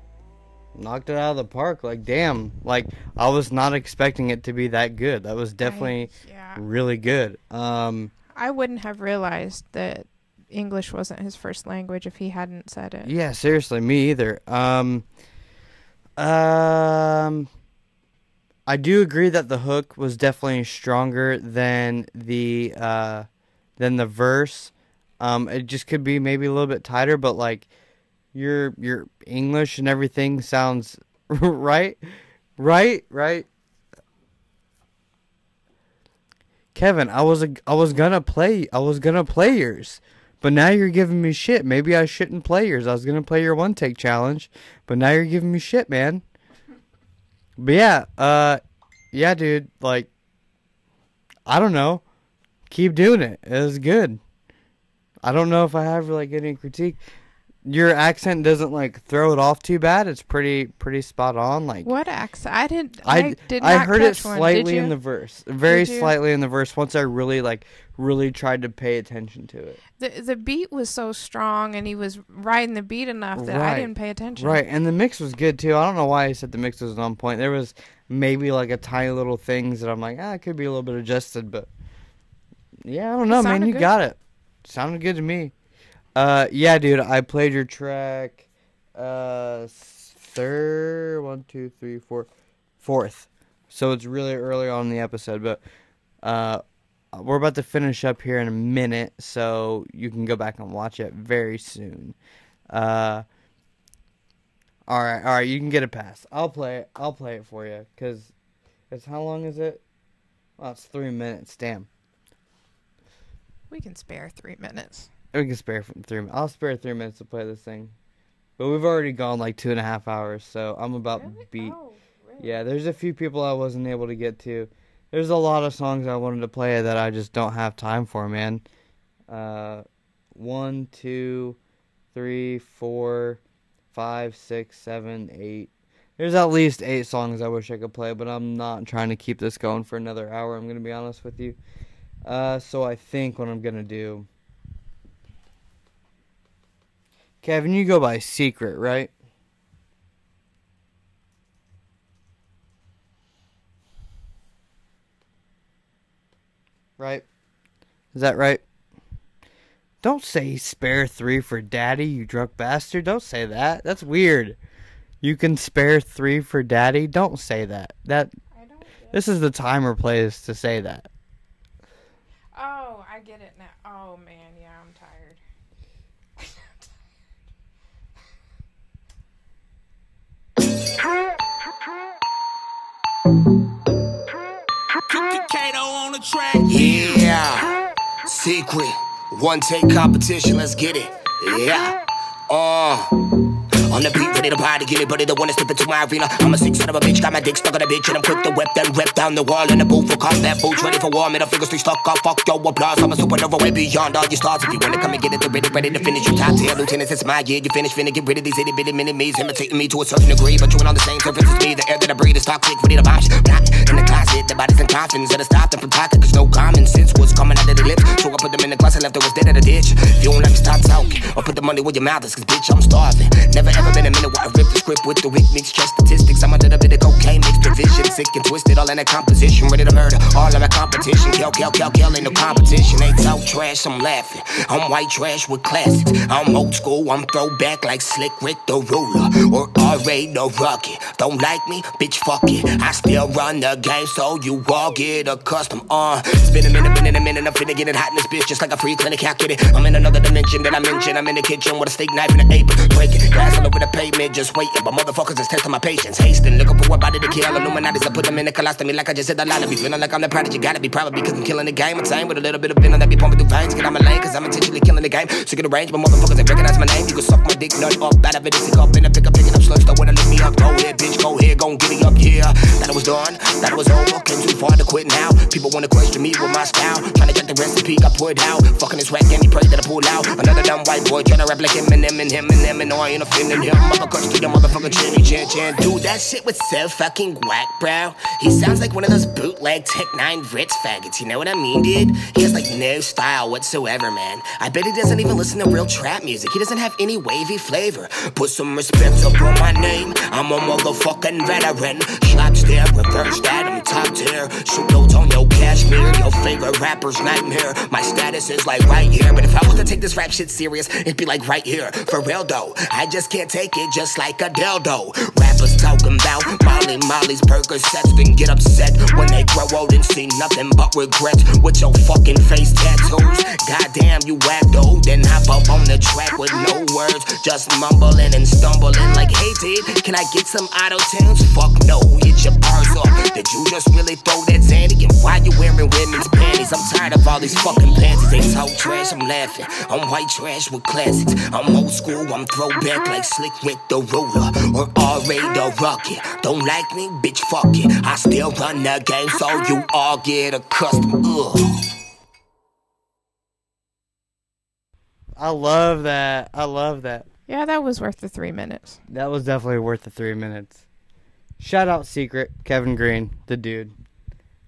knocked it out of the park. Like, damn. Like, I was not expecting it to be that good. That was definitely really good. I wouldn't have realized that English wasn't his first language if he hadn't said it. Yeah, seriously, me either. I do agree that the hook was definitely stronger than the verse. It just could be maybe a little bit tighter, but like your English and everything sounds right. Kevin, I was gonna play yours, but now you're giving me shit. Maybe I shouldn't play yours. I was gonna play your one take challenge, but now you're giving me shit, man. But yeah, dude. Like, I don't know. Keep doing it. It was good. I don't know if I have like any critique. Your accent doesn't like throw it off too bad. It's pretty spot on. Like, what accent? I did not. I heard it catch one. slightly in the verse, very slightly in the verse. Once I really tried to pay attention to it. The beat was so strong, and he was riding the beat enough that I didn't pay attention. Right, and the mix was good too. I don't know why I said the mix was on point. There was maybe like a tiny little things that I'm like, it could be a little bit adjusted, but yeah, I don't know, man. You got it. Sounded good to me. Yeah, dude, I played your track fourth. So it's really early on in the episode, but we're about to finish up here in a minute, so you can go back and watch it very soon. All right, you can get a pass. I'll play it for you, because how long is it? Oh, it's 3 minutes, damn. We can spare 3 minutes. We can spare 3 minutes. I'll spare 3 minutes to play this thing. But we've already gone like 2.5 hours, so I'm about beat. Oh, really? Yeah, there's a few people I wasn't able to get to. There's a lot of songs I wanted to play that I just don't have time for, man. 1, 2, 3, 4, 5, 6, 7, 8. There's at least 8 songs I wish I could play, but I'm not trying to keep this going for another hour, I'm going to be honest with you. So I think what I'm going to do... Kevin, you go by Secret, right? Right? Is that right? Don't say spare 3 for daddy, you drunk bastard. Don't say that. That's weird. You can spare 3 for daddy. Don't say that. This is the time or place to say that. Oh, I get it now. Oh man, yeah, I'm tired. Kato on the track. Yeah. Secret. One take competition. Let's get it. Yeah. On the beat, ready to party, get it, buddy, the one to step into my arena. I'm a sick son of a bitch, got my dick stuck on a bitch, and I'm quick to whip, then rip down the wall in the booth for combat boots, ready for war, middle fingers, 3 stuck up, fuck your applause. I'm a supernova way beyond all your stars. If you wanna come and get it, they're ready to finish you top tier lieutenants. It's my year, you finish, finna get rid of these itty bitty mini me's, imitating me to a certain degree, but chewing on the same surface as me. The air that I breathe is toxic, ready to bounce. Not in the closet, the bodies in coffins that stopped them from talking, cause no common sense was coming out of the lips. So I put them in the closet, left, I was dead at a ditch. If you don't let me stop talking, or put the money where your mouth is, cause bitch, I'm starving. Never ever been a minute where I rip the script with the rhythmic stress statistics. I'm under a bit of cocaine mixed with vision, sick and twisted, all in that composition, ready to murder all of my competition. Kill, ain't no competition. Ain't talk trash, I'm laughing. I'm white trash with classics. I'm old school, I'm throwback like Slick Rick the Ruler or R.A. the Rugged. Don't like me, bitch, fuck it. I still run the game, so you all get accustomed. It's been a minute, I'm finna get it hot in this bitch, just like a free clinic. How get it? I'm in another dimension that I mentioned. I'm in the kitchen with a steak knife and an apron, breaking glass all over the pavement, just waiting. But motherfuckers is testing my patience, hasting, looking for what body to kill. Illuminati's, I put them in the colostomy like I just said a lot of me. Feeling like I'm the prodigy, gotta be proud because I'm killing the game. I'm time with a little bit of venom that be pumping through veins. Get on my lane, cause I'm intentionally killing the game. Sick of the range, but motherfuckers ain't recognize my name. You can suck my dick, nut up, out of it, it's up in a pickup, picking up slugs, don't wanna lift me up. Go ahead, bitch, go ahead, gon' get it up, yeah. Thought it was done, thought it was over, came too far to quit now. People wanna question me with my style, trying to get the recipe, I put out. Fucking this rap game, he pray that I pull out. Another dumb white boy trying to rap like Eminem and no, I ain't offending him. Motherfuckers to the motherfucking chin. Dude, that shit was so fucking whack, bro. He sounds like one of those bootleg Tech 9 Ritz faggots, you know what I mean, dude? He has like no style whatsoever, man. I bet he doesn't even listen to real trap music. He doesn't have any wavy flavor. Put some respect up on my name. I'm a motherfucking veteran. Shots there, reverse that, I'm top tier. Shoot notes on your cashmere, your favorite rapper's nightmare. My status is like right here, but if I was to take this rap shit serious, it'd be like right here. For real though, I just can't take it just like a dildo. Rappers talking about Molly's Percocets, then get upset when they grow old and see nothing but regrets with your fucking face tattoos. Goddamn, you wacko, then hop up on the track with no words, just mumbling and stumbling like, hey dude, can I get some auto-tunes? Fuck no, get your bars up. Did you just really throw that Zandy? And why you wearing women's panties? I'm tired of all these fucking panties. They talk trash, I'm laughing. I'm white trash with classics. I'm old school, I'm throwback like Slick Rick the Ruler or R.A. the Rugged. Don't like me, bitch, fuck it. I still run the game, so you all get accustomed. I love that. Yeah, that was worth the 3 minutes. That was definitely worth the 3 minutes. Shout out Secret, Kevin Green, the dude.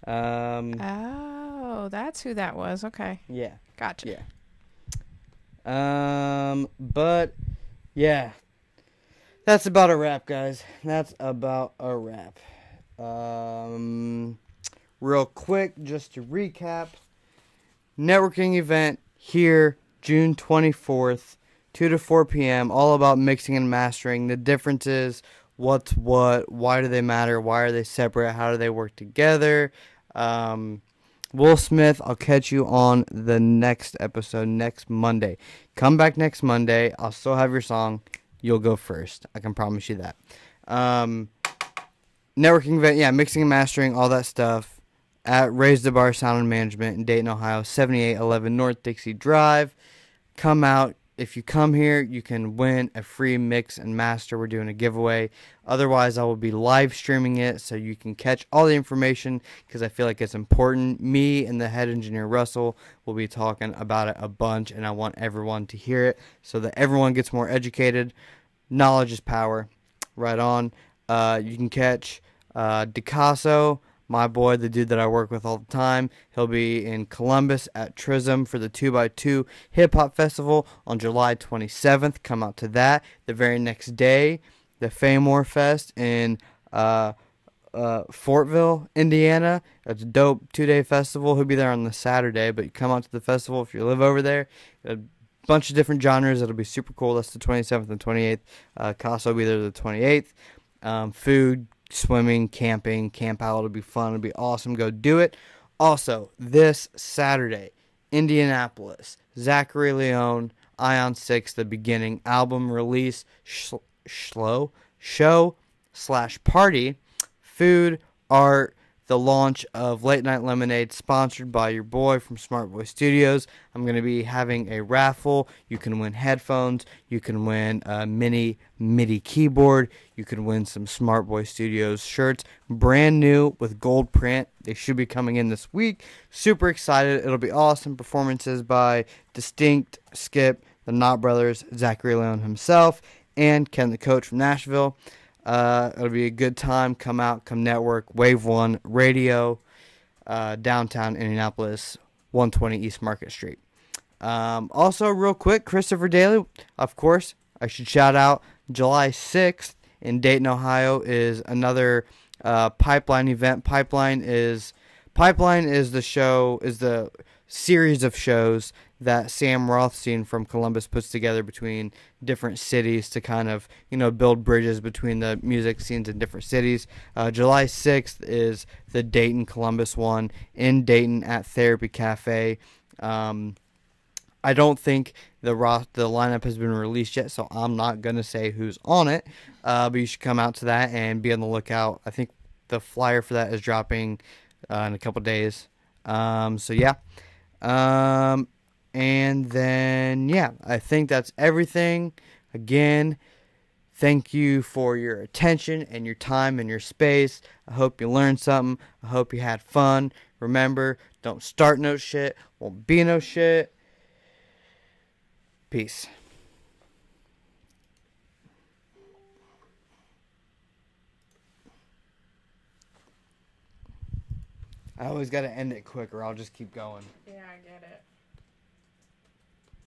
Oh, that's who that was. Okay. Yeah. Gotcha. Yeah. But yeah. That's about a wrap, guys. That's about a wrap. Real quick, just to recap. Networking event here, June 24th, 2 to 4 p.m. All about mixing and mastering. The differences, what's what, why do they matter, why are they separate, how do they work together. Will Smith, I'll catch you on the next episode next Monday. Come back next Monday. I'll still have your song. You'll go first. I can promise you that. Networking event, yeah, mixing and mastering, all that stuff at Razdabar Sound and Management in Dayton, Ohio, 7811 North Dixie Drive. Come out. If you come here, you can win a free mix and master. We're doing a giveaway. Otherwise, I will be live streaming it so you can catch all the information because I feel like it's important. Me and the head engineer, Russell, will be talking about it a bunch, and I want everyone to hear it so that everyone gets more educated. Knowledge is power. Right on. You can catch DeCasso, my boy, the dude that I work with all the time. He'll be in Columbus at Trism for the 2x2 Hip Hop Festival on July 27th. Come out to that. The very next day, the Famore Fest in Fortville, Indiana. It's a dope 2-day festival. He'll be there on the Saturday, but you come out to the festival if you live over there. bunch of different genres. It'll be super cool. That's the 27th and 28th. Casa will be there the 28th. Food, swimming, camping, camp out. It'll be fun. It'll be awesome. Go do it. Also, this Saturday, Indianapolis, Zachary Leone, Ion 6, The Beginning, album release, show/party, food, art, the launch of Late Night Lemonade, sponsored by your boy from Smart Boy Studios. I'm going to be having a raffle. You can win headphones. You can win a mini MIDI keyboard. You can win some Smart Boy Studios shirts. Brand new with gold print. They should be coming in this week. Super excited. It'll be awesome. Performances by Distinct, Skip, the Knott Brothers, Zachary Leone himself, and Ken the Coach from Nashville. It'll be a good time. Come out, come network. Wave 1 Radio, downtown Indianapolis, 120 East Market Street. Also, real quick, Christopher Daly, of course, I should shout out July 6th in Dayton, Ohio is another Pipeline event. Pipeline is the series of shows that Sam Rothstein from Columbus puts together between different cities to kind of, build bridges between the music scenes in different cities. July 6th is the Dayton-Columbus one in Dayton at Therapy Cafe. I don't think the lineup has been released yet, so I'm not going to say who's on it, but you should come out to that and be on the lookout. I think the flyer for that is dropping in a couple days. So, yeah. And then, yeah, I think that's everything. Again, thank you for your attention and your time and your space. I hope you learned something. I hope you had fun. Remember, don't start no shit, won't be no shit. Peace. I always got to end it quick or I'll just keep going. Yeah, I get it.